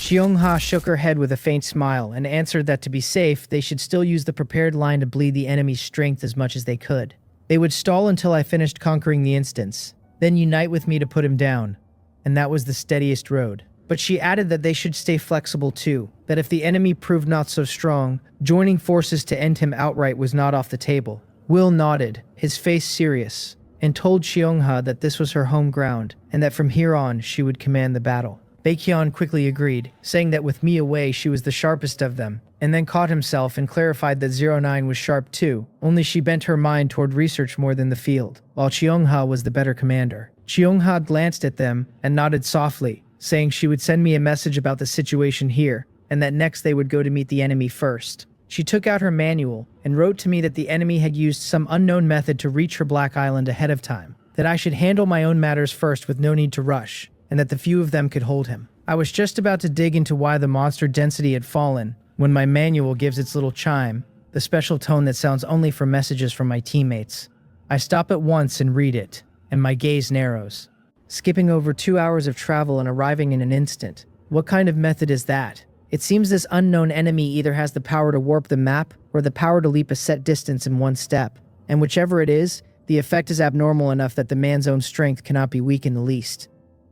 Xiongha shook her head with a faint smile and answered that to be safe, they should still use the prepared line to bleed the enemy's strength as much as they could. They would stall until I finished conquering the instance, then unite with me to put him down, and that was the steadiest road. But she added that they should stay flexible too, that if the enemy proved not so strong, joining forces to end him outright was not off the table. Will nodded, his face serious, and told Xiongha that this was her home ground, and that from here on she would command the battle. Baekhyun quickly agreed, saying that with me away she was the sharpest of them, and then caught himself and clarified that 09 was sharp too, only she bent her mind toward research more than the field, while Xiongha was the better commander. Xiongha glanced at them and nodded softly, saying she would send me a message about the situation here, and that next they would go to meet the enemy first. She took out her manual and wrote to me that the enemy had used some unknown method to reach her Black Island ahead of time, that I should handle my own matters first with no need to rush, and that the few of them could hold him. I was just about to dig into why the monster density had fallen, when my manual gives its little chime, the special tone that sounds only for messages from my teammates. I stop at once and read it, and my gaze narrows. Skipping over 2 hours of travel and arriving in an instant. What kind of method is that? It seems this unknown enemy either has the power to warp the map or the power to leap a set distance in one step, and whichever it is, the effect is abnormal enough that the man's own strength cannot be weak in the least.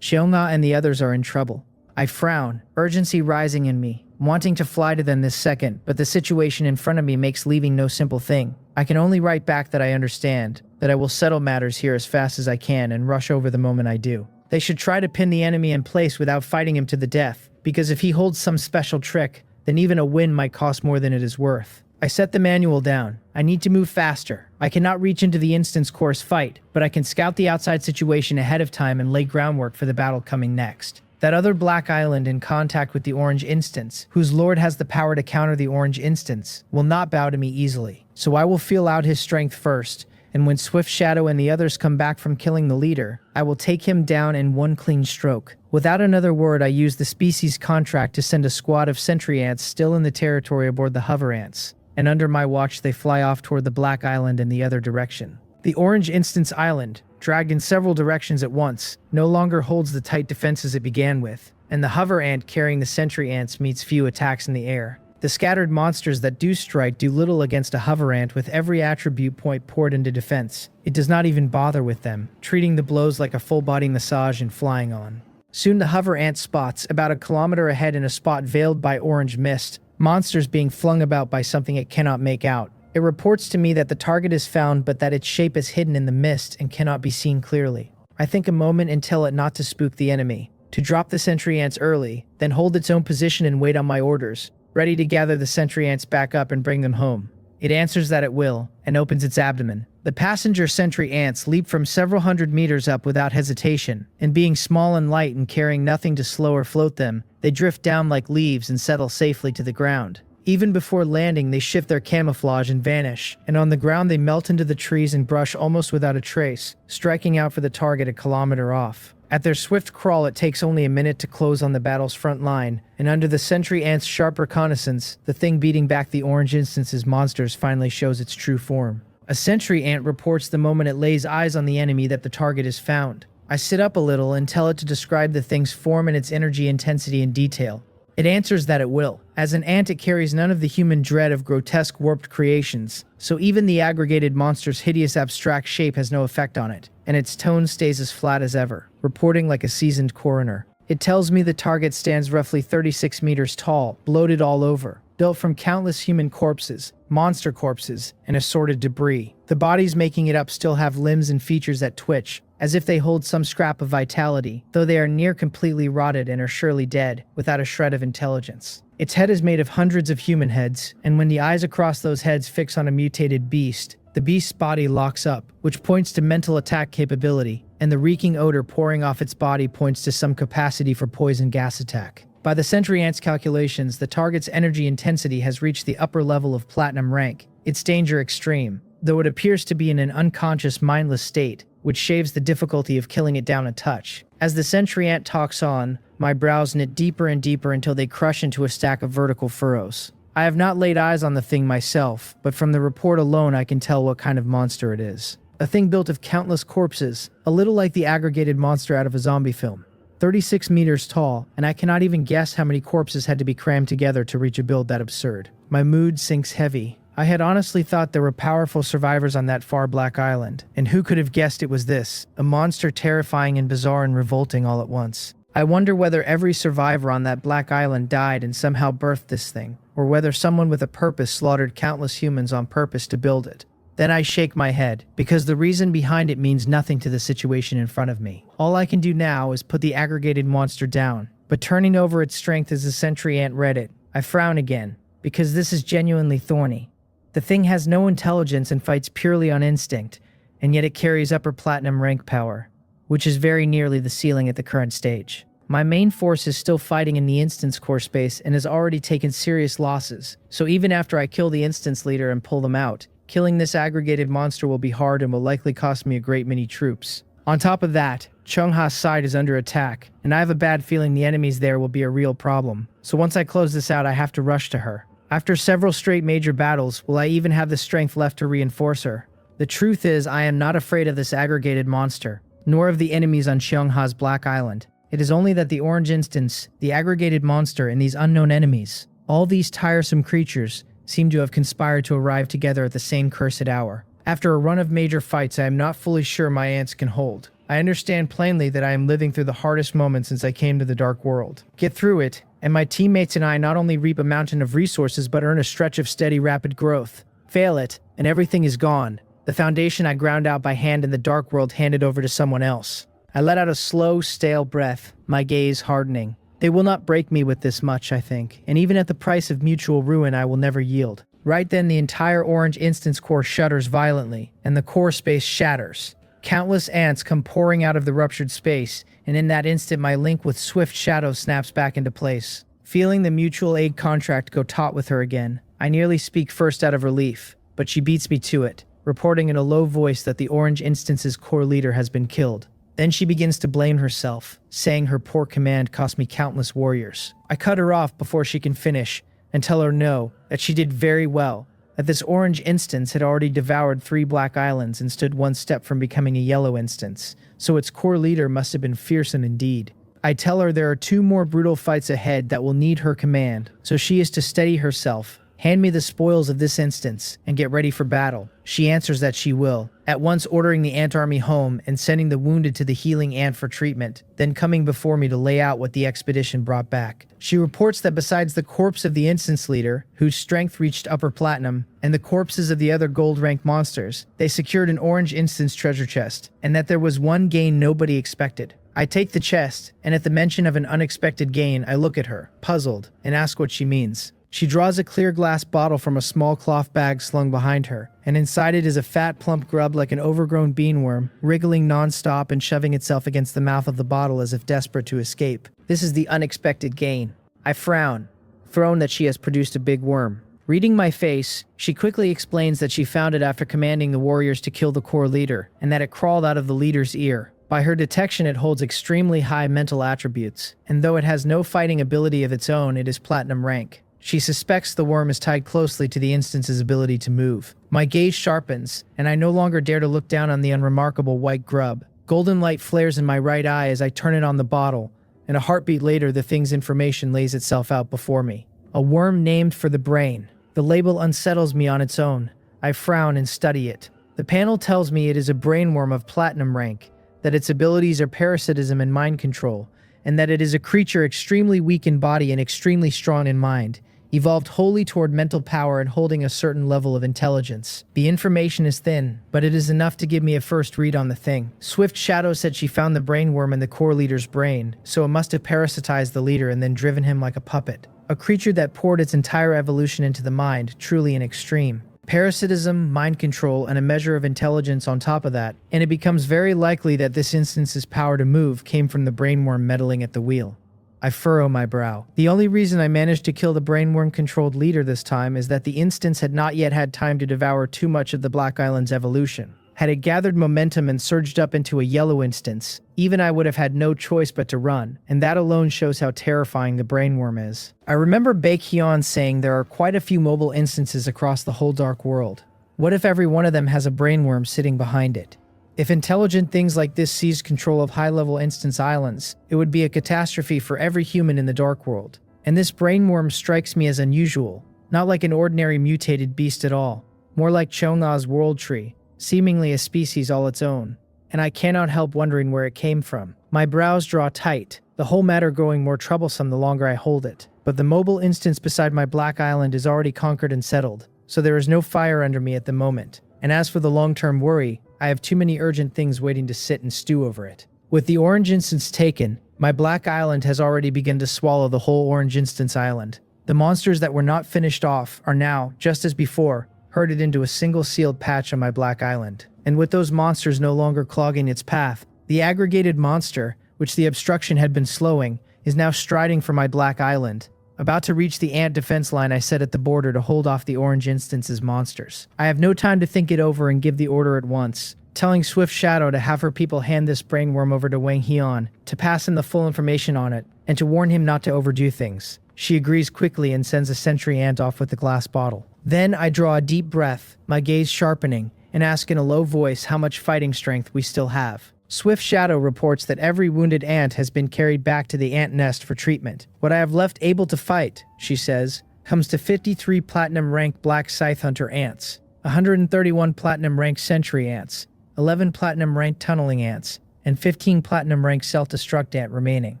Xiongha and the others are in trouble. I frown, urgency rising in me, wanting to fly to them this second, but the situation in front of me makes leaving no simple thing. I can only write back that I understand, that I will settle matters here as fast as I can and rush over the moment I do. They should try to pin the enemy in place without fighting him to the death, because if he holds some special trick, then even a win might cost more than it is worth. I set the manual down. I need to move faster. I cannot reach into the instance course fight, but I can scout the outside situation ahead of time and lay groundwork for the battle coming next. That other Black Island in contact with the Orange Instance, whose lord has the power to counter the Orange Instance, will not bow to me easily. So I will feel out his strength first, and when Swift Shadow and the others come back from killing the leader, I will take him down in one clean stroke. Without another word, I use the species contract to send a squad of sentry ants still in the territory aboard the hover ants, and under my watch they fly off toward the Black Island in the other direction. The Orange Instance Island, dragged in several directions at once, no longer holds the tight defenses it began with, and the hover ant carrying the sentry ants meets few attacks in the air. The scattered monsters that do strike do little against a hover ant with every attribute point poured into defense. It does not even bother with them, treating the blows like a full-body massage and flying on. Soon the hover ant spots, about a kilometer ahead in a spot veiled by orange mist, monsters being flung about by something it cannot make out. It reports to me that the target is found but that its shape is hidden in the mist and cannot be seen clearly. I think a moment and tell it not to spook the enemy, to drop the sentry ants early, then hold its own position and wait on my orders, ready to gather the sentry ants back up and bring them home. It answers that it will, and opens its abdomen. The passenger sentry ants leap from several hundred meters up without hesitation, and being small and light and carrying nothing to slow or float them, they drift down like leaves and settle safely to the ground. Even before landing, they shift their camouflage and vanish, and on the ground they melt into the trees and brush almost without a trace, striking out for the target a kilometer off. At their swift crawl, it takes only a minute to close on the battle's front line, and under the sentry ant's sharp reconnaissance, the thing beating back the Orange Instance's monsters finally shows its true form. A sentry ant reports the moment it lays eyes on the enemy that the target is found. I sit up a little and tell it to describe the thing's form and its energy intensity in detail. It answers that it will. As an ant, it carries none of the human dread of grotesque warped creations, so even the aggregated monster's hideous abstract shape has no effect on it, and its tone stays as flat as ever, reporting like a seasoned coroner. It tells me the target stands roughly 36 meters tall, bloated all over, built from countless human corpses, monster corpses, and assorted debris. The bodies making it up still have limbs and features that twitch, as if they hold some scrap of vitality, though they are near completely rotted and are surely dead, without a shred of intelligence. Its head is made of hundreds of human heads, and when the eyes across those heads fix on a mutated beast, the beast's body locks up, which points to mental attack capability, and the reeking odor pouring off its body points to some capacity for poison gas attack. By the sentry ant's calculations, the target's energy intensity has reached the upper level of platinum rank, its danger extreme, though it appears to be in an unconscious, mindless state, which shaves the difficulty of killing it down a touch. As the sentry ant talks on, my brows knit deeper and deeper until they crush into a stack of vertical furrows. I have not laid eyes on the thing myself, but from the report alone I can tell what kind of monster it is. A thing built of countless corpses, a little like the aggregated monster out of a zombie film. 36 meters tall, and I cannot even guess how many corpses had to be crammed together to reach a build that absurd. My mood sinks heavy. I had honestly thought there were powerful survivors on that far black island, and who could have guessed it was this, a monster terrifying and bizarre and revolting all at once. I wonder whether every survivor on that black island died and somehow birthed this thing, or whether someone with a purpose slaughtered countless humans on purpose to build it. Then I shake my head, because the reason behind it means nothing to the situation in front of me. All I can do now is put the aggregated monster down, but turning over its strength as the sentry ant read it, I frown again, because this is genuinely thorny. The thing has no intelligence and fights purely on instinct, and yet it carries upper platinum rank power, which is very nearly the ceiling at the current stage. My main force is still fighting in the instance core space and has already taken serious losses, so even after I kill the instance leader and pull them out, killing this aggregated monster will be hard and will likely cost me a great many troops. On top of that, Chungha's side is under attack, and I have a bad feeling the enemies there will be a real problem. So once I close this out, I have to rush to her. After several straight major battles, will I even have the strength left to reinforce her? The truth is, I am not afraid of this aggregated monster, nor of the enemies on Chungha's Black Island. It is only that the orange instance, the aggregated monster, and these unknown enemies, all these tiresome creatures, seem to have conspired to arrive together at the same cursed hour. After a run of major fights I am not fully sure my ants can hold. I understand plainly that I am living through the hardest moment since I came to the Dark World. Get through it, and my teammates and I not only reap a mountain of resources but earn a stretch of steady rapid growth. Fail it, and everything is gone. The foundation I ground out by hand in the Dark World handed over to someone else. I let out a slow, stale breath, my gaze hardening. They will not break me with this much, I think, and even at the price of mutual ruin I will never yield. Right then the entire orange instance core shudders violently, and the core space shatters. Countless ants come pouring out of the ruptured space, and in that instant my link with Swift Shadow snaps back into place. Feeling the mutual aid contract go taut with her again, I nearly speak first out of relief, but she beats me to it, reporting in a low voice that the orange instance's core leader has been killed. Then she begins to blame herself, saying her poor command cost me countless warriors. I cut her off before she can finish, and tell her no, that she did very well, that this orange instance had already devoured 3 black islands and stood one step from becoming a yellow instance, so its core leader must have been fearsome indeed. I tell her there are 2 more brutal fights ahead that will need her command, so she is to steady herself, hand me the spoils of this instance, and get ready for battle. She answers that she will, at once ordering the ant army home and sending the wounded to the healing ant for treatment, then coming before me to lay out what the expedition brought back. She reports that besides the corpse of the instance leader, whose strength reached upper platinum, and the corpses of the other gold-ranked monsters, they secured an orange instance treasure chest, and that there was one gain nobody expected. I take the chest, and at the mention of an unexpected gain, I look at her, puzzled, and ask what she means. She draws a clear glass bottle from a small cloth bag slung behind her, and inside it is a fat, plump grub like an overgrown beanworm, wriggling non-stop and shoving itself against the mouth of the bottle as if desperate to escape. This is the unexpected gain. I frown, thrown that she has produced a big worm. Reading my face, she quickly explains that she found it after commanding the warriors to kill the core leader, and that it crawled out of the leader's ear. By her detection, it holds extremely high mental attributes, and though it has no fighting ability of its own, it is platinum rank. She suspects the worm is tied closely to the instance's ability to move. My gaze sharpens, and I no longer dare to look down on the unremarkable white grub. Golden light flares in my right eye as I turn it on the bottle, and a heartbeat later the thing's information lays itself out before me. A worm named for the brain. The label unsettles me on its own. I frown and study it. The panel tells me it is a brainworm of platinum rank, that its abilities are parasitism and mind control, and that it is a creature extremely weak in body and extremely strong in mind, evolved wholly toward mental power and holding a certain level of intelligence. The information is thin, but it is enough to give me a first read on the thing. Swift Shadow said she found the brainworm in the core leader's brain, so it must have parasitized the leader and then driven him like a puppet. A creature that poured its entire evolution into the mind, truly an extreme. Parasitism, mind control, and a measure of intelligence on top of that, and it becomes very likely that this instance's power to move came from the brainworm meddling at the wheel. I furrow my brow. The only reason I managed to kill the brainworm-controlled leader this time is that the instance had not yet had time to devour too much of the Black Island's evolution. Had it gathered momentum and surged up into a yellow instance, even I would have had no choice but to run, and that alone shows how terrifying the brainworm is. I remember Baekhyun saying there are quite a few mobile instances across the whole Dark World. What if every one of them has a brainworm sitting behind it? If intelligent things like this seized control of high-level instance islands, it would be a catastrophe for every human in the Dark World. And this brainworm strikes me as unusual, not like an ordinary mutated beast at all, more like Chonga's world tree, seemingly a species all its own. And I cannot help wondering where it came from. My brows draw tight, the whole matter growing more troublesome the longer I hold it. But the mobile instance beside my black island is already conquered and settled, so there is no fire under me at the moment. And as for the long-term worry, I have too many urgent things waiting to sit and stew over it. With the orange instance taken, my black island has already begun to swallow the whole orange instance island. The monsters that were not finished off are now, just as before, herded into a single sealed patch on my black island. And with those monsters no longer clogging its path, the aggregated monster, which the obstruction had been slowing, is now striding for my black island, about to reach the ant defense line I set at the border to hold off the orange instance's monsters. I have no time to think it over and give the order at once, telling Swift Shadow to have her people hand this brainworm over to Wang Heon, to pass him the full information on it, and to warn him not to overdo things. She agrees quickly and sends a sentry ant off with the glass bottle. Then I draw a deep breath, my gaze sharpening, and ask in a low voice how much fighting strength we still have. Swift Shadow reports that every wounded ant has been carried back to the ant nest for treatment. What I have left able to fight, she says, comes to 53 platinum-ranked black scythe hunter ants, 131 platinum-ranked sentry ants, 11 platinum-ranked tunneling ants, and 15 platinum-ranked self-destruct ant remaining.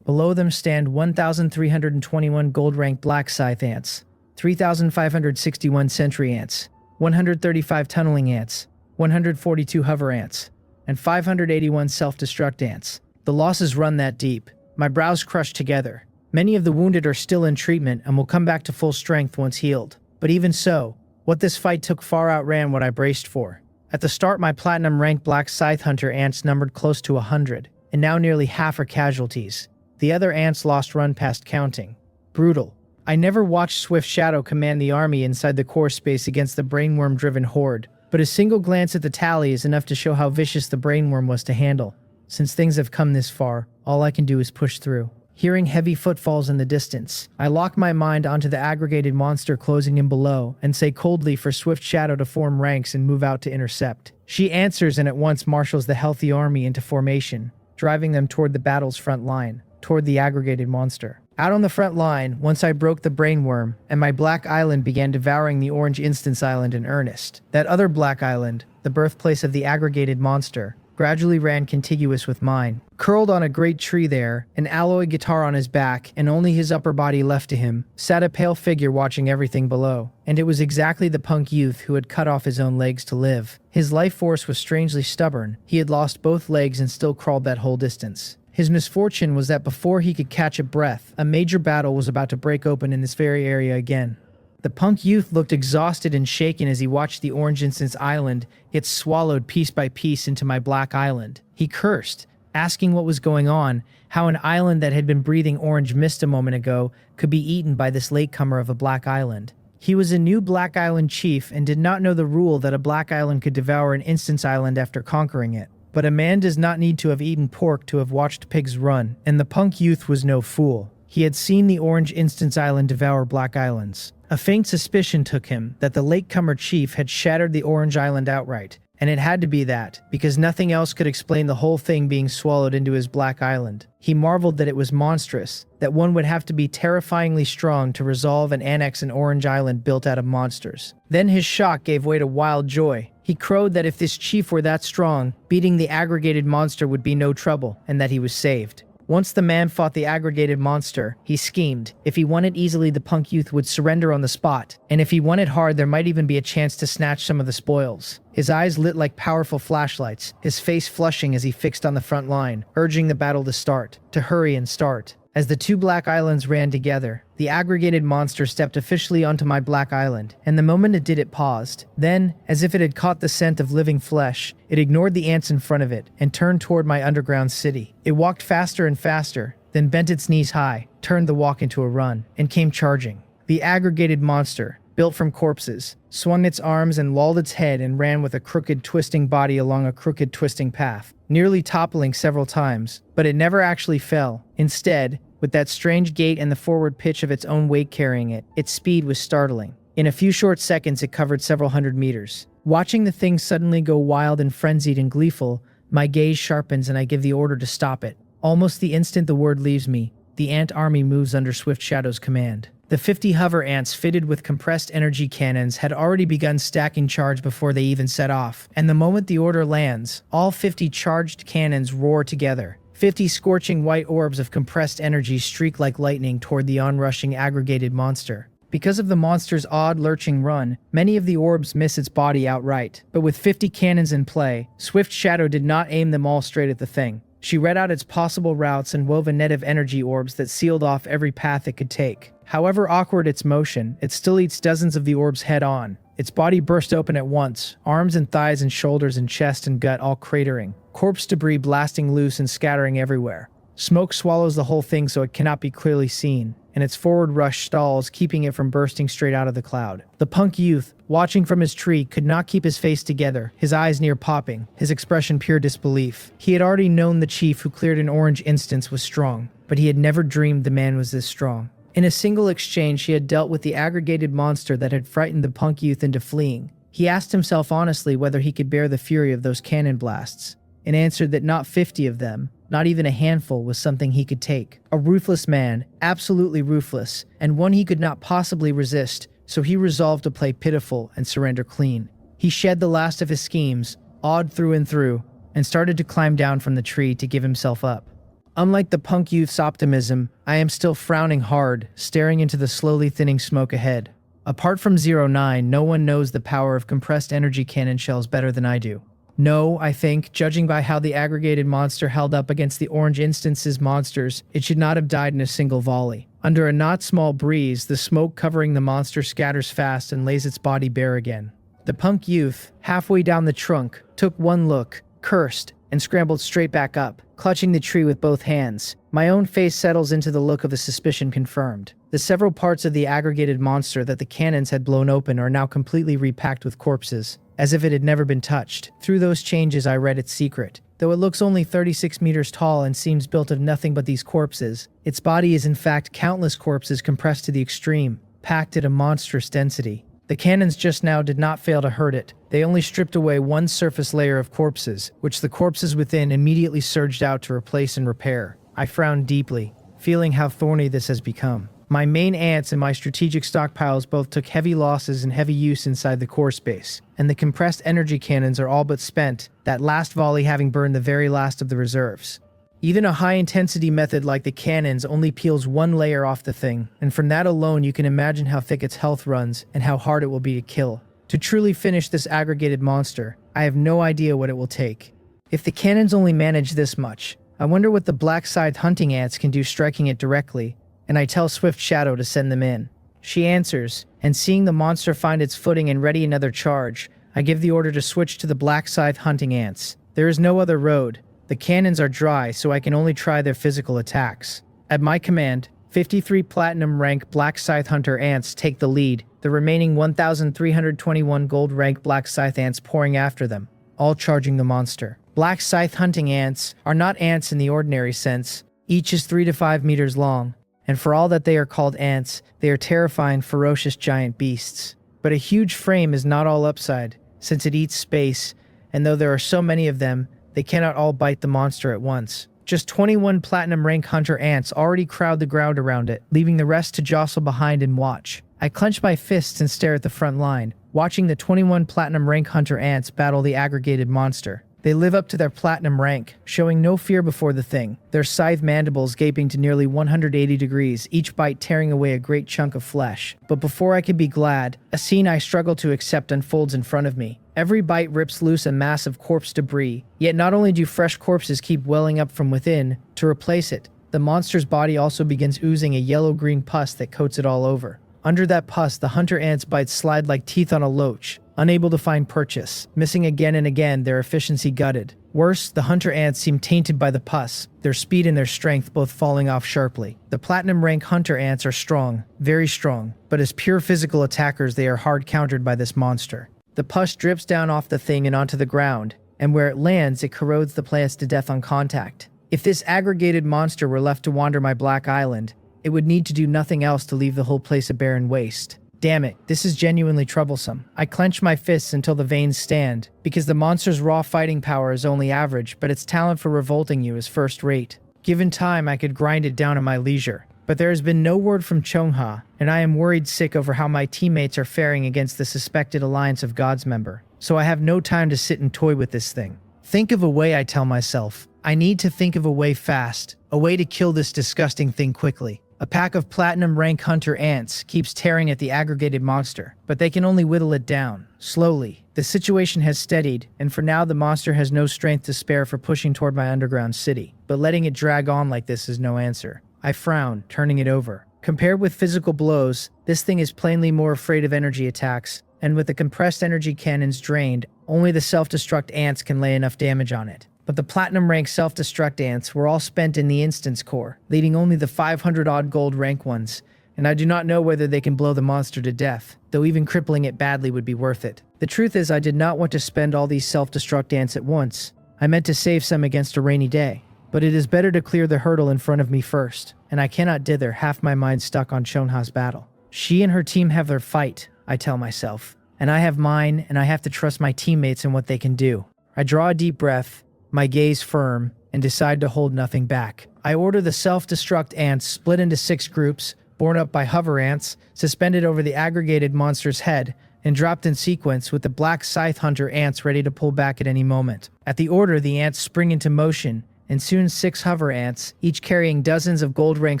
Below them stand 1,321 gold-ranked black scythe ants, 3,561 sentry ants, 135 tunneling ants, 142 hover ants, and 581 self-destruct ants. The losses run that deep. My brows crush together. Many of the wounded are still in treatment and will come back to full strength once healed. But even so, what this fight took far outran what I braced for. At the start, my platinum-ranked black scythe hunter ants numbered close to 100, and now nearly half are casualties. The other ants lost run past counting. Brutal. I never watched Swift Shadow command the army inside the core space against the brainworm-driven horde, but a single glance at the tally is enough to show how vicious the brainworm was to handle. Since things have come this far, all I can do is push through. Hearing heavy footfalls in the distance, I lock my mind onto the aggregated monster closing in below and say coldly for Swift Shadow to form ranks and move out to intercept. She answers and at once marshals the healthy army into formation, driving them toward the battle's front line, toward the aggregated monster. Out on the front line, once I broke the brainworm, and my black island began devouring the orange instance island in earnest. That other black island, the birthplace of the aggregated monster, gradually ran contiguous with mine. Curled on a great tree there, an alloy guitar on his back, and only his upper body left to him, sat a pale figure watching everything below. And it was exactly the punk youth who had cut off his own legs to live. His life force was strangely stubborn. He had lost both legs and still crawled that whole distance. His misfortune was that before he could catch a breath, a major battle was about to break open in this very area again. The punk youth looked exhausted and shaken as he watched the orange instance island get swallowed piece by piece into my black island. He cursed, asking what was going on, how an island that had been breathing orange mist a moment ago could be eaten by this latecomer of a black island. He was a new black island chief and did not know the rule that a black island could devour an instance island after conquering it. But a man does not need to have eaten pork to have watched pigs run, and the punk youth was no fool. He had seen the orange instance island devour black islands. A faint suspicion took him that the latecomer chief had shattered the orange island outright, and it had to be that, because nothing else could explain the whole thing being swallowed into his black island. He marveled that it was monstrous, that one would have to be terrifyingly strong to resolve and annex an orange island built out of monsters. Then his shock gave way to wild joy. He crowed that if this chief were that strong, beating the aggregated monster would be no trouble, and that he was saved. Once the man fought the aggregated monster, he schemed. If he won it easily, the punk youth would surrender on the spot, and if he won it hard, there might even be a chance to snatch some of the spoils. His eyes lit like powerful flashlights, his face flushing as he fixed on the front line, urging the battle to start, to hurry and start. As the two black islands ran together, the aggregated monster stepped officially onto my black island, and the moment it did, it paused. Then, as if it had caught the scent of living flesh, it ignored the ants in front of it and turned toward my underground city. It walked faster and faster, then bent its knees high, turned the walk into a run, and came charging. The aggregated monster, built from corpses, swung its arms and lolled its head and ran with a crooked, twisting body along a crooked, twisting path, nearly toppling several times, but it never actually fell. Instead, with that strange gait and the forward pitch of its own weight carrying it, its speed was startling. In a few short seconds, it covered several hundred meters. Watching the thing suddenly go wild and frenzied and gleeful, My gaze sharpens and I give the order to stop it. Almost the instant the word leaves me, the ant army moves under Swift Shadow's command. The 50 hover ants fitted with compressed energy cannons had already begun stacking charge before they even set off, and the moment the order lands, all 50 charged cannons roar together. 50 scorching white orbs of compressed energy streak like lightning toward the onrushing aggregated monster. Because of the monster's odd lurching run, many of the orbs miss its body outright, but with 50 cannons in play, Swift Shadow did not aim them all straight at the thing. She read out its possible routes and wove a net of energy orbs that sealed off every path it could take. However awkward its motion, it still eats dozens of the orbs head-on. Its body burst open at once, arms and thighs and shoulders and chest and gut all cratering, corpse debris blasting loose and scattering everywhere. Smoke swallows the whole thing so it cannot be clearly seen, and its forward rush stalls, keeping it from bursting straight out of the cloud. The punk youth, watching from his tree, could not keep his face together, his eyes near popping, his expression pure disbelief. He had already known the chief who cleared an orange instance was strong, but he had never dreamed the man was this strong. In a single exchange, he had dealt with the aggregated monster that had frightened the punk youth into fleeing. He asked himself honestly whether he could bear the fury of those cannon blasts, and answered that not 50 of them, not even a handful, was something he could take. A ruthless man, absolutely ruthless, and one he could not possibly resist, so he resolved to play pitiful and surrender clean. He shed the last of his schemes, awed through and through, and started to climb down from the tree to give himself up. Unlike the punk youth's optimism, I am still frowning hard, staring into the slowly thinning smoke ahead. Apart from 09, no one knows the power of compressed energy cannon shells better than I do. No, I think, judging by how the aggregated monster held up against the orange instance's monsters, it should not have died in a single volley. Under a not small breeze, the smoke covering the monster scatters fast and lays its body bare again. The punk youth, halfway down the trunk, took one look, cursed, and scrambled straight back up, clutching the tree with both hands. My own face settles into the look of a suspicion confirmed. The several parts of the aggregated monster that the cannons had blown open are now completely repacked with corpses, as if it had never been touched. Through those changes I read its secret. Though it looks only 36 meters tall and seems built of nothing but these corpses, its body is in fact countless corpses compressed to the extreme, packed at a monstrous density. The cannons just now did not fail to hurt it. They only stripped away one surface layer of corpses, which the corpses within immediately surged out to replace and repair. I frowned deeply, feeling how thorny this has become. My main ants and my strategic stockpiles both took heavy losses and heavy use inside the core space, and the compressed energy cannons are all but spent, that last volley having burned the very last of the reserves. Even a high-intensity method like the cannons only peels one layer off the thing, and from that alone you can imagine how thick its health runs and how hard it will be to kill. To truly finish this aggregated monster, I have no idea what it will take. If the cannons only manage this much, I wonder what the black scythe hunting ants can do striking it directly, and I tell Swift Shadow to send them in. She answers, and seeing the monster find its footing and ready another charge, I give the order to switch to the black scythe hunting ants. There is no other road. The cannons are dry, so I can only try their physical attacks. At my command, 53 platinum rank black scythe hunter ants take the lead, the remaining 1,321 gold rank black scythe ants pouring after them, all charging the monster. Black scythe hunting ants are not ants in the ordinary sense. Each is 3 to 5 meters long, and for all that they are called ants, they are terrifying, ferocious giant beasts. But a huge frame is not all upside, since it eats space, and though there are so many of them, they cannot all bite the monster at once. Just 21 platinum rank hunter ants already crowd the ground around it, leaving the rest to jostle behind and watch. I clench my fists and stare at the front line, watching the 21 platinum rank hunter ants battle the aggregated monster. They live up to their platinum rank, showing no fear before the thing, their scythe mandibles gaping to nearly 180 degrees, each bite tearing away a great chunk of flesh. But before I could be glad, a scene I struggle to accept unfolds in front of me. Every bite rips loose a mass of corpse debris, yet not only do fresh corpses keep welling up from within, to replace it, the monster's body also begins oozing a yellow-green pus that coats it all over. Under that pus, the hunter ants' bites slide like teeth on a loach, unable to find purchase, missing again and again, their efficiency gutted. Worse, the hunter ants seem tainted by the pus, their speed and their strength both falling off sharply. The platinum rank hunter ants are strong, very strong, but as pure physical attackers they are hard countered by this monster. The pus drips down off the thing and onto the ground, and where it lands it corrodes the plants to death on contact. If this aggregated monster were left to wander my black island, it would need to do nothing else to leave the whole place a barren waste. Damn it, this is genuinely troublesome. I clench my fists until the veins stand, because the monster's raw fighting power is only average, but its talent for revolting you is first rate. Given time, I could grind it down at my leisure. But there has been no word from Chonghua, and I am worried sick over how my teammates are faring against the suspected Alliance of Gods member. So I have no time to sit and toy with this thing. Think of a way, I tell myself. I need to think of a way fast, a way to kill this disgusting thing quickly. A pack of platinum rank hunter ants keeps tearing at the aggregated monster, but they can only whittle it down, slowly. The situation has steadied, and for now the monster has no strength to spare for pushing toward my underground city. But letting it drag on like this is no answer. I frown, turning it over. Compared with physical blows, this thing is plainly more afraid of energy attacks, and with the compressed energy cannons drained, only the self-destruct ants can lay enough damage on it. But the platinum rank self-destruct ants were all spent in the instance core, leaving only the 500-odd gold rank ones, and I do not know whether they can blow the monster to death, though even crippling it badly would be worth it. The truth is, I did not want to spend all these self-destruct ants at once. I meant to save some against a rainy day. But it is better to clear the hurdle in front of me first, and I cannot dither, half my mind stuck on Chonhua's battle. She and her team have their fight, I tell myself, and I have mine, and I have to trust my teammates and what they can do. I draw a deep breath, my gaze firm, and decide to hold nothing back. I order the self-destruct ants split into 6 groups, borne up by hover ants, suspended over the aggregated monster's head, and dropped in sequence with the black scythe hunter ants ready to pull back at any moment. At the order, the ants spring into motion, and soon 6 hover ants, each carrying dozens of gold-rank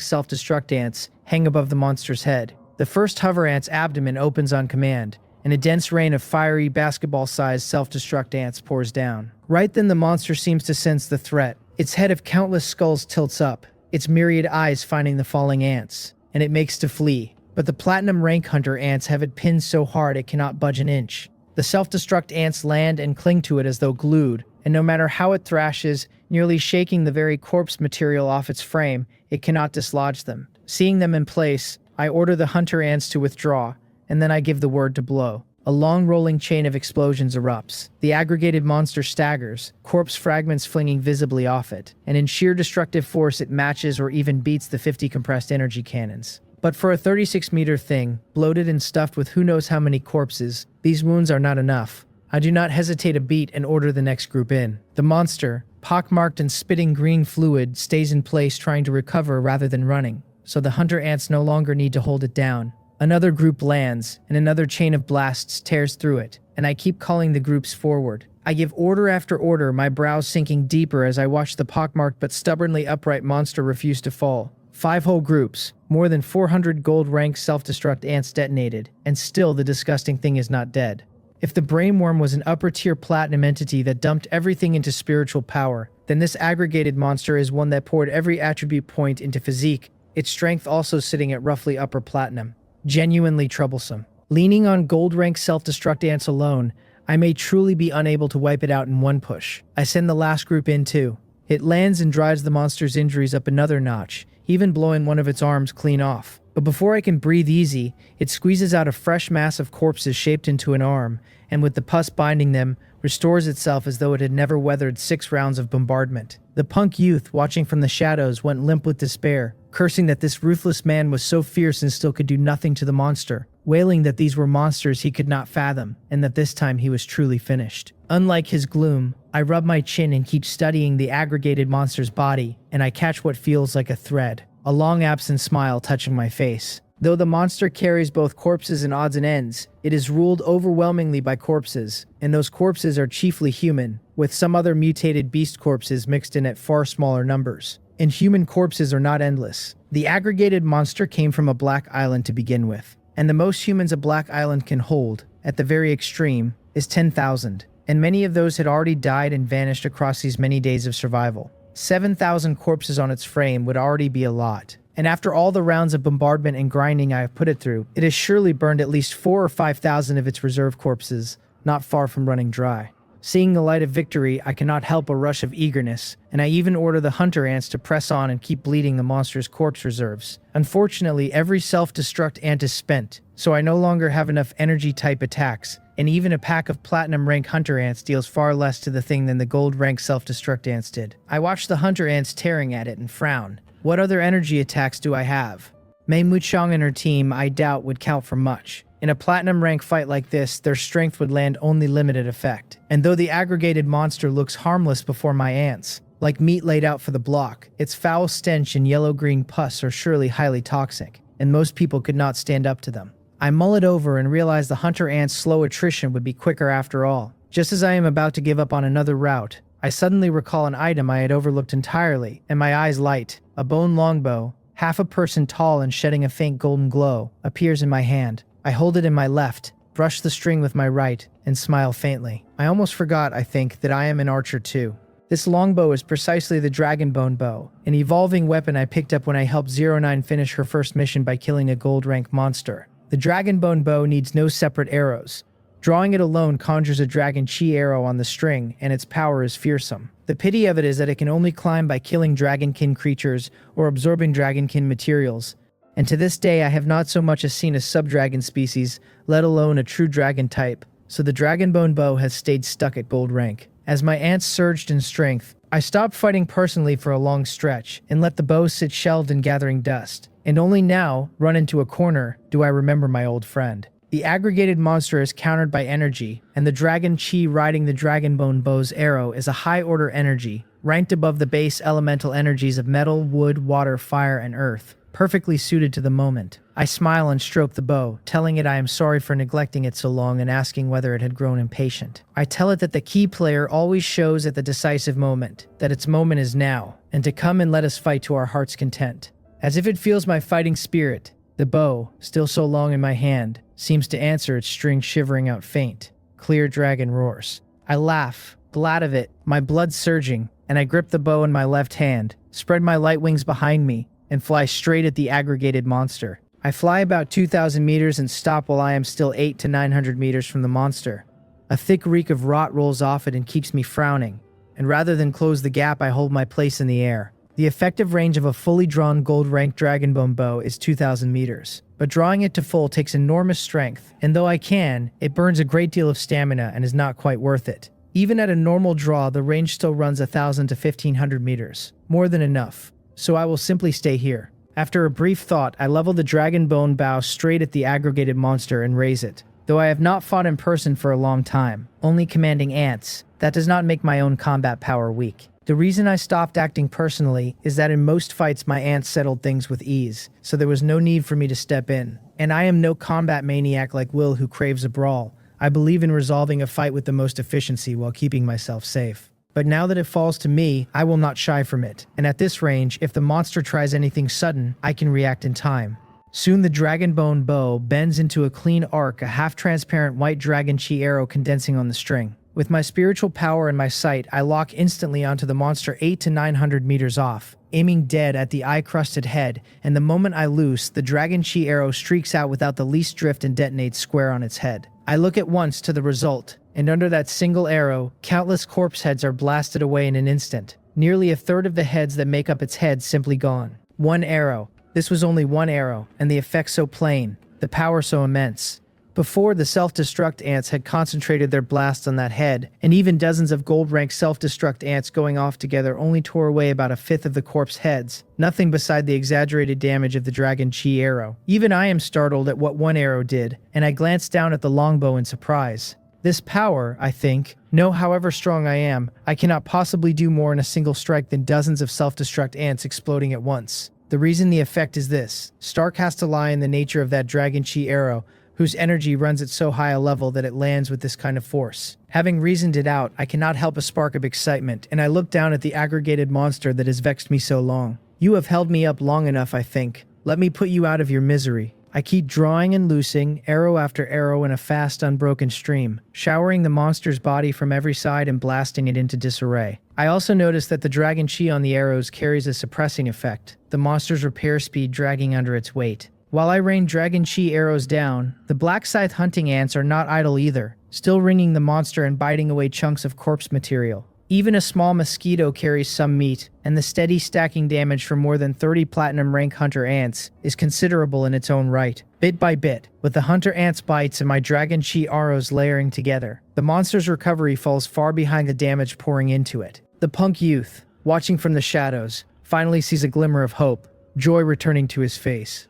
self-destruct ants, hang above the monster's head. The first hover ant's abdomen opens on command, and a dense rain of fiery, basketball-sized self-destruct ants pours down. Right then the monster seems to sense the threat. Its head of countless skulls tilts up, its myriad eyes finding the falling ants, and it makes to flee. But the platinum rank hunter ants have it pinned so hard it cannot budge an inch. The self-destruct ants land and cling to it as though glued, and no matter how it thrashes, nearly shaking the very corpse material off its frame, it cannot dislodge them. Seeing them in place, I order the hunter ants to withdraw, and then I give the word to blow. A long rolling chain of explosions erupts. The aggregated monster staggers, corpse fragments flinging visibly off it, and in sheer destructive force it matches or even beats the 50 compressed energy cannons. But for a 36-meter thing, bloated and stuffed with who knows how many corpses, these wounds are not enough. I do not hesitate a beat and order the next group in. The monster, pockmarked and spitting green fluid, stays in place trying to recover rather than running, so the hunter ants no longer need to hold it down. Another group lands, and another chain of blasts tears through it, and I keep calling the groups forward. I give order after order, my brows sinking deeper as I watch the pockmarked but stubbornly upright monster refuse to fall. 5 whole groups, more than 400 gold-rank self-destruct ants detonated, and still the disgusting thing is not dead. If the brainworm was an upper-tier platinum entity that dumped everything into spiritual power, then this aggregated monster is one that poured every attribute point into physique, its strength also sitting at roughly upper platinum. Genuinely troublesome. Leaning on gold-rank self-destruct ants alone, I may truly be unable to wipe it out in one push. I send the last group in too. It lands and drives the monster's injuries up another notch, even blowing one of its arms clean off. But before I can breathe easy, it squeezes out a fresh mass of corpses shaped into an arm, and with the pus binding them, restores itself as though it had never weathered 6 rounds of bombardment. The punk youth, watching from the shadows, went limp with despair, cursing that this ruthless man was so fierce and still could do nothing to the monster, wailing that these were monsters he could not fathom, and that this time he was truly finished. Unlike his gloom, I rub my chin and keep studying the aggregated monster's body, and I catch what feels like a thread, a long-absent smile touching my face. Though the monster carries both corpses and odds and ends, it is ruled overwhelmingly by corpses, and those corpses are chiefly human, with some other mutated beast corpses mixed in at far smaller numbers. And human corpses are not endless. The aggregated monster came from a black island to begin with, and the most humans a black island can hold, at the very extreme, is 10,000, and many of those had already died and vanished across these many days of survival. 7,000 corpses on its frame would already be a lot, and after all the rounds of bombardment and grinding I have put it through, it has surely burned at least 4,000 or 5,000 of its reserve corpses, not far from running dry. Seeing the light of victory, I cannot help a rush of eagerness, and I even order the hunter ants to press on and keep bleeding the monster's corpse reserves. Unfortunately, every self-destruct ant is spent, so I no longer have enough energy-type attacks, and even a pack of platinum-rank hunter ants deals far less to the thing than the gold-rank self-destruct ants did. I watch the hunter ants tearing at it and frown. What other energy attacks do I have? Mei Muchang and her team, I doubt, would count for much. In a platinum rank fight like this, their strength would land only limited effect. And though the aggregated monster looks harmless before my ants, like meat laid out for the block, its foul stench and yellow-green pus are surely highly toxic, and most people could not stand up to them. I mull it over and realize the hunter ant's slow attrition would be quicker after all. Just as I am about to give up on another route, I suddenly recall an item I had overlooked entirely, and my eyes light. A bone longbow, half a person tall and shedding a faint golden glow, appears in my hand. I hold it in my left, brush the string with my right, and smile faintly. I almost forgot, I think, that I am an archer too. This longbow is precisely the dragonbone bow, an evolving weapon I picked up when I helped 09 finish her first mission by killing a gold rank monster. The dragonbone bow needs no separate arrows. Drawing it alone conjures a dragon chi arrow on the string, and its power is fearsome. The pity of it is that it can only climb by killing dragonkin creatures or absorbing dragonkin materials, and to this day I have not so much as seen a sub-dragon species, let alone a true dragon type, so the dragonbone bow has stayed stuck at gold rank. As my ants surged in strength, I stopped fighting personally for a long stretch and let the bow sit shelved in gathering dust. And only now, run into a corner, do I remember my old friend. The aggregated monster is countered by energy, and the dragon chi riding the dragonbone bow's arrow is a high-order energy, ranked above the base elemental energies of metal, wood, water, fire, and earth, perfectly suited to the moment. I smile and stroke the bow, telling it I am sorry for neglecting it so long and asking whether it had grown impatient. I tell it that the key player always shows at the decisive moment, that its moment is now, and to come and let us fight to our heart's content. As if it feels my fighting spirit, the bow, still so long in my hand, seems to answer its string shivering out faint. Clear dragon roars. I laugh, glad of it, my blood surging, and I grip the bow in my left hand, spread my light wings behind me, and fly straight at the aggregated monster. I fly about 2,000 meters and stop while I am still 800 to 900 meters from the monster. A thick reek of rot rolls off it and keeps me frowning, and rather than close the gap I hold my place in the air. The effective range of a fully drawn gold-ranked dragonbone bow is 2,000 meters, but drawing it to full takes enormous strength, and though I can, it burns a great deal of stamina and is not quite worth it. Even at a normal draw, the range still runs 1,000 to 1,500 meters, more than enough, so I will simply stay here. After a brief thought, I level the dragonbone bow straight at the aggregated monster and raise it. Though I have not fought in person for a long time, only commanding ants, that does not make my own combat power weak. The reason I stopped acting personally is that in most fights my ants settled things with ease, so there was no need for me to step in. And I am no combat maniac like Will who craves a brawl. I believe in resolving a fight with the most efficiency while keeping myself safe. But now that it falls to me, I will not shy from it, and at this range, if the monster tries anything sudden, I can react in time. Soon the dragonbone bow bends into a clean arc, a half-transparent white dragon chi arrow condensing on the string. With my spiritual power and my sight, I lock instantly onto the monster 800 to 900 meters off, aiming dead at the eye-crusted head, and the moment I loose, the dragon chi arrow streaks out without the least drift and detonates square on its head. I look at once to the result, and under that single arrow, countless corpse heads are blasted away in an instant. Nearly a third of the heads that make up its head simply gone. One arrow. This was only one arrow, and the effect so plain, the power so immense. Before, the self-destruct ants had concentrated their blasts on that head, and even dozens of gold-ranked self-destruct ants going off together only tore away about a fifth of the corpse heads, nothing beside the exaggerated damage of the dragon chi arrow. Even I am startled at what one arrow did, and I glance down at the longbow in surprise. This power, I think, no, however strong I am, I cannot possibly do more in a single strike than dozens of self-destruct ants exploding at once. The reason the effect is this: Stark has to lie in the nature of that dragon chi arrow, whose energy runs at so high a level that it lands with this kind of force. Having reasoned it out, I cannot help a spark of excitement, and I look down at the aggregated monster that has vexed me so long. You have held me up long enough, I think. Let me put you out of your misery. I keep drawing and loosing, arrow after arrow in a fast, unbroken stream, showering the monster's body from every side and blasting it into disarray. I also notice that the dragon chi on the arrows carries a suppressing effect, the monster's repair speed dragging under its weight. While I rain dragon chi arrows down, the black scythe hunting ants are not idle either, still ringing the monster and biting away chunks of corpse material. Even a small mosquito carries some meat, and the steady stacking damage from more than 30 platinum rank hunter ants is considerable in its own right. Bit by bit, with the hunter ants' bites and my dragon chi arrows layering together, the monster's recovery falls far behind the damage pouring into it. The punk youth, watching from the shadows, finally sees a glimmer of hope, joy returning to his face.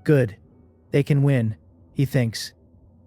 Good. They can win, he thinks.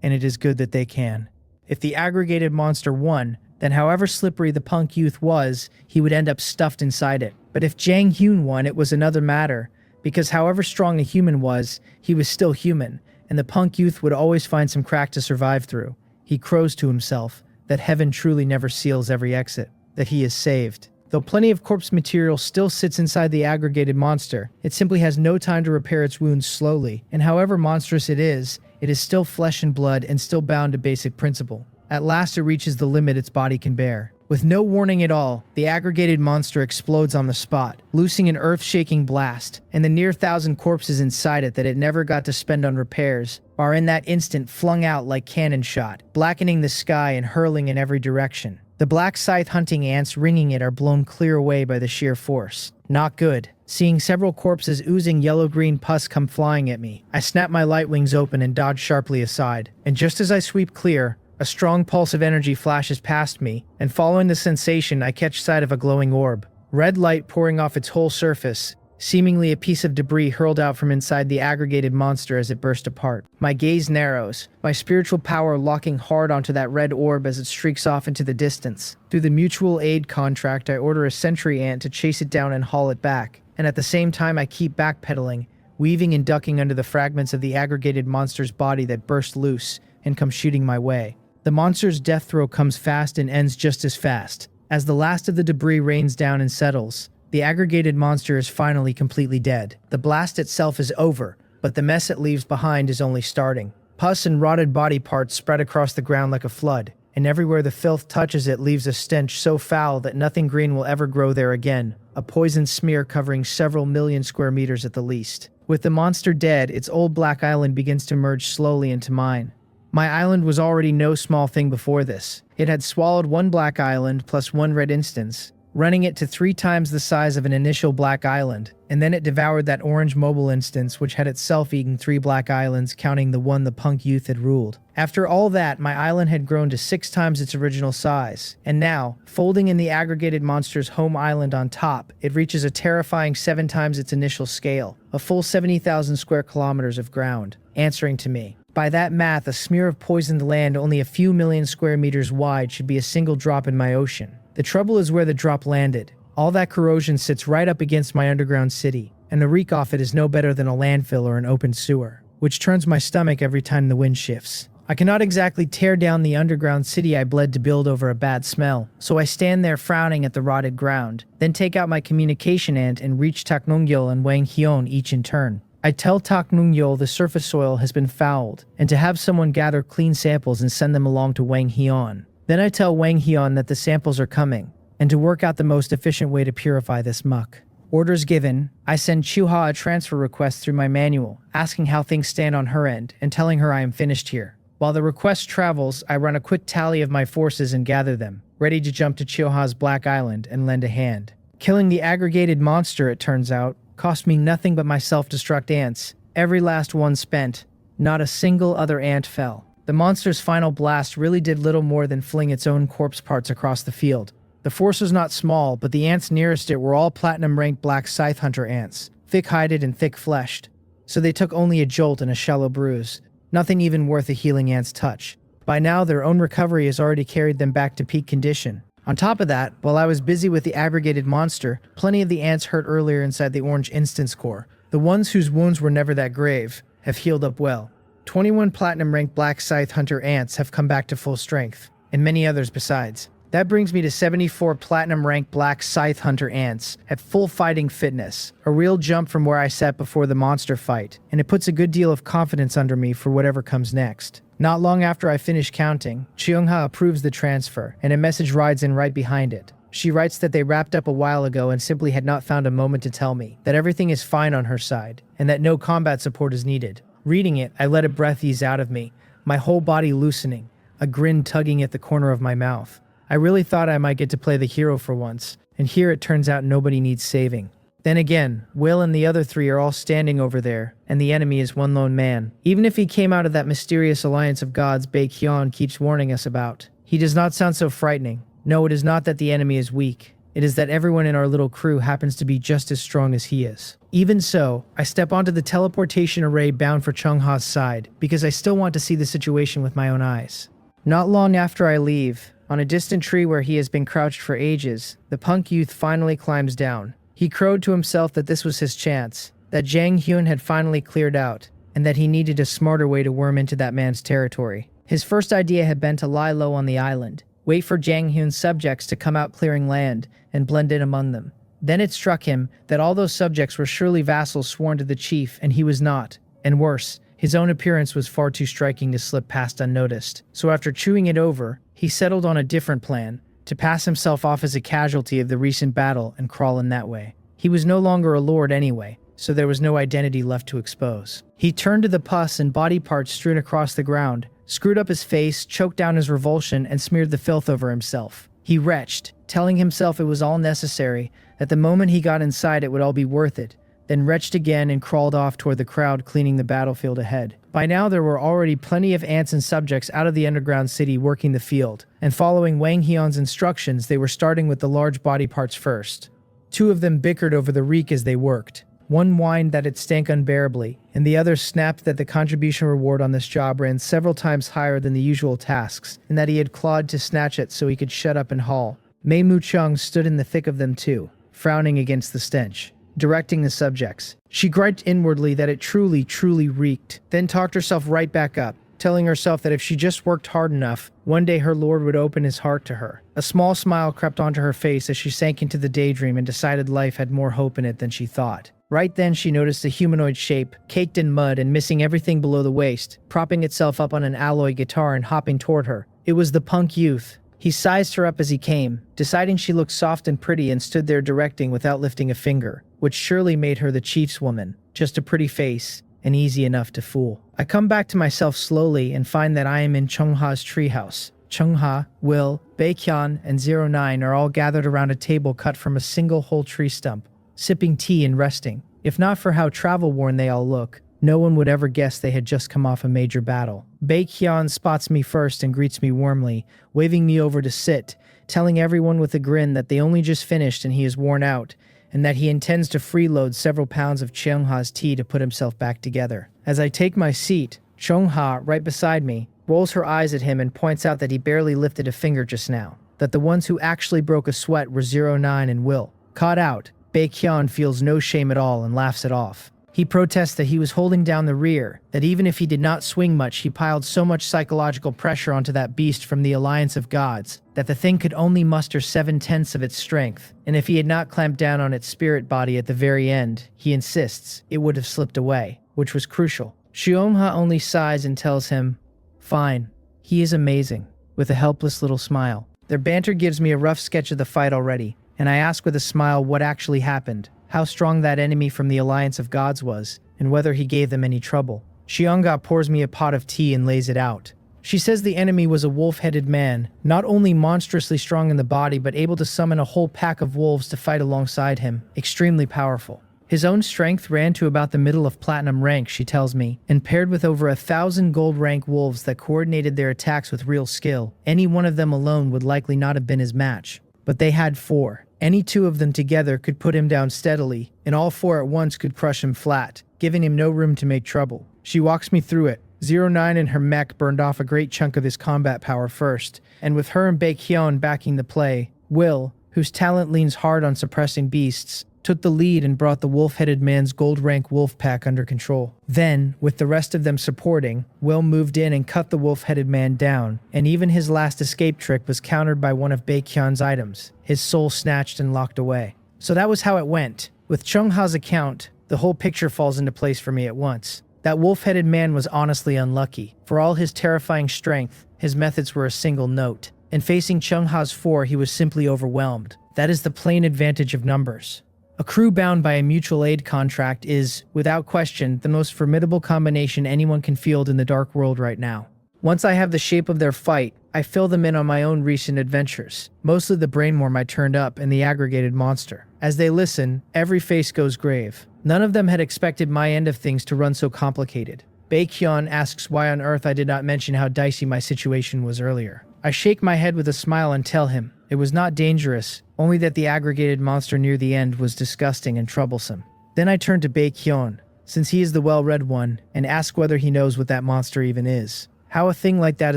and it is good that they can. If the aggregated monster won, then however slippery the punk youth was, he would end up stuffed inside it. But if Jang Hyun won, it was another matter, because however strong a human was, he was still human, and the punk youth would always find some crack to survive through. He crows to himself that heaven truly never seals every exit, that he is saved. Though plenty of corpse material still sits inside the aggregated monster, it simply has no time to repair its wounds slowly, and however monstrous it is still flesh and blood and still bound to basic principle. At last it reaches the limit its body can bear. With no warning at all, the aggregated monster explodes on the spot, loosing an earth-shaking blast, and the near 1,000 corpses inside it that it never got to spend on repairs are in that instant flung out like cannon shot, blackening the sky and hurling in every direction. The black scythe hunting ants ringing it are blown clear away by the sheer force. Not good. Seeing several corpses oozing yellow-green pus come flying at me, I snap my light wings open and dodge sharply aside. And just as I sweep clear, a strong pulse of energy flashes past me, and following the sensation, I catch sight of a glowing orb. Red light pouring off its whole surface, seemingly a piece of debris hurled out from inside the aggregated monster as it burst apart. My gaze narrows, my spiritual power locking hard onto that red orb as it streaks off into the distance. Through the mutual aid contract, I order a sentry ant to chase it down and haul it back, and at the same time I keep backpedaling, weaving and ducking under the fragments of the aggregated monster's body that burst loose and come shooting my way. The monster's death throw comes fast and ends just as fast. As the last of the debris rains down and settles, the aggregated monster is finally completely dead. The blast itself is over, but the mess it leaves behind is only starting. Pus and rotted body parts spread across the ground like a flood, and everywhere the filth touches it leaves a stench so foul that nothing green will ever grow there again, a poison smear covering several million square meters at the least. With the monster dead, its old black island begins to merge slowly into mine. My island was already no small thing before this. It had swallowed one black island plus one red instance, running it to 3 times the size of an initial black island, and then it devoured that orange mobile instance which had itself eaten 3 black islands, counting the one the punk youth had ruled. After all that, my island had grown to 6 times its original size, and now, folding in the aggregated monster's home island on top, it reaches a terrifying 7 times its initial scale, a full 70,000 square kilometers of ground, answering to me. By that math, a smear of poisoned land only a few million square meters wide should be a single drop in my ocean. The trouble is where the drop landed. All that corrosion sits right up against my underground city, and the reek off it is no better than a landfill or an open sewer, which turns my stomach every time the wind shifts. I cannot exactly tear down the underground city I bled to build over a bad smell, so I stand there frowning at the rotted ground, then take out my communication ant and reach Tak Nungyol and Wang Hyun each in turn. I tell Tak Nungyol the surface soil has been fouled, and to have someone gather clean samples and send them along to Wang Hyun. Then I tell Wang Hyun that the samples are coming, and to work out the most efficient way to purify this muck. Orders given, I send Chuha a transfer request through my manual, asking how things stand on her end, and telling her I am finished here. While the request travels, I run a quick tally of my forces and gather them, ready to jump to Chuha's Black Island and lend a hand. Killing the aggregated monster, it turns out, cost me nothing but my self-destruct ants. Every last one spent. Not a single other ant fell. The monster's final blast really did little more than fling its own corpse parts across the field. The force was not small, but the ants nearest it were all platinum-ranked black scythe hunter ants, thick-hided and thick-fleshed. So they took only a jolt and a shallow bruise. Nothing even worth a healing ant's touch. By now, their own recovery has already carried them back to peak condition. On top of that, while I was busy with the aggregated monster, plenty of the ants hurt earlier inside the orange instance core, the ones whose wounds were never that grave, have healed up well. 21 platinum-ranked black scythe hunter ants have come back to full strength, and many others besides. That brings me to 74 platinum-ranked black scythe hunter ants at full fighting fitness, a real jump from where I sat before the monster fight, and it puts a good deal of confidence under me for whatever comes next. Not long after I finish counting, Cheongha approves the transfer, and a message rides in right behind it. She writes that they wrapped up a while ago and simply had not found a moment to tell me, that everything is fine on her side, and that no combat support is needed. Reading it, I let a breath ease out of me, my whole body loosening, a grin tugging at the corner of my mouth. I really thought I might get to play the hero for once, and here it turns out nobody needs saving. Then again, Will and the other 3 are all standing over there, and the enemy is one lone man. Even if he came out of that mysterious alliance of gods Baekhyun keeps warning us about, he does not sound so frightening. No, it is not that the enemy is weak. It is that everyone in our little crew happens to be just as strong as he is. Even so, I step onto the teleportation array bound for Chung-ha's side, because I still want to see the situation with my own eyes. Not long after I leave, on a distant tree where he has been crouched for ages, the punk youth finally climbs down. He crowed to himself that this was his chance, that Jang Hyun had finally cleared out, and that he needed a smarter way to worm into that man's territory. His first idea had been to lie low on the island, wait for Jang Hyun's subjects to come out clearing land, and blend in among them. Then it struck him that all those subjects were surely vassals sworn to the chief, and he was not. And worse, his own appearance was far too striking to slip past unnoticed. So after chewing it over, he settled on a different plan, to pass himself off as a casualty of the recent battle and crawl in that way. He was no longer a lord anyway, so there was no identity left to expose. He turned to the pus and body parts strewn across the ground, screwed up his face, choked down his revulsion, and smeared the filth over himself. He retched, telling himself it was all necessary, that the moment he got inside it would all be worth it, then retched again and crawled off toward the crowd cleaning the battlefield ahead. By now there were already plenty of ants and subjects out of the underground city working the field, and following Wang Hyun's instructions they were starting with the large body parts first. Two of them bickered over the reek as they worked. One whined that it stank unbearably, and the other snapped that the contribution reward on this job ran several times higher than the usual tasks, and that he had clawed to snatch it so he could shut up and haul. Mei Mu Chung stood in the thick of them too, frowning against the stench, directing the subjects. She griped inwardly that it truly, truly reeked, then talked herself right back up, telling herself that if she just worked hard enough, one day her lord would open his heart to her. A small smile crept onto her face as she sank into the daydream and decided life had more hope in it than she thought. Right then she noticed a humanoid shape, caked in mud and missing everything below the waist, propping itself up on an alloy guitar and hopping toward her. It was the punk youth. He sized her up as he came, deciding she looked soft and pretty, and stood there directing without lifting a finger, which surely made her the chief's woman, just a pretty face, and easy enough to fool. I come back to myself slowly and find that I am in Chung-ha's treehouse. Chung-ha, Will, Baekhyun, and 09 are all gathered around a table cut from a single whole tree stump, sipping tea and resting. If not for how travel-worn they all look, no one would ever guess they had just come off a major battle. Baekhyun spots me first and greets me warmly, waving me over to sit, telling everyone with a grin that they only just finished and he is worn out, and that he intends to freeload several pounds of Chung-ha's tea to put himself back together. As I take my seat, Chung-ha, right beside me, rolls her eyes at him and points out that he barely lifted a finger just now, that the ones who actually broke a sweat were 09 and Will. Caught out, Baekhyun feels no shame at all and laughs it off. He protests that he was holding down the rear, that even if he did not swing much, he piled so much psychological pressure onto that beast from the Alliance of Gods, that the thing could only muster 7/10 of its strength, and if he had not clamped down on its spirit body at the very end, he insists, it would have slipped away, which was crucial. Xiongha only sighs and tells him, "Fine. He is amazing," with a helpless little smile. Their banter gives me a rough sketch of the fight already, and I ask with a smile what actually happened, how strong that enemy from the Alliance of Gods was, and whether he gave them any trouble. Xiongha pours me a pot of tea and lays it out. She says the enemy was a wolf-headed man, not only monstrously strong in the body but able to summon a whole pack of wolves to fight alongside him, extremely powerful. His own strength ran to about the middle of platinum rank, she tells me, and paired with over 1,000 gold rank wolves that coordinated their attacks with real skill, any one of them alone would likely not have been his match. But they had 4. Any 2 of them together could put him down steadily, and all 4 at once could crush him flat, giving him no room to make trouble. She walks me through it. 09 and her mech burned off a great chunk of his combat power first, and with her and Baekhyun backing the play, Will, whose talent leans hard on suppressing beasts, took the lead and brought the wolf-headed man's gold-rank wolf pack under control. Then, with the rest of them supporting, Will moved in and cut the wolf-headed man down, and even his last escape trick was countered by one of Baekhyun's items, his soul snatched and locked away. So that was how it went. With Chung-ha's account, the whole picture falls into place for me at once. That wolf-headed man was honestly unlucky. For all his terrifying strength, his methods were a single note. And facing Chung-ha's 4, he was simply overwhelmed. That is the plain advantage of numbers. A crew bound by a mutual aid contract is, without question, the most formidable combination anyone can field in the dark world right now. Once I have the shape of their fight, I fill them in on my own recent adventures, mostly the brainworm I turned up and the aggregated monster. As they listen, every face goes grave. None of them had expected my end of things to run so complicated. Baekhyun asks why on earth I did not mention how dicey my situation was earlier. I shake my head with a smile and tell him it was not dangerous, only that the aggregated monster near the end was disgusting and troublesome. Then I turn to Baekhyun, since he is the well-read one, and ask whether he knows what that monster even is. How a thing like that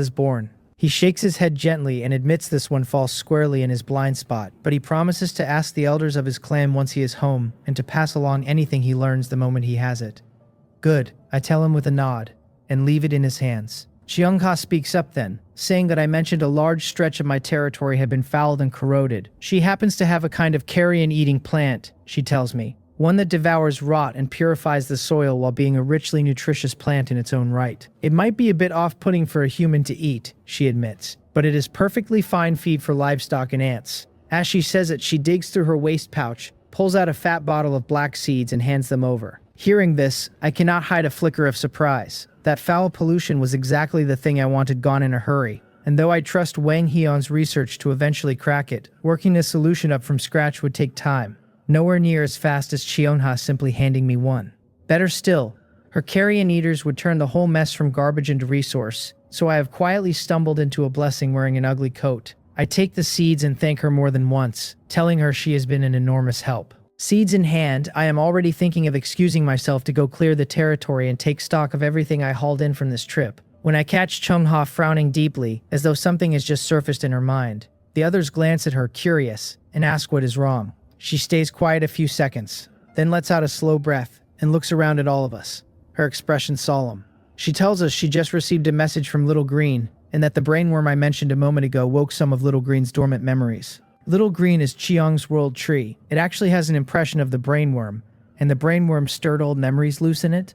is born. He shakes his head gently and admits this one falls squarely in his blind spot, but he promises to ask the elders of his clan once he is home, and to pass along anything he learns the moment he has it. Good, I tell him with a nod, and leave it in his hands. Cheongha speaks up then, saying that I mentioned a large stretch of my territory had been fouled and corroded. She happens to have a kind of carrion-eating plant, she tells me, one that devours rot and purifies the soil while being a richly nutritious plant in its own right. It might be a bit off-putting for a human to eat, she admits, but it is perfectly fine feed for livestock and ants. As she says it, she digs through her waist pouch, pulls out a fat bottle of black seeds and hands them over. Hearing this, I cannot hide a flicker of surprise. That foul pollution was exactly the thing I wanted gone in a hurry, and though I trust Wang Hyun's research to eventually crack it, working a solution up from scratch would take time. Nowhere near as fast as Cheongha simply handing me one. Better still, her carrion eaters would turn the whole mess from garbage into resource, so I have quietly stumbled into a blessing wearing an ugly coat. I take the seeds and thank her more than once, telling her she has been an enormous help. Seeds in hand, I am already thinking of excusing myself to go clear the territory and take stock of everything I hauled in from this trip, when I catch Cheongha frowning deeply, as though something has just surfaced in her mind. The others glance at her, curious, and ask what is wrong. She stays quiet a few seconds, then lets out a slow breath, and looks around at all of us, her expression solemn. She tells us she just received a message from Little Green, and that the brainworm I mentioned a moment ago woke some of Little Green's dormant memories. Little Green is Chiang's world tree. It actually has an impression of the brainworm, and the brainworm stirred old memories loose in it?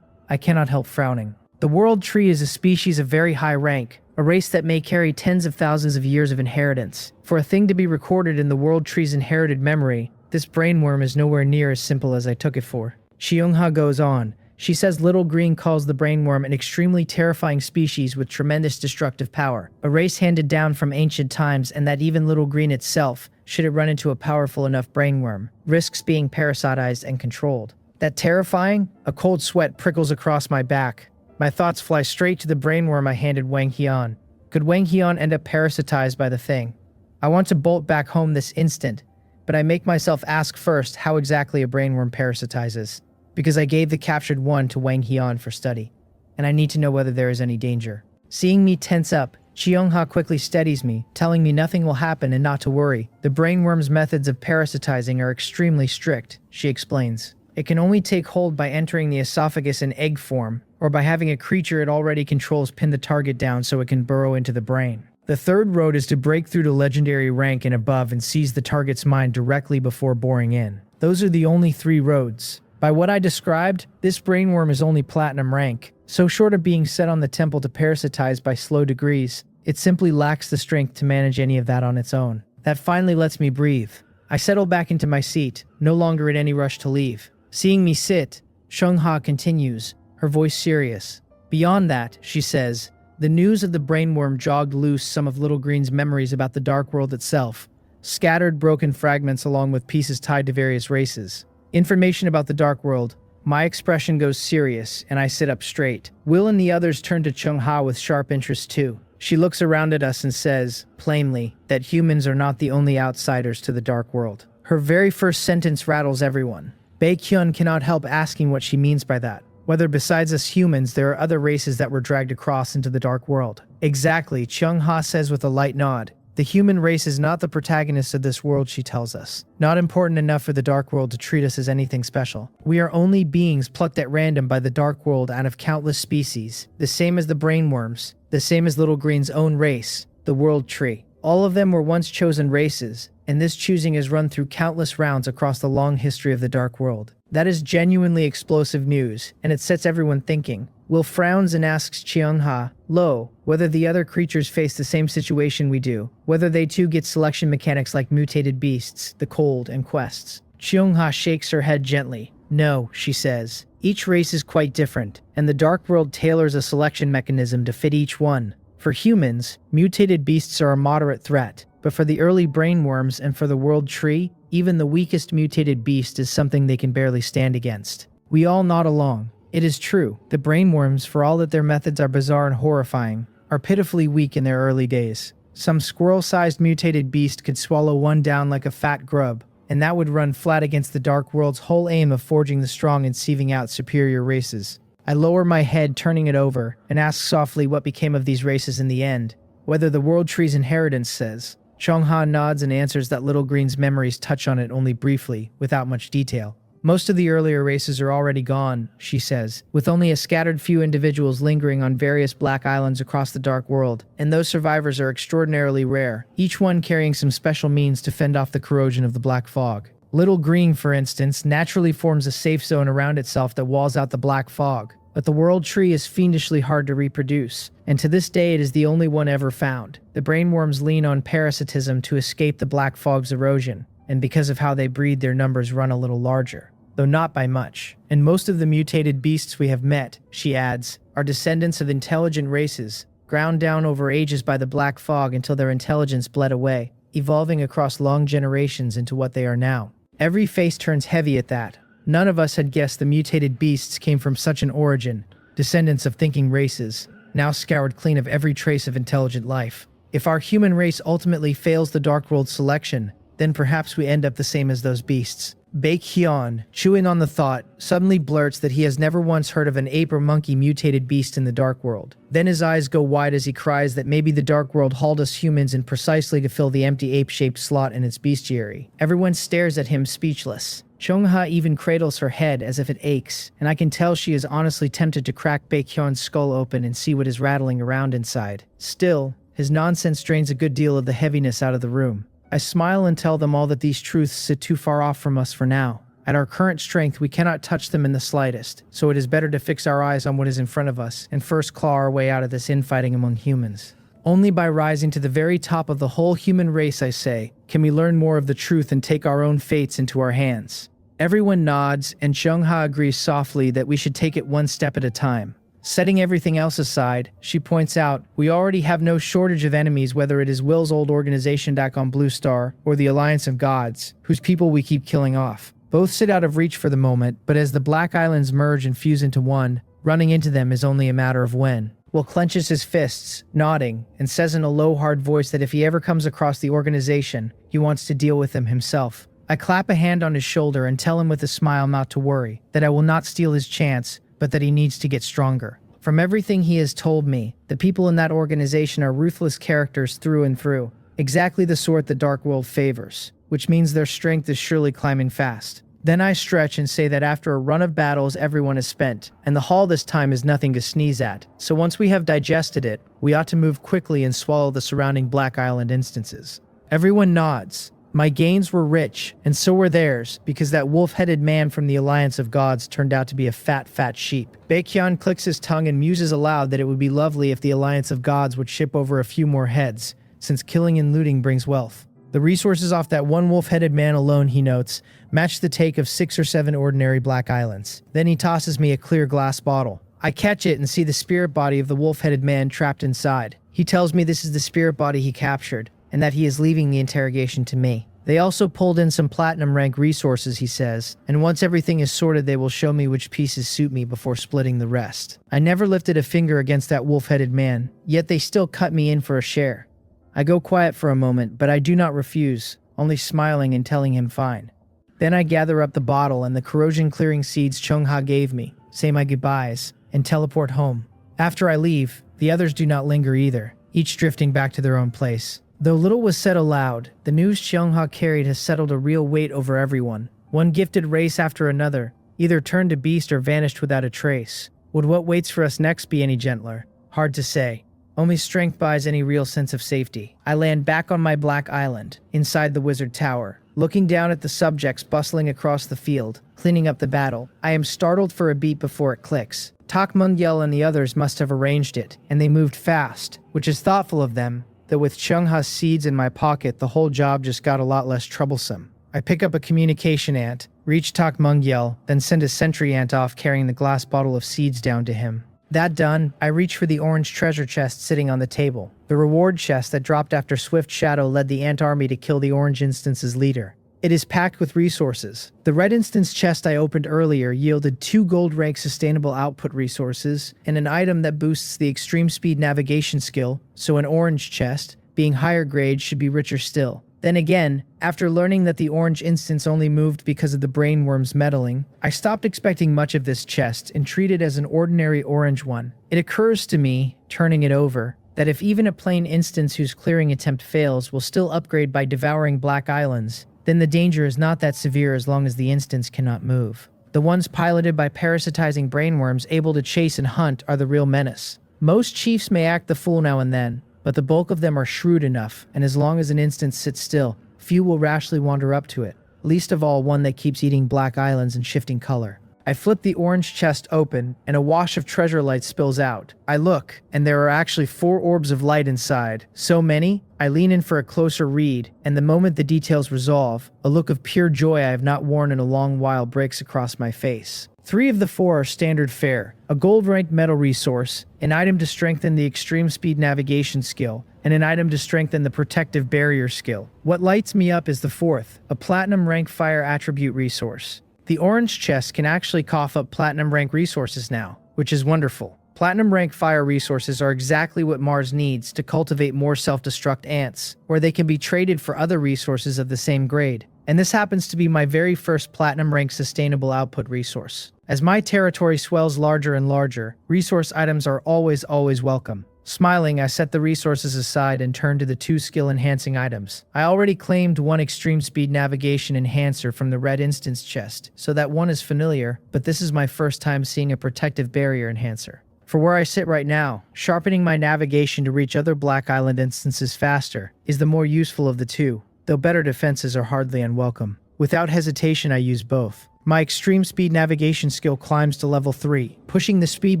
I cannot help frowning. The world tree is a species of very high rank, a race that may carry tens of thousands of years of inheritance. For a thing to be recorded in the world tree's inherited memory, this brainworm is nowhere near as simple as I took it for. Cheongha goes on. She says Little Green calls the brainworm an extremely terrifying species with tremendous destructive power, a race handed down from ancient times, and that even Little Green itself, should it run into a powerful enough brainworm, risks being parasitized and controlled. That terrifying? A cold sweat prickles across my back. My thoughts fly straight to the brainworm I handed Wang Hyun. Could Wang Hyun end up parasitized by the thing? I want to bolt back home this instant, but I make myself ask first how exactly a brainworm parasitizes, because I gave the captured one to Wang Hyun for study, and I need to know whether there is any danger. Seeing me tense up, Cheongha quickly steadies me, telling me nothing will happen and not to worry. The brainworm's methods of parasitizing are extremely strict, she explains. It can only take hold by entering the esophagus in egg form, or by having a creature it already controls pin the target down so it can burrow into the brain. The third road is to break through to legendary rank and above and seize the target's mind directly before boring in. Those are the only 3 roads. By what I described, this brainworm is only platinum rank, so short of being set on the temple to parasitize by slow degrees, it simply lacks the strength to manage any of that on its own. That finally lets me breathe. I settle back into my seat, no longer in any rush to leave. Seeing me sit, Cheongha continues, her voice serious. Beyond that, she says, the news of the brainworm jogged loose some of Little Green's memories about the dark world itself, scattered broken fragments along with pieces tied to various races. Information about the dark world. My expression goes serious, and I sit up straight. Will and the others turn to Cheongha with sharp interest too. She looks around at us and says, plainly, that humans are not the only outsiders to the dark world. Her very first sentence rattles everyone. Baekhyun cannot help asking what she means by that. Whether besides us humans, there are other races that were dragged across into the dark world. Exactly, Cheongha says with a light nod. The human race is not the protagonist of this world, she tells us. Not important enough for the dark world to treat us as anything special. We are only beings plucked at random by the dark world out of countless species, the same as the brainworms, the same as Little Green's own race, the world tree. All of them were once chosen races, and this choosing has run through countless rounds across the long history of the dark world. That is genuinely explosive news, and it sets everyone thinking. Will frowns and asks Cheongha, lo, whether the other creatures face the same situation we do, whether they too get selection mechanics like mutated beasts, the cold, and quests. Cheongha shakes her head gently. No, she says. Each race is quite different, and the dark world tailors a selection mechanism to fit each one. For humans, mutated beasts are a moderate threat, but for the early brainworms and for the world tree, even the weakest mutated beast is something they can barely stand against. We all nod along. It is true, the brainworms, for all that their methods are bizarre and horrifying, are pitifully weak in their early days. Some squirrel-sized mutated beast could swallow one down like a fat grub, and that would run flat against the Dark World's whole aim of forging the strong and sieving out superior races. I lower my head, turning it over, and ask softly what became of these races in the end, whether the World Tree's inheritance says. Chong-ha nods and answers that Little Green's memories touch on it only briefly, without much detail. Most of the earlier races are already gone, she says, with only a scattered few individuals lingering on various black islands across the Dark World, and those survivors are extraordinarily rare, each one carrying some special means to fend off the corrosion of the black fog. Little Green, for instance, naturally forms a safe zone around itself that walls out the black fog, but the World Tree is fiendishly hard to reproduce, and to this day it is the only one ever found. The brainworms lean on parasitism to escape the black fog's erosion, and because of how they breed, their numbers run a little larger, though not by much. And most of the mutated beasts we have met, she adds, are descendants of intelligent races, ground down over ages by the black fog until their intelligence bled away, evolving across long generations into what they are now. Every face turns heavy at that. None of us had guessed the mutated beasts came from such an origin, descendants of thinking races, now scoured clean of every trace of intelligent life. If our human race ultimately fails the Dark World selection, then perhaps we end up the same as those beasts. Baek-hyun, chewing on the thought, suddenly blurts that he has never once heard of an ape or monkey mutated beast in the Dark World. Then his eyes go wide as he cries that maybe the Dark World hauled us humans in precisely to fill the empty ape-shaped slot in its bestiary. Everyone stares at him speechless. Chong-ha even cradles her head as if it aches, and I can tell she is honestly tempted to crack Baek-hyun's skull open and see what is rattling around inside. Still, his nonsense drains a good deal of the heaviness out of the room. I smile and tell them all that these truths sit too far off from us for now. At our current strength, we cannot touch them in the slightest, so it is better to fix our eyes on what is in front of us and first claw our way out of this infighting among humans. Only by rising to the very top of the whole human race, I say, can we learn more of the truth and take our own fates into our hands. Everyone nods, and Chong-ha agrees softly that we should take it one step at a time. Setting everything else aside, she points out, we already have no shortage of enemies, whether it is Will's old organization back on Blue Star, or the Alliance of Gods, whose people we keep killing off. Both sit out of reach for the moment, but as the Black Islands merge and fuse into one, running into them is only a matter of when. Will clenches his fists, nodding, and says in a low, hard voice that if he ever comes across the organization, he wants to deal with them himself. I clap a hand on his shoulder and tell him with a smile not to worry, that I will not steal his chance, but that he needs to get stronger. From everything he has told me, the people in that organization are ruthless characters through and through, exactly the sort the Dark World favors, which means their strength is surely climbing fast. Then I stretch and say that after a run of battles everyone is spent, and the haul this time is nothing to sneeze at, so once we have digested it, we ought to move quickly and swallow the surrounding Black Island instances. Everyone nods. My gains were rich, and so were theirs, because that wolf-headed man from the Alliance of Gods turned out to be a fat sheep. Baek-hyun clicks his tongue and muses aloud that it would be lovely if the Alliance of Gods would ship over a few more heads, since killing and looting brings wealth. The resources off that one wolf-headed man alone, he notes, match the take of 6 or 7 ordinary Black Islands. Then he tosses me a clear glass bottle. I catch it and see the spirit body of the wolf-headed man trapped inside. He tells me this is the spirit body he captured, and that he is leaving the interrogation to me. They also pulled in some platinum rank resources, he says, and once everything is sorted they will show me which pieces suit me before splitting the rest. I never lifted a finger against that wolf-headed man, yet they still cut me in for a share. I go quiet for a moment, but I do not refuse, only smiling and telling him fine. Then I gather up the bottle and the corrosion-clearing seeds Chong-ha gave me, say my goodbyes, and teleport home. After I leave, the others do not linger either, each drifting back to their own place. Though little was said aloud, the news Chong-ha carried has settled a real weight over everyone. One gifted race after another, either turned to beast or vanished without a trace. Would what waits for us next be any gentler? Hard to say. Only strength buys any real sense of safety. I land back on my Black Island, inside the Wizard Tower, looking down at the subjects bustling across the field, cleaning up the battle. I am startled for a beat before it clicks. Takmungyel and the others must have arranged it, and they moved fast, which is thoughtful of them, though with Chong-ha's seeds in my pocket, the whole job just got a lot less troublesome. I pick up a communication ant, reach Takmungyel, then send a sentry ant off carrying the glass bottle of seeds down to him. That done, I reach for the orange treasure chest sitting on the table, the reward chest that dropped after Swift Shadow led the ant army to kill the orange instance's leader. It is packed with resources. The red instance chest I opened earlier yielded 2 gold rank sustainable output resources and an item that boosts the extreme speed navigation skill, so an orange chest, being higher grade, should be richer still. Then again, after learning that the orange instance only moved because of the brainworms meddling, I stopped expecting much of this chest and treated it as an ordinary orange one. It occurs to me, turning it over, that if even a plain instance whose clearing attempt fails will still upgrade by devouring black islands, then the danger is not that severe as long as the instance cannot move. The ones piloted by parasitizing brainworms able to chase and hunt are the real menace. Most chiefs may act the fool now and then, but the bulk of them are shrewd enough, and as long as an instance sits still, few will rashly wander up to it, least of all one that keeps eating black islands and shifting color. I flip the orange chest open, and a wash of treasure light spills out. I look, and there are actually 4 orbs of light inside. So many, I lean in for a closer read, and the moment the details resolve, a look of pure joy I have not worn in a long while breaks across my face. 3 of the 4 are standard fare, a gold-ranked metal resource, an item to strengthen the extreme speed navigation skill, and an item to strengthen the protective barrier skill. What lights me up is the 4th, a platinum rank fire attribute resource. The orange chest can actually cough up platinum rank resources now, which is wonderful. Platinum rank fire resources are exactly what Mars needs to cultivate more self-destruct ants, where they can be traded for other resources of the same grade. And this happens to be my very first platinum rank sustainable output resource. As my territory swells larger and larger, resource items are always welcome. Smiling, I set the resources aside and turn to the 2 skill-enhancing items. I already claimed 1 extreme speed navigation enhancer from the red instance chest, so that one is familiar, but this is my first time seeing a protective barrier enhancer. For where I sit right now, sharpening my navigation to reach other Black Island instances faster is the more useful of the 2, though better defenses are hardly unwelcome. Without hesitation, I use both. My extreme speed navigation skill climbs to level 3, pushing the speed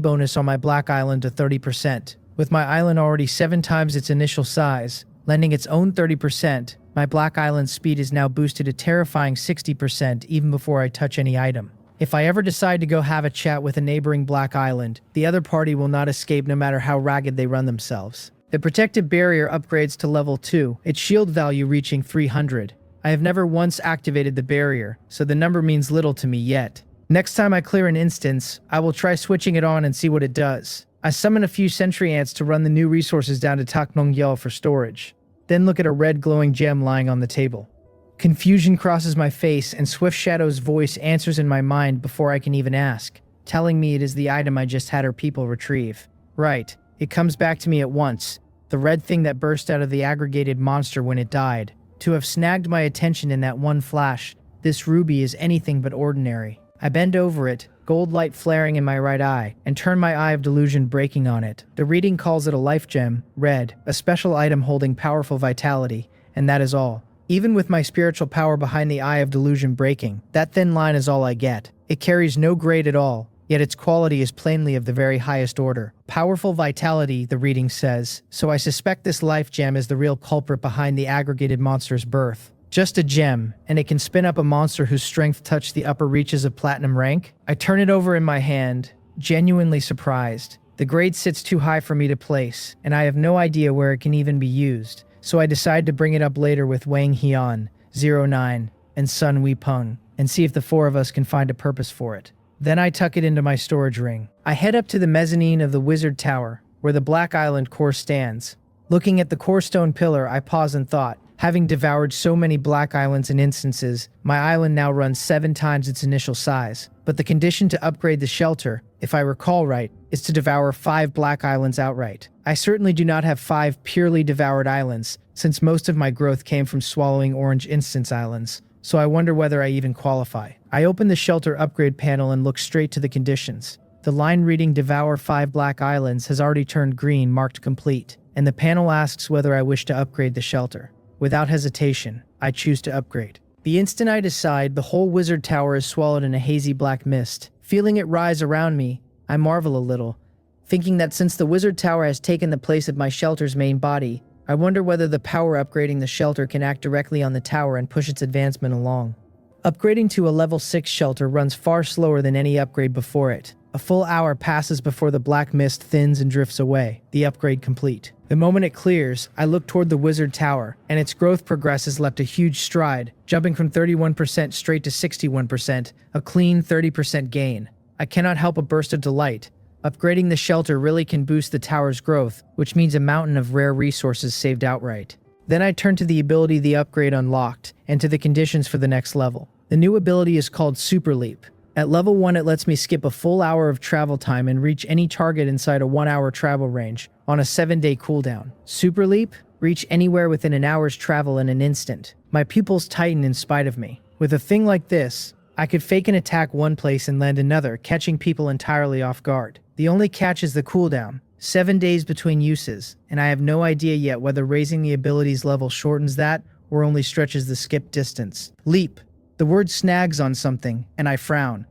bonus on my Black Island to 30%. With my island already 7 times its initial size, lending its own 30%, my Black Island speed is now boosted a terrifying 60% even before I touch any item. If I ever decide to go have a chat with a neighboring Black Island, the other party will not escape no matter how ragged they run themselves. The protective barrier upgrades to level 2, its shield value reaching 300. I have never once activated the barrier, so the number means little to me yet. Next time I clear an instance, I will try switching it on and see what it does. I summon a few sentry ants to run the new resources down to Taknongyal for storage, then look at a red glowing gem lying on the table. Confusion crosses my face and Swift Shadow's voice answers in my mind before I can even ask, telling me it is the item I just had her people retrieve. Right, it comes back to me at once, the red thing that burst out of the aggregated monster when it died. To have snagged my attention in that one flash, this ruby is anything but ordinary. I bend over it, gold light flaring in my right eye, and turn my eye of delusion breaking on it. The reading calls it a life gem, red, a special item holding powerful vitality, and that is all. Even with my spiritual power behind the eye of delusion breaking, that thin line is all I get. It carries no grade at all, yet its quality is plainly of the very highest order. Powerful vitality, the reading says, so I suspect this life gem is the real culprit behind the aggregated monster's birth. Just a gem, and it can spin up a monster whose strength touched the upper reaches of platinum rank? I turn it over in my hand, genuinely surprised. The grade sits too high for me to place, and I have no idea where it can even be used, so I decide to bring it up later with Wang Hian, 09, and Sun Weipeng, and see if the 4 of us can find a purpose for it. Then I tuck it into my storage ring. I head up to the mezzanine of the Wizard Tower, where the Black Island core stands. Looking at the core stone pillar, I pause in thought. Having devoured so many Black Islands and instances, my island now runs 7 times its initial size. But the condition to upgrade the shelter, if I recall right, is to devour 5 Black Islands outright. I certainly do not have 5 purely devoured islands, since most of my growth came from swallowing orange instance islands, so I wonder whether I even qualify. I open the shelter upgrade panel and look straight to the conditions. The line reading Devour 5 Black Islands has already turned green, marked complete, and the panel asks whether I wish to upgrade the shelter. Without hesitation, I choose to upgrade. The instant I decide, the whole Wizard Tower is swallowed in a hazy black mist. Feeling it rise around me, I marvel a little, thinking that since the Wizard Tower has taken the place of my shelter's main body, I wonder whether the power upgrading the shelter can act directly on the tower and push its advancement along. Upgrading to a level 6 shelter runs far slower than any upgrade before it. A full hour passes before the black mist thins and drifts away, the upgrade complete. The moment it clears, I look toward the Wizard Tower, and its growth progress has left a huge stride, jumping from 31% straight to 61%, a clean 30% gain. I cannot help a burst of delight. Upgrading the shelter really can boost the tower's growth, which means a mountain of rare resources saved outright. Then I turned to the ability the upgrade unlocked, and to the conditions for the next level. The new ability is called Super Leap. At level 1 it lets me skip a full hour of travel time and reach any target inside a 1-hour travel range, on a 7-day cooldown. Super Leap? Reach anywhere within an hour's travel in an instant. My pupils tighten in spite of me. With a thing like this, I could fake an attack one place and land another, catching people entirely off guard. The only catch is the cooldown. 7 days between uses, and I have no idea yet whether raising the ability's level shortens that or only stretches the skip distance. Leap. The word snags on something, and I frown.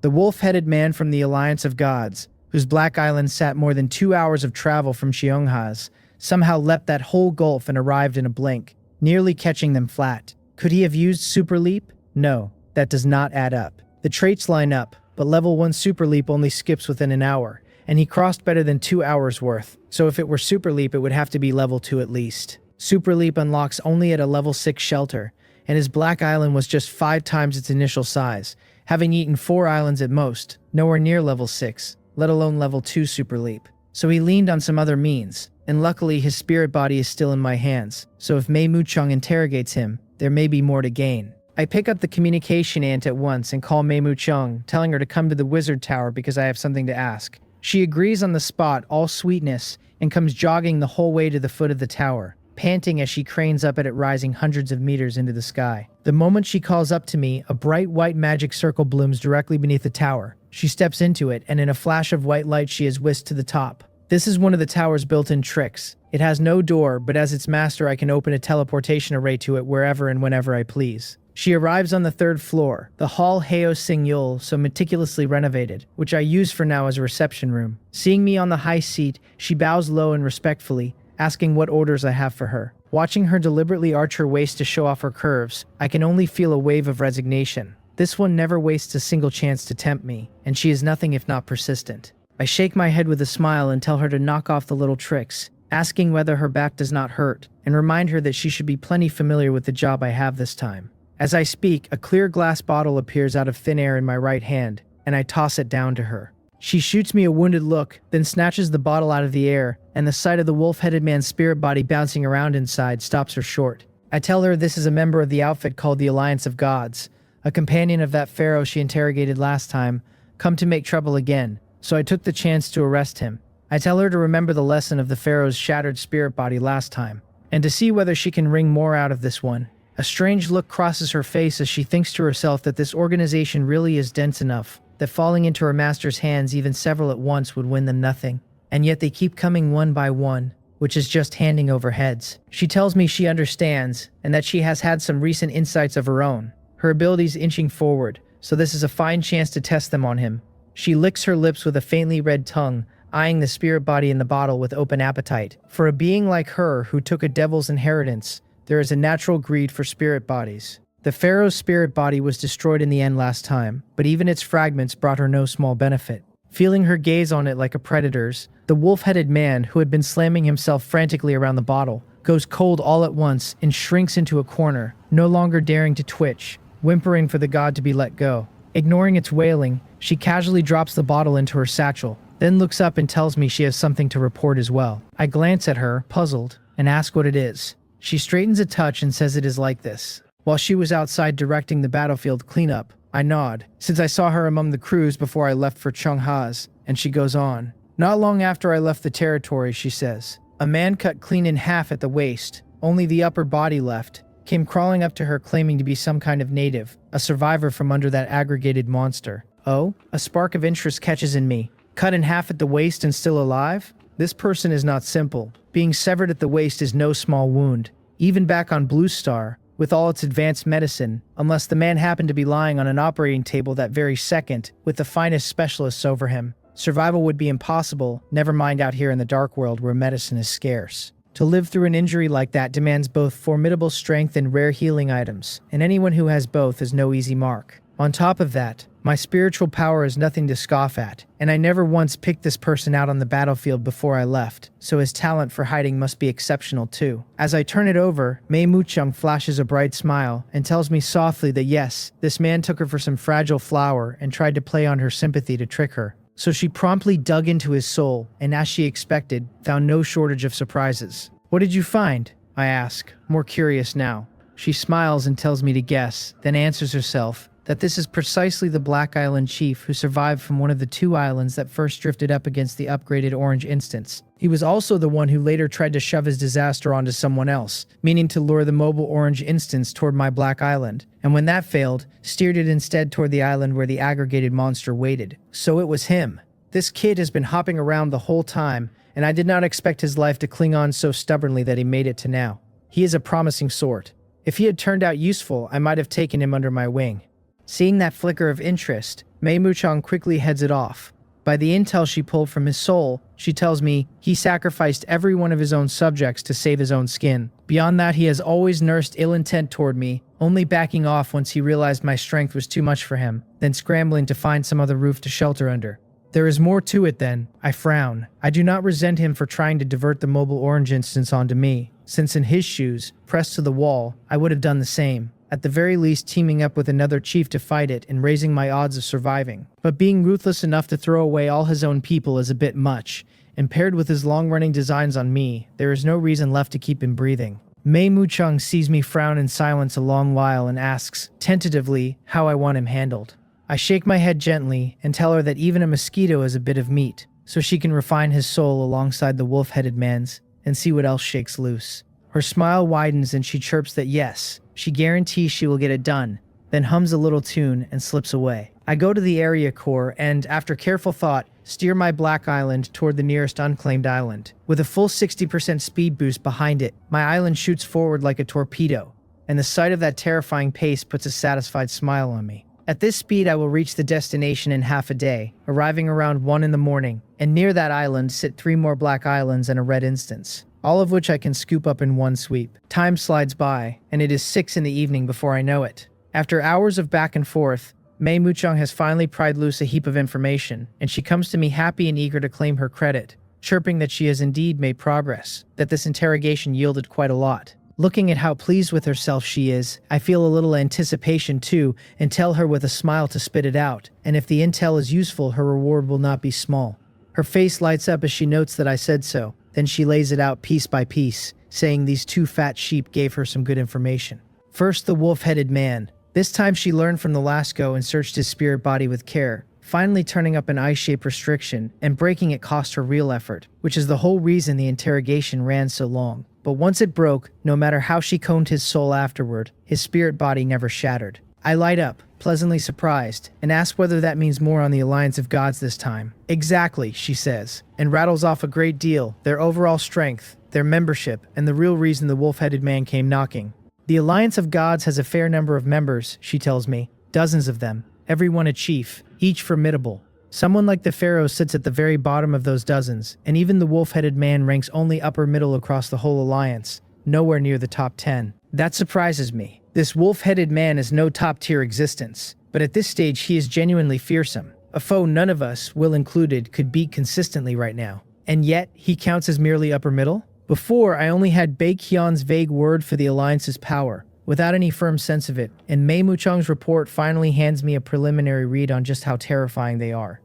The wolf-headed man from the Alliance of Gods, whose Black Island sat more than 2 hours of travel from Cheonghas, somehow leapt that whole gulf and arrived in a blink, nearly catching them flat. Could he have used Super Leap? No, that does not add up. The traits line up, but level 1 Super Leap only skips within an hour, and he crossed better than 2 hours worth, so if it were Super Leap it would have to be level 2 at least. Super Leap unlocks only at a level 6 shelter, and his Black Island was just 5 times its initial size, having eaten 4 islands at most, nowhere near level 6, let alone level 2 Super Leap. So he leaned on some other means, and luckily his spirit body is still in my hands, so if Mei Mucheng interrogates him, there may be more to gain. I pick up the communication ant at once and call Mei Mucheng, telling her to come to the wizard tower because I have something to ask. She agrees on the spot, all sweetness, and comes jogging the whole way to the foot of the tower, panting as she cranes up at it rising hundreds of meters into the sky. The moment she calls up to me, a bright white magic circle blooms directly beneath the tower. She steps into it, and in a flash of white light she is whisked to the top. This is one of the tower's built-in tricks. It has no door, but as its master I can open a teleportation array to it wherever and whenever I please. She arrives on the 3rd floor, the Hall Heo Sing Yul, so meticulously renovated, which I use for now as a reception room. Seeing me on the high seat, she bows low and respectfully, asking what orders I have for her. Watching her deliberately arch her waist to show off her curves, I can only feel a wave of resignation. This one never wastes a single chance to tempt me, and she is nothing if not persistent. I shake my head with a smile and tell her to knock off the little tricks, asking whether her back does not hurt, and remind her that she should be plenty familiar with the job I have this time. As I speak, a clear glass bottle appears out of thin air in my right hand, and I toss it down to her. She shoots me a wounded look, then snatches the bottle out of the air, and the sight of the wolf-headed man's spirit body bouncing around inside stops her short. I tell her this is a member of the outfit called the Alliance of Gods, a companion of that pharaoh she interrogated last time, come to make trouble again, so I took the chance to arrest him. I tell her to remember the lesson of the pharaoh's shattered spirit body last time, and to see whether she can wring more out of this one. A strange look crosses her face as she thinks to herself that this organization really is dense enough, that falling into her master's hands, even several at once, would win them nothing. And yet they keep coming one by one, which is just handing over heads. She tells me she understands, and that she has had some recent insights of her own, her abilities inching forward, so this is a fine chance to test them on him. She licks her lips with a faintly red tongue, eyeing the spirit body in the bottle with open appetite. For a being like her who took a devil's inheritance, there is a natural greed for spirit bodies. The pharaoh's spirit body was destroyed in the end last time, but even its fragments brought her no small benefit. Feeling her gaze on it like a predator's, the wolf-headed man, who had been slamming himself frantically around the bottle, goes cold all at once and shrinks into a corner, no longer daring to twitch, whimpering for the god to be let go. Ignoring its wailing, she casually drops the bottle into her satchel, then looks up and tells me she has something to report as well. I glance at her, puzzled, and ask what it is. She straightens a touch and says it is like this. While she was outside directing the battlefield cleanup, I nod, since I saw her among the crews before I left for Cheonghas, and she goes on. Not long after I left the territory, she says, a man cut clean in half at the waist, only the upper body left, came crawling up to her claiming to be some kind of native, a survivor from under that aggregated monster. Oh? A spark of interest catches in me. Cut in half at the waist and still alive? This person is not simple. Being severed at the waist is no small wound. Even back on Blue Star, with all its advanced medicine, unless the man happened to be lying on an operating table that very second, with the finest specialists over him, survival would be impossible, never mind out here in the dark world where medicine is scarce. To live through an injury like that demands both formidable strength and rare healing items, and anyone who has both is no easy mark. On top of that, my spiritual power is nothing to scoff at, and I never once picked this person out on the battlefield before I left, so his talent for hiding must be exceptional too. As I turn it over, Mei Mucheng flashes a bright smile and tells me softly that yes, this man took her for some fragile flower and tried to play on her sympathy to trick her. So she promptly dug into his soul, and as she expected, found no shortage of surprises. What did you find? I ask, more curious now. She smiles and tells me to guess, then answers herself that this is precisely the Black Island chief who survived from one of the 2 islands that first drifted up against the upgraded Orange instance. He was also the one who later tried to shove his disaster onto someone else, meaning to lure the mobile Orange instance toward my Black Island, and when that failed, steered it instead toward the island where the aggregated monster waited. So it was him. This kid has been hopping around the whole time, and I did not expect his life to cling on so stubbornly that he made it to now. He is a promising sort. If he had turned out useful, I might have taken him under my wing. Seeing that flicker of interest, Mei Muchang quickly heads it off. By the intel she pulled from his soul, she tells me he sacrificed every one of his own subjects to save his own skin. Beyond that, he has always nursed ill intent toward me, only backing off once he realized my strength was too much for him, then scrambling to find some other roof to shelter under. There is more to it then. I frown. I do not resent him for trying to divert the mobile Orange instance onto me, since in his shoes, pressed to the wall, I would have done the same. At the very least teaming up with another chief to fight it and raising my odds of surviving. But being ruthless enough to throw away all his own people is a bit much, and paired with his long-running designs on me, there is no reason left to keep him breathing. Mei Muchang sees me frown in silence a long while and asks, tentatively, how I want him handled. I shake my head gently and tell her that even a mosquito is a bit of meat, so she can refine his soul alongside the wolf-headed man's and see what else shakes loose. Her smile widens and she chirps that yes, she guarantees she will get it done, then hums a little tune and slips away. I go to the area core and, after careful thought, steer my Black Island toward the nearest unclaimed island. With a full 60% speed boost behind it, my island shoots forward like a torpedo, and the sight of that terrifying pace puts a satisfied smile on me. At this speed, I will reach the destination in half a day, arriving around 1 in the morning, and near that island sit 3 more Black Islands and a red instance, all of which I can scoop up in one sweep. Time slides by, and it is 6 in the evening before I know it. After hours of back and forth, Mei Muchang has finally pried loose a heap of information, and she comes to me happy and eager to claim her credit, chirping that she has indeed made progress, that this interrogation yielded quite a lot. Looking at how pleased with herself she is, I feel a little anticipation too, and tell her with a smile to spit it out, and if the intel is useful, her reward will not be small. Her face lights up as she notes that I said so. Then she lays it out piece by piece, saying these 2 fat sheep gave her some good information. First, the wolf-headed man. This time she learned from the Lasco and searched his spirit body with care, finally turning up an eye-shape restriction, and breaking it cost her real effort, which is the whole reason the interrogation ran so long. But once it broke, no matter how she combed his soul afterward, his spirit body never shattered. I light up, pleasantly surprised, and ask whether that means more on the Alliance of Gods this time. Exactly, she says, and rattles off a great deal, their overall strength, their membership, and the real reason the wolf-headed man came knocking. The Alliance of Gods has a fair number of members, she tells me, dozens of them, every one a chief, each formidable. Someone like the Pharaoh sits at the very bottom of those dozens, and even the wolf-headed man ranks only upper middle across the whole alliance, nowhere near the top 10. That surprises me. This wolf-headed man is no top-tier existence, but at this stage he is genuinely fearsome. A foe none of us, Will included, could beat consistently right now. And yet, he counts as merely upper middle? Before, I only had Baekhyun's vague word for the Alliance's power, without any firm sense of it, and Mei Muchang's report finally hands me a preliminary read on just how terrifying they are.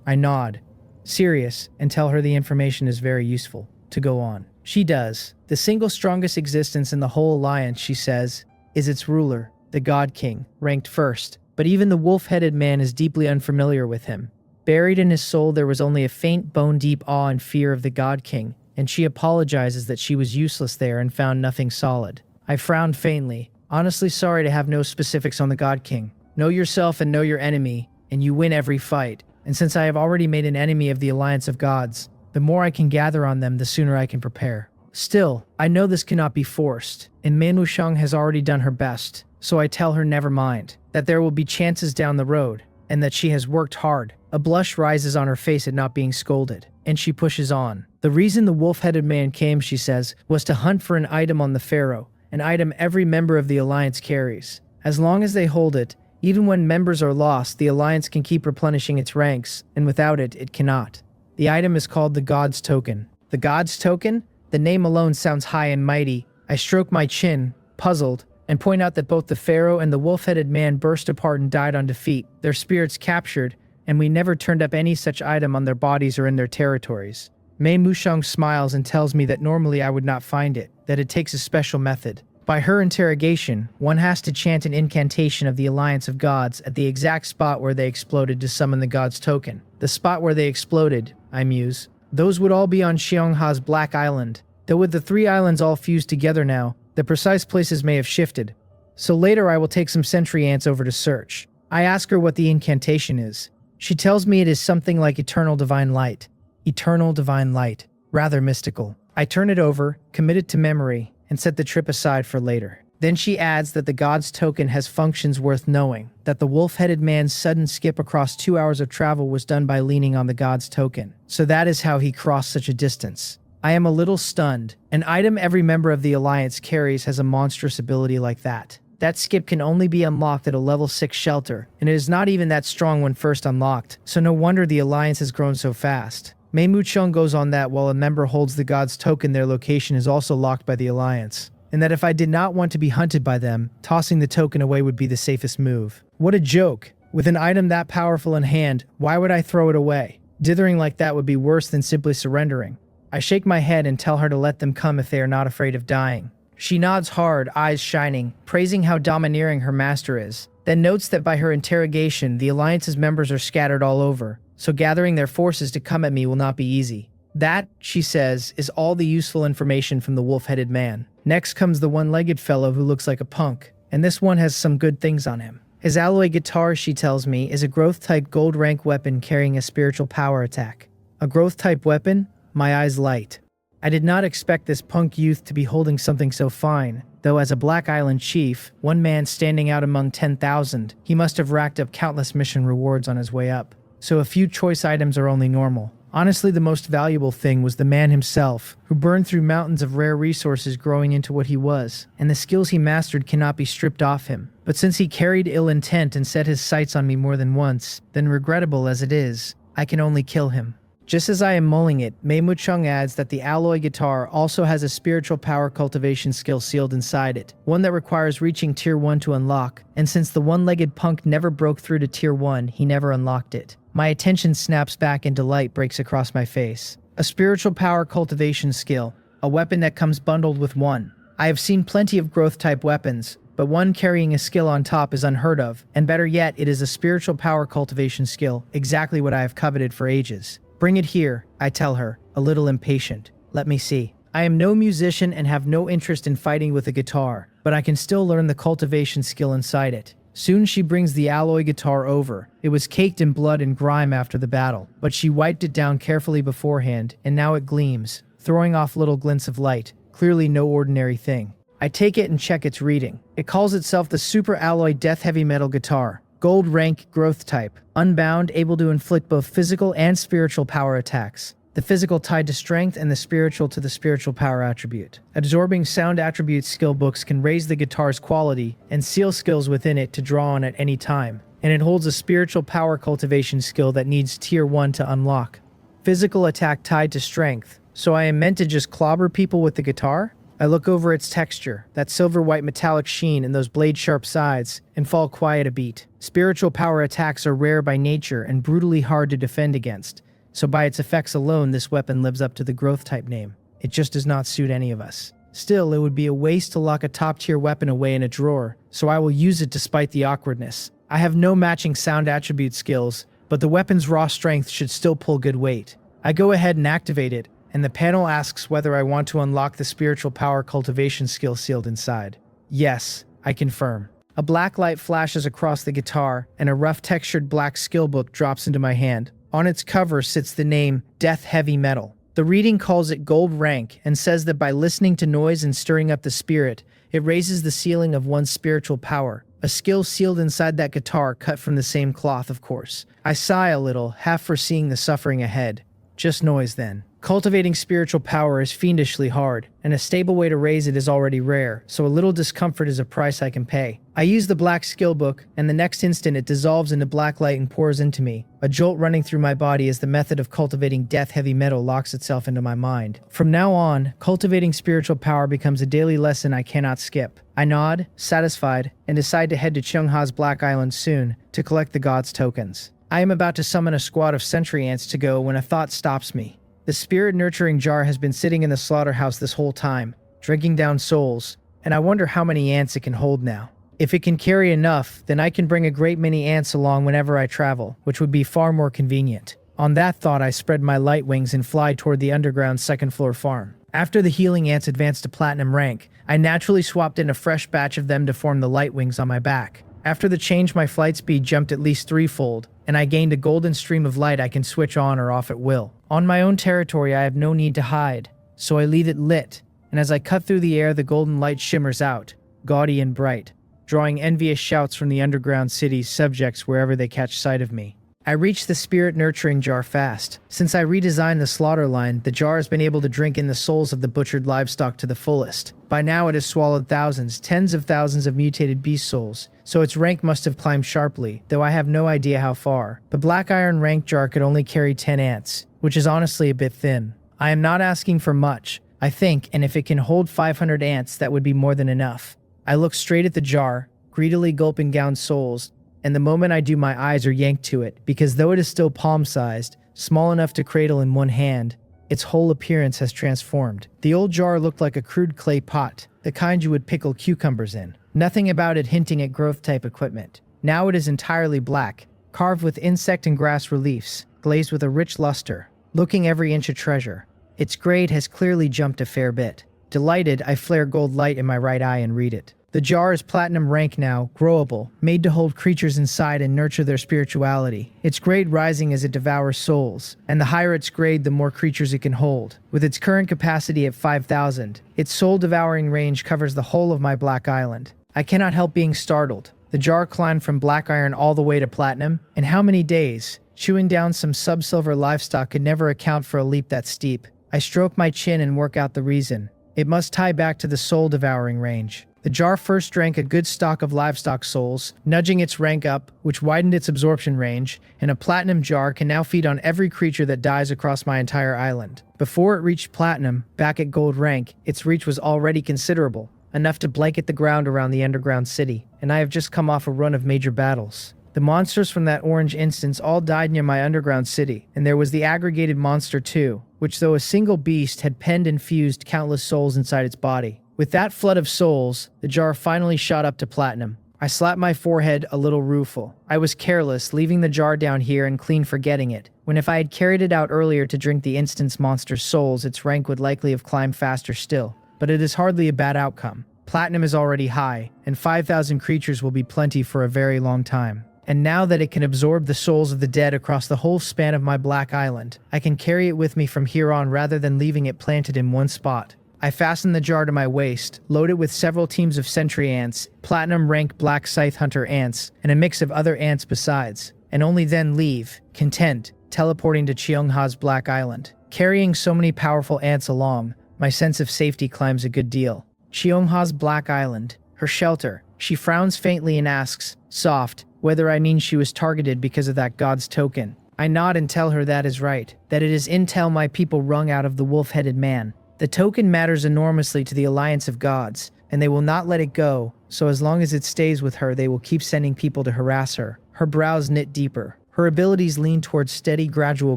I nod, serious, and tell her the information is very useful, to go on. She does. The single strongest existence in the whole Alliance, she says, is its ruler, the God King, ranked first, but even the wolf-headed man is deeply unfamiliar with him. Buried in his soul there was only a faint bone-deep awe and fear of the God King, and she apologizes that she was useless there and found nothing solid. I frowned faintly, honestly sorry to have no specifics on the God King. Know yourself and know your enemy, and you win every fight, and since I have already made an enemy of the Alliance of Gods, the more I can gather on them, the sooner I can prepare. Still, I know this cannot be forced, and Mei Muchang has already done her best, so I tell her never mind, that there will be chances down the road, and that she has worked hard. A blush rises on her face at not being scolded, and she pushes on. The reason the wolf-headed man came, she says, was to hunt for an item on the Pharaoh, an item every member of the Alliance carries. As long as they hold it, even when members are lost, the Alliance can keep replenishing its ranks, and without it, it cannot. The item is called the God's Token. The God's Token? The name alone sounds high and mighty. I stroke my chin, puzzled, and point out that both the Pharaoh and the wolf-headed man burst apart and died on defeat, their spirits captured, and we never turned up any such item on their bodies or in their territories. Mei Musheng smiles and tells me that normally I would not find it, that it takes a special method. By her interrogation, one has to chant an incantation of the Alliance of Gods at the exact spot where they exploded to summon the God's token. The spot where they exploded, I muse. Those would all be on Xiongha's Black Island, though with the 3 islands all fused together now, the precise places may have shifted. So later I will take some sentry ants over to search. I ask her what the incantation is. She tells me it is something like Eternal Divine Light. Eternal Divine Light. Rather mystical. I turn it over, commit it to memory, and set the trip aside for later. Then she adds that the God's token has functions worth knowing, that the wolf-headed man's sudden skip across 2 hours of travel was done by leaning on the God's token. So that is how he crossed such a distance. I am a little stunned. An item every member of the Alliance carries has a monstrous ability like that. That skip can only be unlocked at a level 6 shelter, and it is not even that strong when first unlocked, so no wonder the Alliance has grown so fast. Mei Mucheng goes on that while a member holds the God's token, their location is also locked by the Alliance, and that if I did not want to be hunted by them, tossing the token away would be the safest move. What a joke! With an item that powerful in hand, why would I throw it away? Dithering like that would be worse than simply surrendering. I shake my head and tell her to let them come if they are not afraid of dying. She nods hard, eyes shining, praising how domineering her master is, then notes that by her interrogation, the Alliance's members are scattered all over, so gathering their forces to come at me will not be easy. That, she says, is all the useful information from the wolf-headed man. Next comes the one-legged fellow who looks like a punk, and this one has some good things on him. His alloy guitar, she tells me, is a growth-type gold-rank weapon carrying a spiritual power attack. A growth-type weapon? My eyes light. I did not expect this punk youth to be holding something so fine, though as a Black Island chief, one man standing out among 10,000, he must have racked up countless mission rewards on his way up. So a few choice items are only normal. Honestly, the most valuable thing was the man himself, who burned through mountains of rare resources growing into what he was, and the skills he mastered cannot be stripped off him. But since he carried ill intent and set his sights on me more than once, then regrettable as it is, I can only kill him. Just as I am mulling it, Mei Mucheng adds that the alloy guitar also has a spiritual power cultivation skill sealed inside it, one that requires reaching Tier 1 to unlock, and since the one-legged punk never broke through to Tier 1, he never unlocked it. My attention snaps back and delight breaks across my face. A spiritual power cultivation skill, a weapon that comes bundled with one. I have seen plenty of growth-type weapons, but one carrying a skill on top is unheard of, and better yet, it is a spiritual power cultivation skill, exactly what I have coveted for ages. Bring it here, I tell her, a little impatient. Let me see. I am no musician and have no interest in fighting with a guitar, but I can still learn the cultivation skill inside it. Soon she brings the alloy guitar over. It was caked in blood and grime after the battle, but she wiped it down carefully beforehand, and now it gleams, throwing off little glints of light. Clearly no ordinary thing. I take it and check its reading. It calls itself the Super Alloy Death Heavy Metal Guitar. Gold rank, growth type. Unbound, able to inflict both physical and spiritual power attacks. The physical tied to strength and the spiritual to the spiritual power attribute. Absorbing sound attribute skill books can raise the guitar's quality and seal skills within it to draw on at any time. And it holds a spiritual power cultivation skill that needs Tier 1 to unlock. Physical attack tied to strength. So I am meant to just clobber people with the guitar? I look over its texture, that silver-white metallic sheen and those blade-sharp sides, and fall quiet a beat. Spiritual power attacks are rare by nature and brutally hard to defend against, so by its effects alone this weapon lives up to the growth-type name. It just does not suit any of us. Still, it would be a waste to lock a top-tier weapon away in a drawer, so I will use it despite the awkwardness. I have no matching sound attribute skills, but the weapon's raw strength should still pull good weight. I go ahead and activate it, and the panel asks whether I want to unlock the spiritual power cultivation skill sealed inside. Yes, I confirm. A black light flashes across the guitar, and a rough textured black skill book drops into my hand. On its cover sits the name Death Heavy Metal. The reading calls it gold rank and says that by listening to noise and stirring up the spirit, it raises the ceiling of one's spiritual power. A skill sealed inside that guitar, cut from the same cloth, of course. I sigh a little, half foreseeing the suffering ahead. Just noise then. Cultivating spiritual power is fiendishly hard, and a stable way to raise it is already rare, so a little discomfort is a price I can pay. I use the black skill book, and the next instant it dissolves into black light and pours into me, a jolt running through my body as the method of cultivating death heavy metal locks itself into my mind. From now on, cultivating spiritual power becomes a daily lesson I cannot skip. I nod, satisfied, and decide to head to Xiongha's Black Island soon to collect the god's tokens. I am about to summon a squad of sentry ants to go when a thought stops me. The spirit-nurturing jar has been sitting in the slaughterhouse this whole time, drinking down souls, and I wonder how many ants it can hold now. If it can carry enough, then I can bring a great many ants along whenever I travel, which would be far more convenient. On that thought, I spread my light wings and fly toward the underground second-floor farm. After the healing ants advanced to platinum rank, I naturally swapped in a fresh batch of them to form the light wings on my back. After the change, my flight speed jumped at least threefold, and I gained a golden stream of light I can switch on or off at will. On my own territory, I have no need to hide, so I leave it lit, and as I cut through the air, the golden light shimmers out, gaudy and bright, drawing envious shouts from the underground city's subjects wherever they catch sight of me. I reach the spirit-nurturing jar fast. Since I redesigned the slaughter line, the jar has been able to drink in the souls of the butchered livestock to the fullest. By now it has swallowed thousands, tens of thousands of mutated beast souls, so its rank must have climbed sharply, though I have no idea how far. The black iron rank jar could only carry 10 ants, which is honestly a bit thin. I am not asking for much, I think, and if it can hold 500 ants, that would be more than enough. I look straight at the jar, greedily gulping down souls, and the moment I do, my eyes are yanked to it, because though it is still palm-sized, small enough to cradle in one hand, its whole appearance has transformed. The old jar looked like a crude clay pot, the kind you would pickle cucumbers in. Nothing about it hinting at growth-type equipment. Now it is entirely black, carved with insect and grass reliefs, glazed with a rich luster, looking every inch a treasure. Its grade has clearly jumped a fair bit. Delighted, I flare gold light in my right eye and read it. The jar is platinum rank now, growable, made to hold creatures inside and nurture their spirituality. Its grade rising as it devours souls, and the higher its grade, the more creatures it can hold. With its current capacity at 5,000, its soul-devouring range covers the whole of my Black Island. I cannot help being startled. The jar climbed from black iron all the way to platinum, in how many days? Chewing down some sub-silver livestock could never account for a leap that steep. I stroke my chin and work out the reason. It must tie back to the soul-devouring range. The jar first drank a good stock of livestock souls, nudging its rank up, which widened its absorption range, and a platinum jar can now feed on every creature that dies across my entire island. Before it reached platinum, back at gold rank, its reach was already considerable, enough to blanket the ground around the underground city, and I have just come off a run of major battles. The monsters from that orange instance all died near my underground city, and there was the aggregated monster too, which though a single beast had penned and fused countless souls inside its body. With that flood of souls, the jar finally shot up to platinum. I slapped my forehead a little rueful. I was careless, leaving the jar down here and clean forgetting it, when if I had carried it out earlier to drink the instance monster's souls, its rank would likely have climbed faster still. But it is hardly a bad outcome. Platinum is already high, and 5,000 creatures will be plenty for a very long time. And now that it can absorb the souls of the dead across the whole span of my Black Island, I can carry it with me from here on rather than leaving it planted in one spot. I fasten the jar to my waist, load it with several teams of sentry ants, platinum rank black scythe hunter ants, and a mix of other ants besides, and only then leave, content, teleporting to Cheongha's Black Island. Carrying so many powerful ants along, my sense of safety climbs a good deal. Cheongha's Black Island, her shelter. She frowns faintly and asks, soft, whether I mean she was targeted because of that god's token. I nod and tell her that is right, that it is intel my people wrung out of the wolf-headed man. The token matters enormously to the Alliance of Gods, and they will not let it go, so as long as it stays with her, they will keep sending people to harass her. Her brows knit deeper. Her abilities lean towards steady, gradual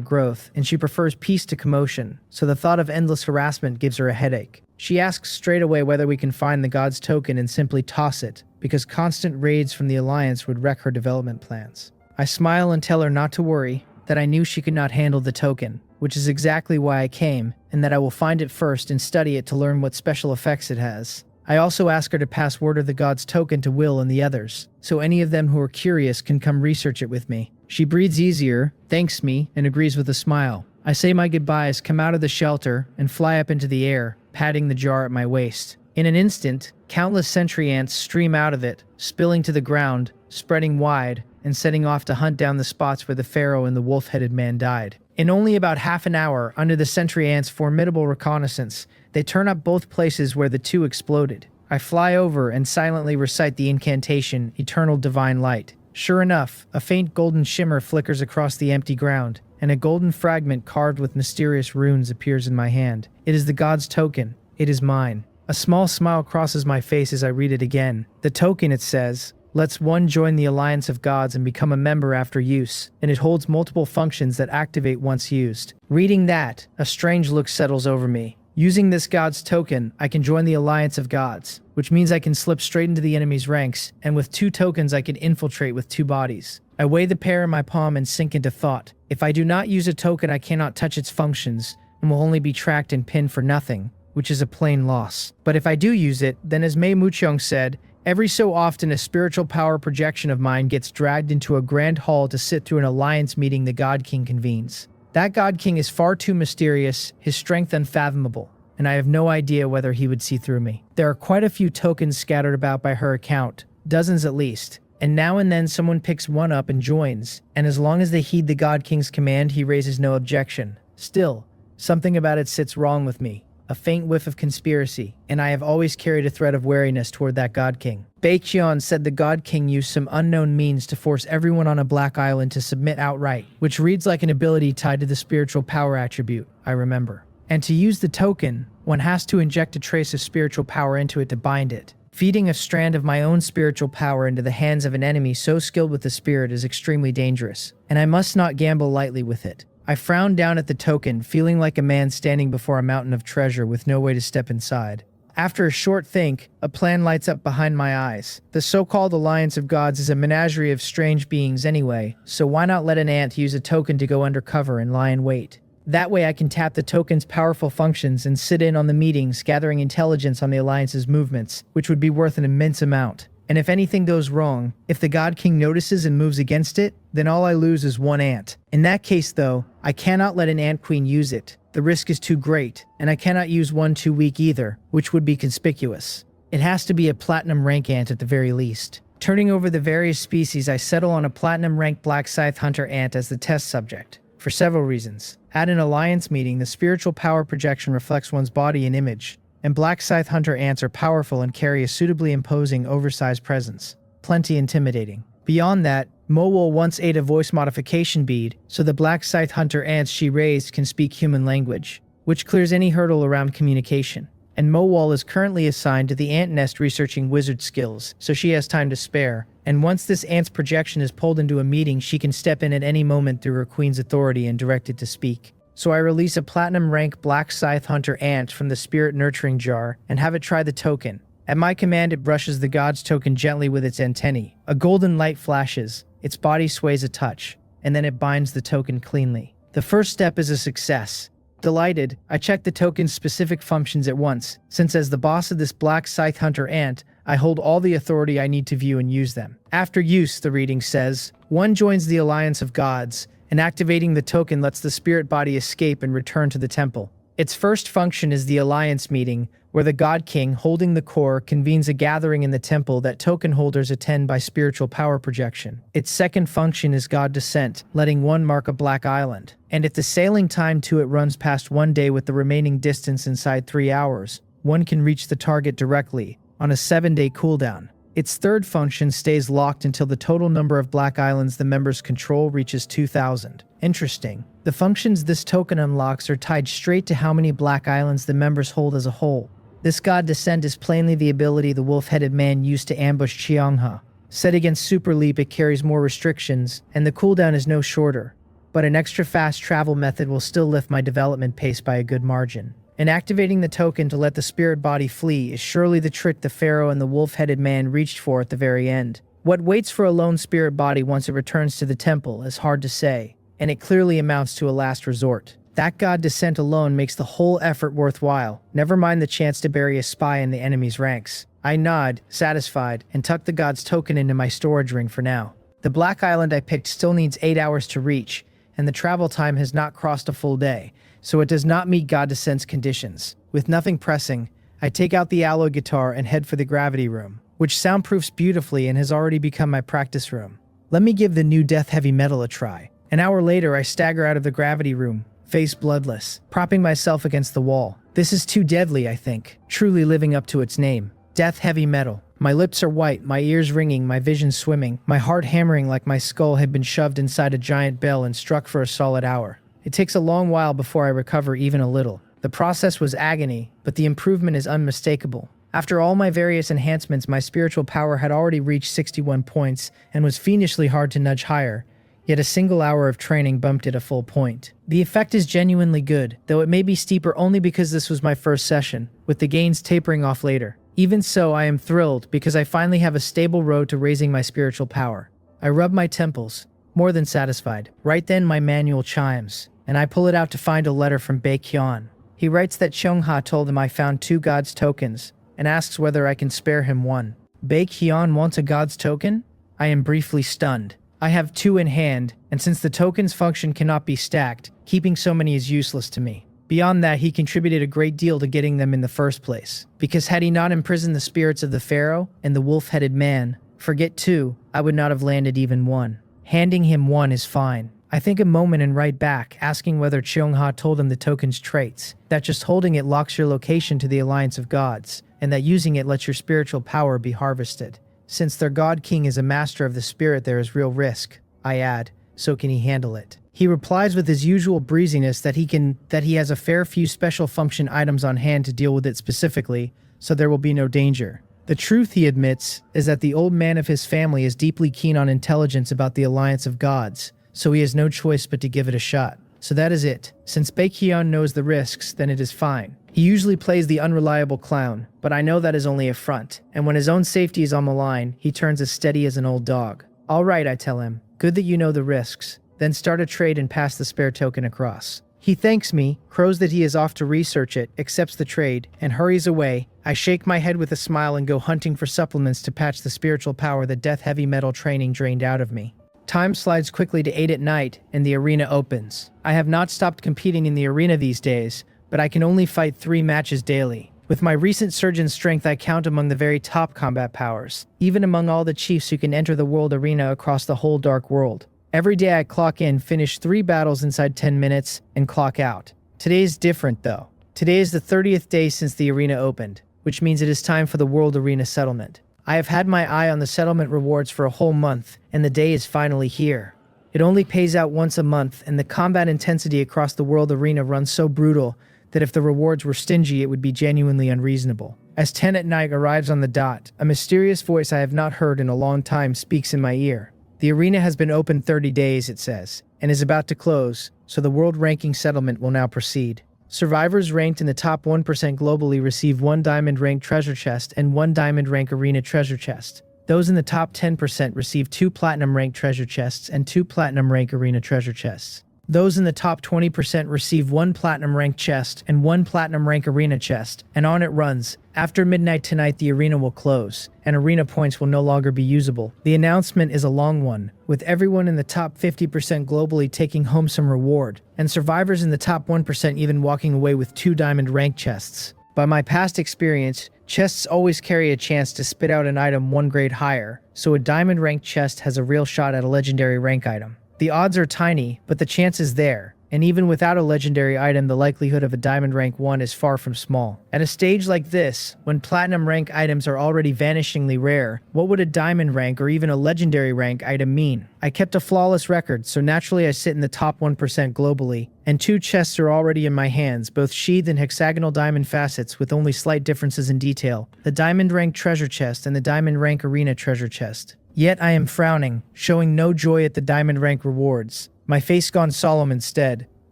growth, and she prefers peace to commotion, so the thought of endless harassment gives her a headache. She asks straight away whether we can find the God's token and simply toss it, because constant raids from the Alliance would wreck her development plans. I smile and tell her not to worry, that I knew she could not handle the token, which is exactly why I came, and that I will find it first and study it to learn what special effects it has. I also ask her to pass word of the God's token to Will and the others, so any of them who are curious can come research it with me. She breathes easier, thanks me, and agrees with a smile. I say my goodbyes, come out of the shelter, and fly up into the air, patting the jar at my waist. In an instant, countless sentry ants stream out of it, spilling to the ground, spreading wide, and setting off to hunt down the spots where the pharaoh and the wolf-headed man died. In only about half an hour, under the sentry ants' formidable reconnaissance, they turn up both places where the two exploded. I fly over and silently recite the incantation, Eternal Divine Light. Sure enough, a faint golden shimmer flickers across the empty ground, and a golden fragment carved with mysterious runes appears in my hand. It is the god's token. It is mine. A small smile crosses my face as I read it again. The token, it says, lets one join the alliance of gods and become a member after use, and it holds multiple functions that activate once used. Reading that, a strange look settles over me. Using this god's token, I can join the alliance of gods, which means I can slip straight into the enemy's ranks, and with 2 tokens I can infiltrate with 2 bodies. I weigh the pair in my palm and sink into thought. If I do not use a token, I cannot touch its functions, and will only be tracked and pinned for nothing, which is a plain loss. But if I do use it, then as Mei Muqiang said, every so often a spiritual power projection of mine gets dragged into a grand hall to sit through an alliance meeting the God King convenes. That God King is far too mysterious, his strength unfathomable, and I have no idea whether he would see through me. There are quite a few tokens scattered about by her account, dozens at least, and now and then someone picks one up and joins, and as long as they heed the God King's command, he raises no objection. Still, something about it sits wrong with me. A faint whiff of conspiracy, and I have always carried a thread of wariness toward that God King. Baiqian said the God King used some unknown means to force everyone on a black island to submit outright, which reads like an ability tied to the spiritual power attribute, I remember. And to use the token, one has to inject a trace of spiritual power into it to bind it. Feeding a strand of my own spiritual power into the hands of an enemy so skilled with the spirit is extremely dangerous, and I must not gamble lightly with it. I frowned down at the token, feeling like a man standing before a mountain of treasure with no way to step inside. After a short think, a plan lights up behind my eyes. The so-called Alliance of Gods is a menagerie of strange beings anyway, so why not let an ant use a token to go undercover and lie in wait? That way I can tap the token's powerful functions and sit in on the meetings, gathering intelligence on the Alliance's movements, which would be worth an immense amount. And if anything goes wrong, if the God King notices and moves against it, then all I lose is 1 ant. In that case, though, I cannot let an ant queen use it. The risk is too great, and I cannot use one too weak either, which would be conspicuous. It has to be a platinum rank ant at the very least. Turning over the various species, I settle on a platinum rank black scythe hunter ant as the test subject, for several reasons. At an alliance meeting, the spiritual power projection reflects one's body and image, and black scythe hunter ants are powerful and carry a suitably imposing, oversized presence. Plenty intimidating. Beyond that, Mowol once ate a voice modification bead, so the black scythe hunter ants she raised can speak human language, which clears any hurdle around communication. And Mowol is currently assigned to the ant nest researching wizard skills, so she has time to spare, and once this ant's projection is pulled into a meeting, she can step in at any moment through her queen's authority and direct it to speak. So I release a platinum rank black scythe hunter ant from the spirit nurturing jar and have it try the token. At my command, it brushes the god's token gently with its antennae. A golden light flashes, its body sways a touch, and then it binds the token cleanly. The first step is a success. Delighted, I check the token's specific functions at once, since as the boss of this black scythe hunter ant, I hold all the authority I need to view and use them. After use, the reading says, one joins the alliance of gods, and activating the token lets the spirit body escape and return to the temple. Its first function is the alliance meeting, where the God King, holding the core, convenes a gathering in the temple that token holders attend by spiritual power projection. Its second function is God Descent, letting one mark a black island. And if the sailing time to it runs past 1 day with the remaining distance inside 3 hours, one can reach the target directly, on a 7-day cooldown. Its third function stays locked until the total number of black islands the members control reaches 2,000. Interesting. The functions this token unlocks are tied straight to how many black islands the members hold as a whole. This God Descent is plainly the ability the wolf-headed man used to ambush Qianghua. Set against Super Leap, it carries more restrictions, and the cooldown is no shorter. But an extra fast travel method will still lift my development pace by a good margin. And activating the token to let the spirit body flee is surely the trick the pharaoh and the wolf-headed man reached for at the very end. What waits for a lone spirit body once it returns to the temple is hard to say, and it clearly amounts to a last resort. That God Descent alone makes the whole effort worthwhile, never mind the chance to bury a spy in the enemy's ranks. I nod, satisfied, and tuck the god's token into my storage ring for now. The black island I picked still needs 8 hours to reach, and the travel time has not crossed a full day, so it does not meet God Descent's conditions. With nothing pressing, I take out the alloy guitar and head for the gravity room, which soundproofs beautifully and has already become my practice room. Let me give the new death heavy metal a try. An hour later, I stagger out of the gravity room, face bloodless, propping myself against the wall. This is too deadly, I think, truly living up to its name. Death heavy metal. My lips are white, my ears ringing, my vision swimming, my heart hammering like my skull had been shoved inside a giant bell and struck for a solid hour. It takes a long while before I recover even a little. The process was agony, but the improvement is unmistakable. After all my various enhancements, my spiritual power had already reached 61 points and was fiendishly hard to nudge higher, yet a single hour of training bumped it a full point. The effect is genuinely good, though it may be steeper only because this was my first session, with the gains tapering off later. Even so, I am thrilled because I finally have a stable road to raising my spiritual power. I rub my temples, more than satisfied. Right then my manual chimes, and I pull it out to find a letter from Baekhyun. He writes that Cheongha told him I found 2 God's tokens, and asks whether I can spare him one. Baekhyun wants a God's token? I am briefly stunned. I have 2 in hand, and since the token's function cannot be stacked, keeping so many is useless to me. Beyond that, he contributed a great deal to getting them in the first place, because had he not imprisoned the spirits of the pharaoh and the wolf-headed man, forget 2, I would not have landed even 1. Handing him 1 is fine. I think a moment and write back, asking whether Cheongha told him the token's traits, that just holding it locks your location to the Alliance of Gods, and that using it lets your spiritual power be harvested. Since their God King is a master of the spirit, there is real risk, I add, so can he handle it? He replies with his usual breeziness that he has a fair few special function items on hand to deal with it specifically, so there will be no danger. The truth, he admits, is that the old man of his family is deeply keen on intelligence about the Alliance of Gods, so he has no choice but to give it a shot. So that is it. Since Baekhyun knows the risks, then it is fine. He usually plays the unreliable clown, but I know that is only a front, and when his own safety is on the line, he turns as steady as an old dog. All right, I tell him. Good that you know the risks. Then start a trade and pass the spare token across. He thanks me, crows that he is off to research it, accepts the trade, and hurries away. I shake my head with a smile and go hunting for supplements to patch the spiritual power that death heavy metal training drained out of me. Time slides quickly to 8 at night, and the arena opens. I have not stopped competing in the arena these days, but I can only fight 3 matches daily. With my recent surge in strength, I count among the very top combat powers, even among all the chiefs who can enter the world arena across the whole dark world. Every day I clock in, finish 3 battles inside 10 minutes, and clock out. Today's different though. Today is the 30th day since the arena opened, which means it is time for the world arena settlement. I have had my eye on the settlement rewards for a whole month, and the day is finally here. It only pays out once a month, and the combat intensity across the world arena runs so brutal that if the rewards were stingy, it would be genuinely unreasonable. As 10 at night arrives on the dot, a mysterious voice I have not heard in a long time speaks in my ear. The arena has been open 30 days, it says, and is about to close, so the world ranking settlement will now proceed. Survivors ranked in the top 1% globally receive 1 diamond rank treasure chest and 1 diamond rank arena treasure chest. Those in the top 10% receive 2 platinum rank treasure chests and 2 platinum rank arena treasure chests. Those in the top 20% receive 1 platinum rank chest and 1 platinum rank arena chest, and on it runs. After midnight tonight, the arena will close, and arena points will no longer be usable. The announcement is a long one, with everyone in the top 50% globally taking home some reward, and survivors in the top 1% even walking away with 2 diamond rank chests. By my past experience, chests always carry a chance to spit out an item 1 grade higher, so a diamond rank chest has a real shot at a legendary rank item. The odds are tiny, but the chance is there, and even without a legendary item, the likelihood of a diamond rank 1 is far from small. At a stage like this, when platinum rank items are already vanishingly rare, what would a diamond rank or even a legendary rank item mean? I kept a flawless record, so naturally I sit in the top 1% globally, and 2 chests are already in my hands, both sheathed in hexagonal diamond facets with only slight differences in detail, the diamond rank treasure chest and the diamond rank arena treasure chest. Yet I am frowning, showing no joy at the diamond rank rewards. My face gone solemn instead.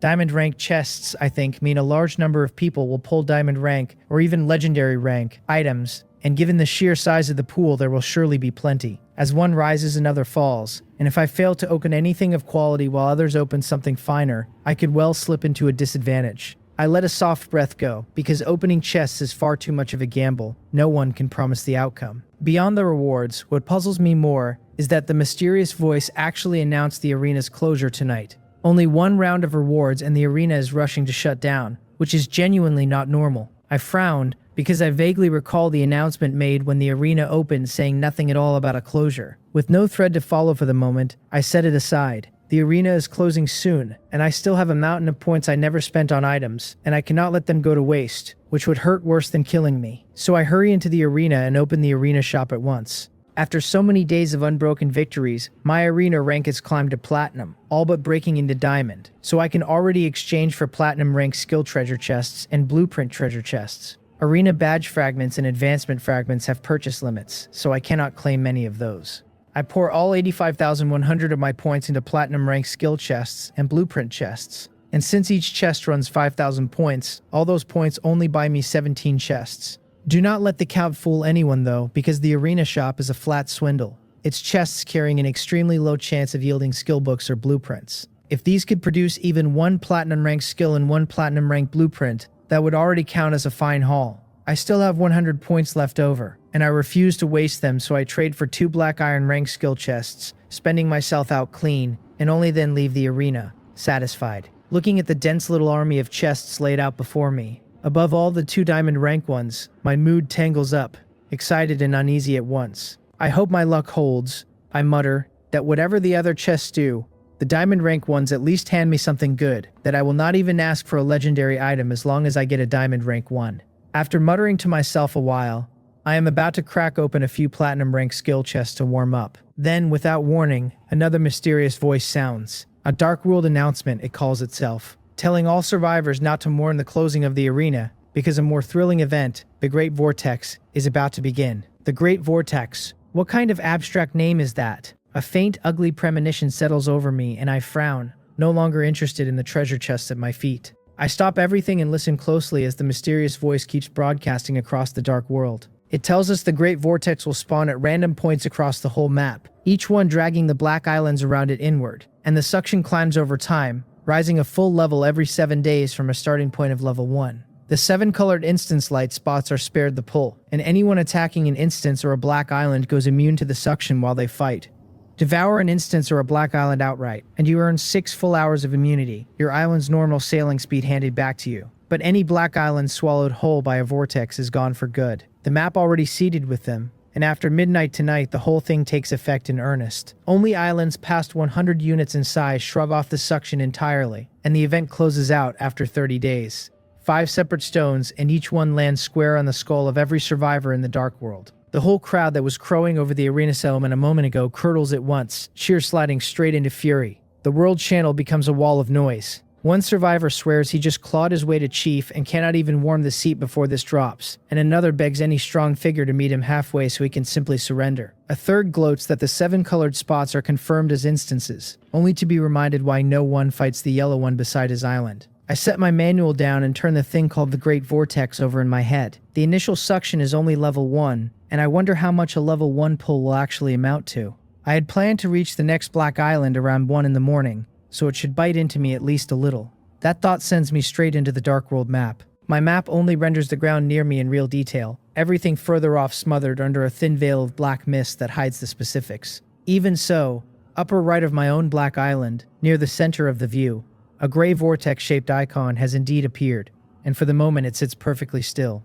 Diamond rank chests, I think, mean a large number of people will pull diamond rank or even legendary rank items, and given the sheer size of the pool, there will surely be plenty. As one rises, another falls, and if I fail to open anything of quality while others open something finer, I could well slip into a disadvantage. I let a soft breath go, because opening chests is far too much of a gamble. No one can promise the outcome. Beyond the rewards, what puzzles me more is that the mysterious voice actually announced the arena's closure tonight. Only 1 round of rewards and the arena is rushing to shut down, which is genuinely not normal. I frowned because I vaguely recall the announcement made when the arena opened saying nothing at all about a closure. With no thread to follow for the moment, I set it aside. The arena is closing soon, and I still have a mountain of points I never spent on items, and I cannot let them go to waste, which would hurt worse than killing me. So I hurry into the arena and open the arena shop at once. After so many days of unbroken victories, my arena rank has climbed to platinum, all but breaking into diamond, so I can already exchange for platinum rank skill treasure chests and blueprint treasure chests. Arena badge fragments and advancement fragments have purchase limits, so I cannot claim many of those. I pour all 85,100 of my points into platinum rank skill chests and blueprint chests. And since each chest runs 5,000 points, all those points only buy me 17 chests. Do not let the count fool anyone though, because the arena shop is a flat swindle. It's chests carrying an extremely low chance of yielding skill books or blueprints. If these could produce even one platinum rank skill and one platinum rank blueprint, that would already count as a fine haul. I still have 100 points left over, and I refuse to waste them, so I trade for 2 black iron rank skill chests, spending myself out clean, and only then leave the arena, satisfied. Looking at the dense little army of chests laid out before me, above all the 2 diamond rank ones, my mood tangles up, excited and uneasy at once. I hope my luck holds, I mutter, that whatever the other chests do, the diamond rank ones at least hand me something good, that I will not even ask for a legendary item as long as I get a diamond rank 1. After muttering to myself a while, I am about to crack open a few platinum rank skill chests to warm up. Then, without warning, another mysterious voice sounds. A Dark World announcement, it calls itself, telling all survivors not to mourn the closing of the arena, because a more thrilling event, the Great Vortex, is about to begin. The Great Vortex. What kind of abstract name is that? A faint, ugly premonition settles over me, and I frown, no longer interested in the treasure chests at my feet. I stop everything and listen closely as the mysterious voice keeps broadcasting across the dark world. It tells us the Great Vortex will spawn at random points across the whole map, each one dragging the black islands around it inward, and the suction climbs over time, rising a full level every 7 days from a starting point of level 1. The 7-colored instance light spots are spared the pull, and anyone attacking an instance or a black island goes immune to the suction while they fight. Devour an instance or a black island outright, and you earn 6 full hours of immunity, your island's normal sailing speed handed back to you. But any black island swallowed whole by a vortex is gone for good. The map already seeded with them, and after midnight tonight the whole thing takes effect in earnest. Only islands past 100 units in size shrug off the suction entirely, and the event closes out after 30 days. 5 separate stones, and each one lands square on the skull of every survivor in the Dark World. The whole crowd that was crowing over the arena settlement a moment ago curdles at once, cheers sliding straight into fury. The world channel becomes a wall of noise. One survivor swears he just clawed his way to chief and cannot even warm the seat before this drops, and another begs any strong figure to meet him halfway so he can simply surrender. A third gloats that the 7-colored spots are confirmed as instances, only to be reminded why no one fights the yellow one beside his island. I set my manual down and turn the thing called the Great Vortex over in my head. The initial suction is only level 1, and I wonder how much a level 1 pull will actually amount to. I had planned to reach the next black island around 1 in the morning, so it should bite into me at least a little. That thought sends me straight into the Dark World map. My map only renders the ground near me in real detail, everything further off smothered under a thin veil of black mist that hides the specifics. Even so, upper right of my own black island, near the center of the view, a gray vortex-shaped icon has indeed appeared, and for the moment it sits perfectly still.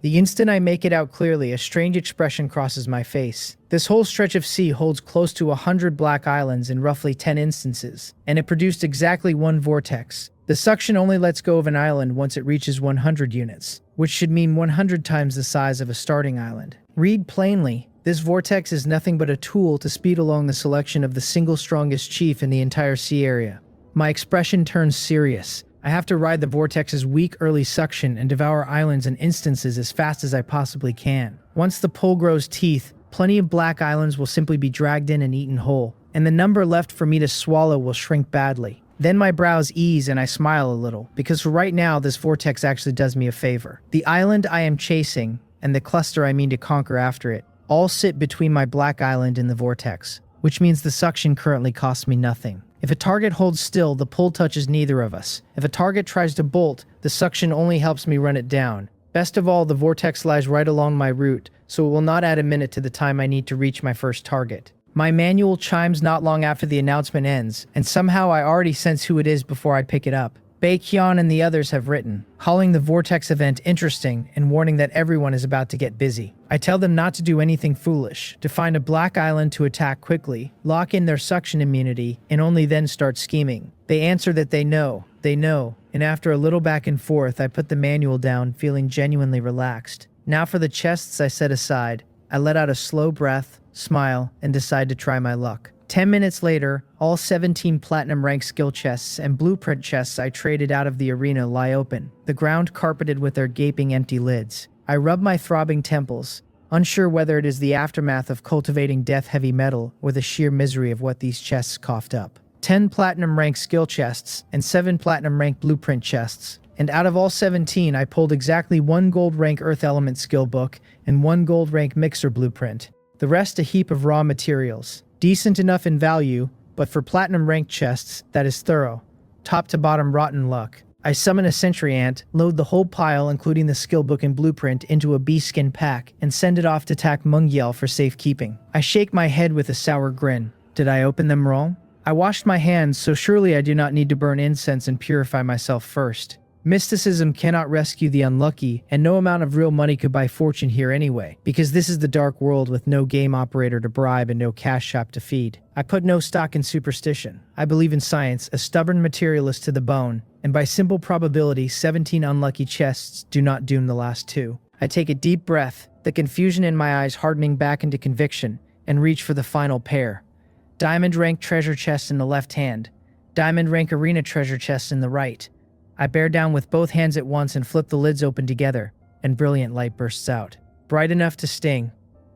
The instant I make it out clearly, a strange expression crosses my face. This whole stretch of sea holds close to 100 black islands in roughly 10 instances, and it produced exactly 1 vortex. The suction only lets go of an island once it reaches 100 units, which should mean 100 times the size of a starting island. Read plainly, this vortex is nothing but a tool to speed along the selection of the single strongest chief in the entire sea area. My expression turns serious. I have to ride the vortex's weak early suction and devour islands and instances as fast as I possibly can. Once the pull grows teeth, plenty of black islands will simply be dragged in and eaten whole, and the number left for me to swallow will shrink badly. Then my brows ease and I smile a little, because for right now this vortex actually does me a favor. The island I am chasing, and the cluster I mean to conquer after it, all sit between my black island and the vortex, which means the suction currently costs me nothing. If a target holds still, the pull touches neither of us. If a target tries to bolt, the suction only helps me run it down. Best of all, the vortex lies right along my route, so it will not add a minute to the time I need to reach my first target. My manual chimes not long after the announcement ends, and somehow I already sense who it is before I pick it up. Baekhyun and the others have written, calling the Vortex event interesting and warning that everyone is about to get busy. I tell them not to do anything foolish, to find a black island to attack quickly, lock in their suction immunity, and only then start scheming. They answer that they know, and after a little back and forth, I put the manual down, feeling genuinely relaxed. Now for the chests I set aside. I let out a slow breath, smile, and decide to try my luck. 10 minutes later, all 17 platinum rank skill chests and blueprint chests I traded out of the arena lie open, the ground carpeted with their gaping empty lids. I rub my throbbing temples, unsure whether it is the aftermath of cultivating death-heavy metal or the sheer misery of what these chests coughed up. 10 platinum rank skill chests and 7 platinum rank blueprint chests. And out of all 17, I pulled exactly 1 gold rank earth element skill book and 1 gold rank mixer blueprint. The rest a heap of raw materials. Decent enough in value, but for platinum rank chests, that is thorough. Top to bottom rotten luck. I summon a sentry ant, load the whole pile including the skill book and blueprint into a beeskin pack, and send it off to Tak Mungyel for safekeeping. I shake my head with a sour grin. Did I open them wrong? I washed my hands, so surely I do not need to burn incense and purify myself first. Mysticism cannot rescue the unlucky, and no amount of real money could buy fortune here anyway, because this is the dark world with no game operator to bribe and no cash shop to feed. I put no stock in superstition. I believe in science, a stubborn materialist to the bone, and by simple probability, 17 unlucky chests do not doom the last 2. I take a deep breath, the confusion in my eyes hardening back into conviction, and reach for the final pair. Diamond rank treasure chest in the left hand, diamond rank arena treasure chest in the right. I bear down with both hands at once and flip the lids open together, and brilliant light bursts out. Bright enough to sting.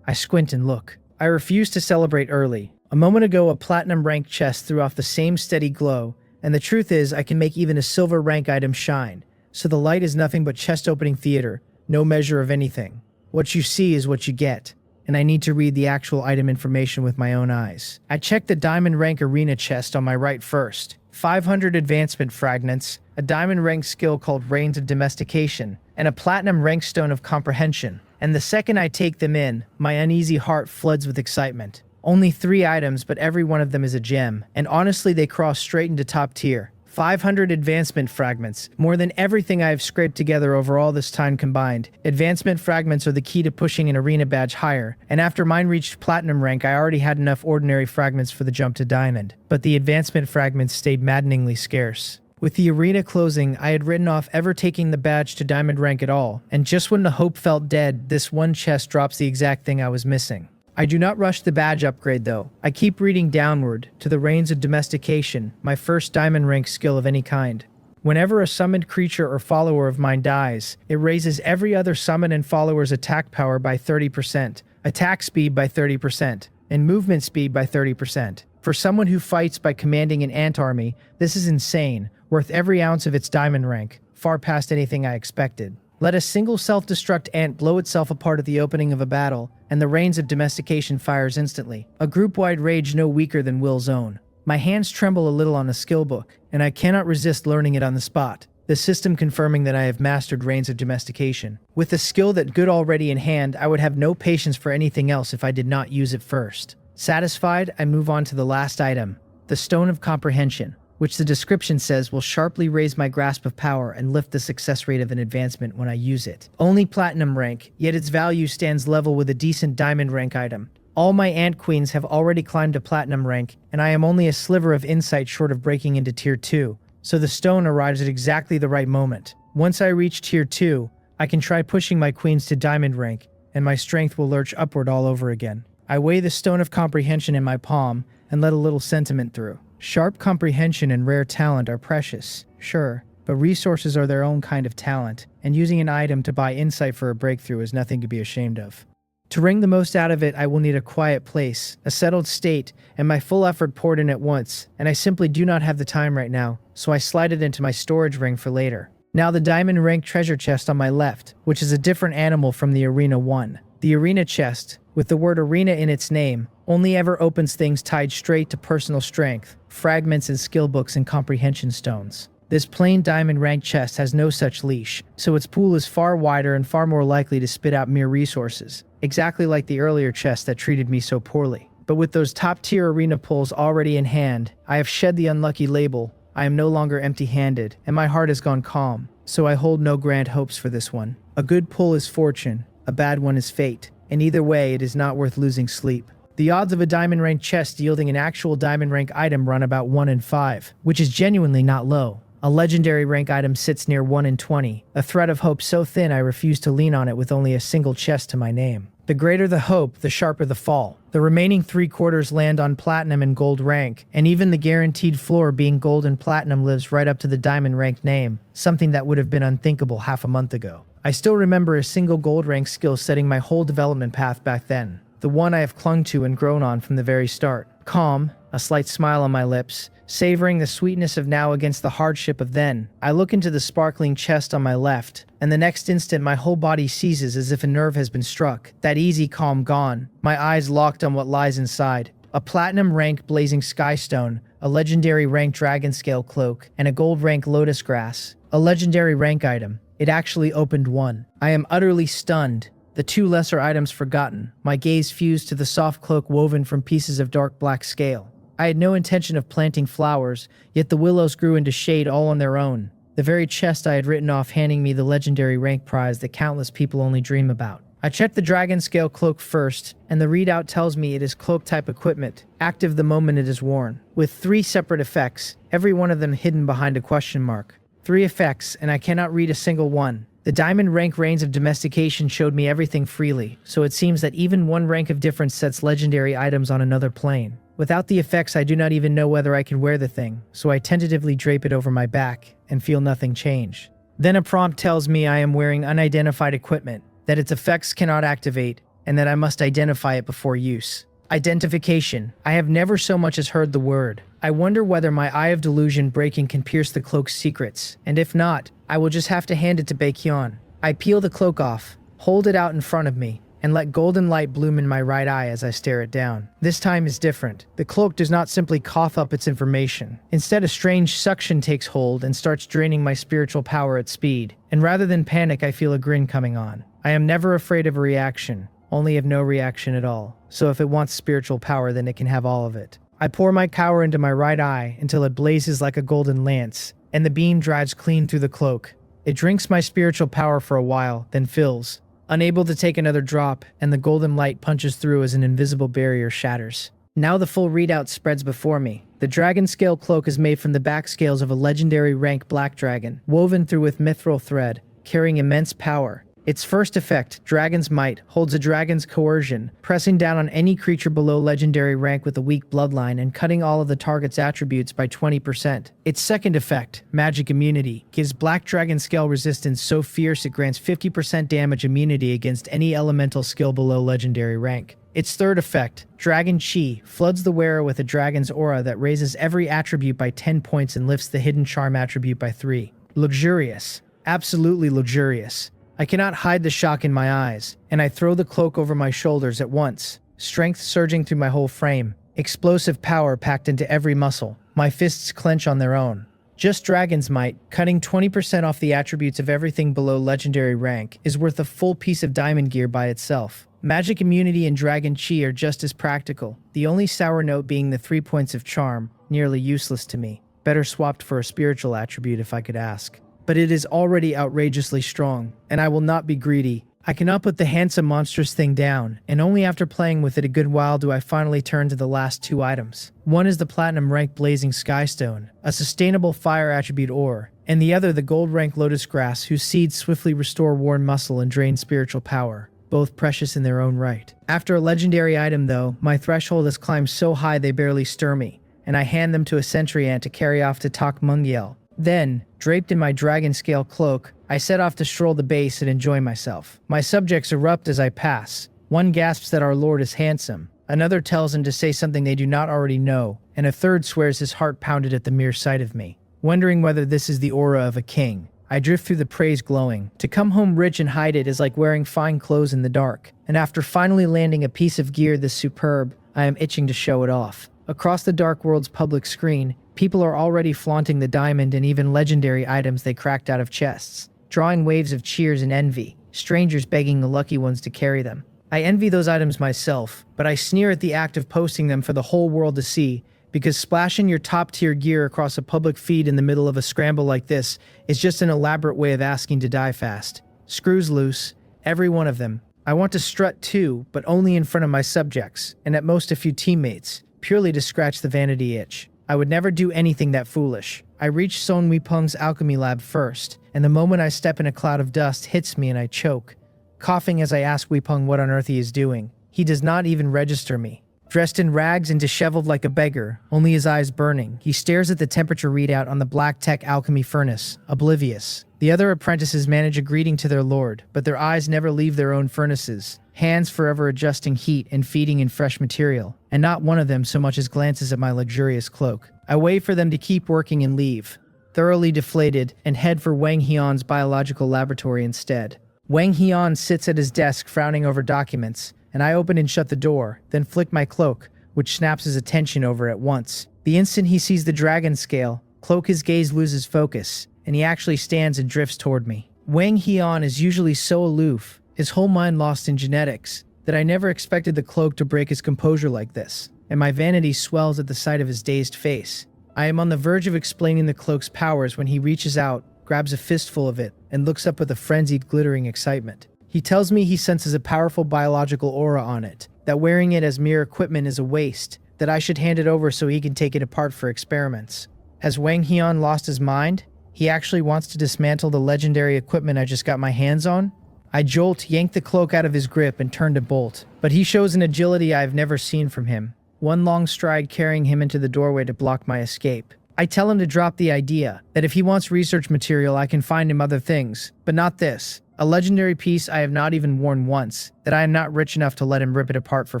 I squint and look. I refuse to celebrate early. A moment ago, a platinum rank chest threw off the same steady glow, and the truth is I can make even a silver rank item shine, so the light is nothing but chest opening theater, no measure of anything. What you see is what you get, and I need to read the actual item information with my own eyes. I check the diamond rank arena chest on my right first. 500 advancement fragments, a diamond rank skill called Reins of Domestication, and a platinum rank stone of comprehension. And the second I take them in, my uneasy heart floods with excitement. Only 3 items, but every one of them is a gem, and honestly they cross straight into top tier. 500 advancement fragments, more than everything I have scraped together over all this time combined. Advancement fragments are the key to pushing an arena badge higher, and after mine reached platinum rank I already had enough ordinary fragments for the jump to diamond. But the advancement fragments stayed maddeningly scarce. With the arena closing, I had written off ever taking the badge to diamond rank at all, and just when the hope felt dead, this one chest drops the exact thing I was missing. I do not rush the badge upgrade though. I keep reading downward, to the Reins of Domestication, my first diamond rank skill of any kind. Whenever a summoned creature or follower of mine dies, it raises every other summon and follower's attack power by 30%, attack speed by 30%, and movement speed by 30%. For someone who fights by commanding an ant army, this is insane, worth every ounce of its diamond rank, far past anything I expected. Let a single self-destruct ant blow itself apart at the opening of a battle, and the Reins of Domestication fires instantly. A group-wide rage no weaker than Will's own. My hands tremble a little on the skill book, and I cannot resist learning it on the spot, the system confirming that I have mastered Reins of Domestication. With a skill that good already in hand, I would have no patience for anything else if I did not use it first. Satisfied, I move on to the last item, the Stone of Comprehension, which the description says will sharply raise my grasp of power and lift the success rate of an advancement when I use it. Only platinum rank, yet its value stands level with a decent diamond rank item. All my ant queens have already climbed to platinum rank, and I am only a sliver of insight short of breaking into tier 2, so the stone arrives at exactly the right moment. Once I reach tier 2, I can try pushing my queens to diamond rank, and my strength will lurch upward all over again. I weigh the Stone of Comprehension in my palm and let a little sentiment through. Sharp comprehension and rare talent are precious, sure, but resources are their own kind of talent, and using an item to buy insight for a breakthrough is nothing to be ashamed of. To wring the most out of it, I will need a quiet place, a settled state, and my full effort poured in at once, and I simply do not have the time right now, so I slide it into my storage ring for later. Now the diamond rank treasure chest on my left, which is a different animal from the arena one. The arena chest, with the word arena in its name, only ever opens things tied straight to personal strength, fragments and skill books and comprehension stones. This plain diamond rank chest has no such leash, so its pool is far wider and far more likely to spit out mere resources, exactly like the earlier chest that treated me so poorly. But with those top-tier arena pulls already in hand, I have shed the unlucky label, I am no longer empty-handed, and my heart has gone calm, so I hold no grand hopes for this one. A good pull is fortune, a bad one is fate, and either way it is not worth losing sleep. The odds of a diamond rank chest yielding an actual diamond rank item run about 1 in 5, which is genuinely not low. A legendary rank item sits near 1 in 20, a thread of hope so thin I refuse to lean on it with only a single chest to my name. The greater the hope, the sharper the fall. The remaining 3/4 land on platinum and gold rank, and even the guaranteed floor being gold and platinum lives right up to the diamond rank name, something that would have been unthinkable half a month ago. I still remember a single gold rank skill setting my whole development path back then, the one I have clung to and grown on from the very start. Calm, a slight smile on my lips, savoring the sweetness of now against the hardship of then. I look into the sparkling chest on my left, and the next instant my whole body seizes as if a nerve has been struck. That easy calm gone, my eyes locked on what lies inside. A platinum rank blazing skystone, a legendary rank dragon scale cloak, and a gold rank lotus grass. A legendary rank item. It actually opened one. I am utterly stunned. The two lesser items forgotten, my gaze fused to the soft cloak woven from pieces of dark black scale. I had no intention of planting flowers, yet the willows grew into shade all on their own. The very chest I had written off handing me the legendary rank prize that countless people only dream about. I checked the dragon scale cloak first, and the readout tells me it is cloak type equipment, active the moment it is worn, with 3 separate effects, every one of them hidden behind a question mark. 3 effects, and I cannot read a single one. The diamond rank reigns of domestication showed me everything freely, so it seems that even 1 rank of difference sets legendary items on another plane. Without the effects, I do not even know whether I can wear the thing, so I tentatively drape it over my back and feel nothing change. Then a prompt tells me I am wearing unidentified equipment, that its effects cannot activate, and that I must identify it before use. Identification. I have never so much as heard the word. I wonder whether my eye of delusion breaking can pierce the cloak's secrets, and if not, I will just have to hand it to Baekhyun. I peel the cloak off, hold it out in front of me, and let golden light bloom in my right eye as I stare it down. This time is different. The cloak does not simply cough up its information. Instead, a strange suction takes hold and starts draining my spiritual power at speed. And rather than panic, I feel a grin coming on. I am never afraid of a reaction, only of no reaction at all. So if it wants spiritual power, then it can have all of it. I pour my power into my right eye until it blazes like a golden lance, and the beam drives clean through the cloak. It drinks my spiritual power for a while, then fills. Unable to take another drop, and the golden light punches through as an invisible barrier shatters. Now the full readout spreads before me. The dragon scale cloak is made from the back scales of a legendary rank black dragon, woven through with mithril thread, carrying immense power. Its first effect, Dragon's Might, holds a dragon's coercion, pressing down on any creature below legendary rank with a weak bloodline and cutting all of the target's attributes by 20%. Its second effect, Magic Immunity, gives Black Dragon scale resistance so fierce it grants 50% damage immunity against any elemental skill below legendary rank. Its third effect, Dragon Chi, floods the wearer with a dragon's aura that raises every attribute by 10 points and lifts the hidden charm attribute by 3. Luxurious. Absolutely luxurious. I cannot hide the shock in my eyes, and I throw the cloak over my shoulders at once, strength surging through my whole frame, explosive power packed into every muscle. My fists clench on their own. Just Dragon's Might, cutting 20% off the attributes of everything below legendary rank, is worth a full piece of diamond gear by itself. Magic Immunity and Dragon Chi are just as practical, the only sour note being the 3 points of charm, nearly useless to me. Better swapped for a spiritual attribute if I could ask. But it is already outrageously strong, and I will not be greedy. I cannot put the handsome monstrous thing down, and only after playing with it a good while do I finally turn to the last 2 items. One is the platinum rank blazing skystone, a sustainable fire attribute ore, and the other the gold rank lotus grass whose seeds swiftly restore worn muscle and drain spiritual power, both precious in their own right. After a legendary item though, my threshold has climbed so high they barely stir me, and I hand them to a sentry ant to carry off to Tak Mungyel. Then, draped in my dragon scale cloak, I set off to stroll the base and enjoy myself. My subjects erupt as I pass. One gasps that our lord is handsome, another tells him to say something they do not already know, and a third swears his heart pounded at the mere sight of me. Wondering whether this is the aura of a king, I drift through the praise glowing. To come home rich and hide it is like wearing fine clothes in the dark, and after finally landing a piece of gear this superb, I am itching to show it off. Across the dark world's public screen, people are already flaunting the diamond and even legendary items they cracked out of chests, drawing waves of cheers and envy, strangers begging the lucky ones to carry them. I envy those items myself, but I sneer at the act of posting them for the whole world to see, because splashing your top-tier gear across a public feed in the middle of a scramble like this is just an elaborate way of asking to die fast. Screws loose, every one of them. I want to strut too, but only in front of my subjects, and at most a few teammates, purely to scratch the vanity itch. I would never do anything that foolish. I reach Son Weepeng's alchemy lab first, and the moment I step in a cloud of dust hits me and I choke, coughing as I ask Weepeng what on earth he is doing. He does not even register me. Dressed in rags and disheveled like a beggar, only his eyes burning, he stares at the temperature readout on the black tech alchemy furnace, oblivious. The other apprentices manage a greeting to their lord, but their eyes never leave their own furnaces, hands forever adjusting heat and feeding in fresh material, and not one of them so much as glances at my luxurious cloak. I wait for them to keep working and leave, thoroughly deflated, and head for Wang Heon's biological laboratory instead. Wang Heon sits at his desk frowning over documents, and I open and shut the door, then flick my cloak, which snaps his attention over at once. The instant he sees the dragon scale, cloak his gaze loses focus, and he actually stands and drifts toward me. Wang Heon is usually so aloof, his whole mind lost in genetics, that I never expected the cloak to break his composure like this, and my vanity swells at the sight of his dazed face. I am on the verge of explaining the cloak's powers when he reaches out, grabs a fistful of it, and looks up with a frenzied, glittering excitement. He tells me he senses a powerful biological aura on it, that wearing it as mere equipment is a waste, that I should hand it over so he can take it apart for experiments. Has Wang Heon lost his mind? He actually wants to dismantle the legendary equipment I just got my hands on? I jolt, yank the cloak out of his grip, and turn to bolt, but he shows an agility I have never seen from him, one long stride carrying him into the doorway to block my escape. I tell him to drop the idea, that if he wants research material I can find him other things, but not this, a legendary piece I have not even worn once, that I am not rich enough to let him rip it apart for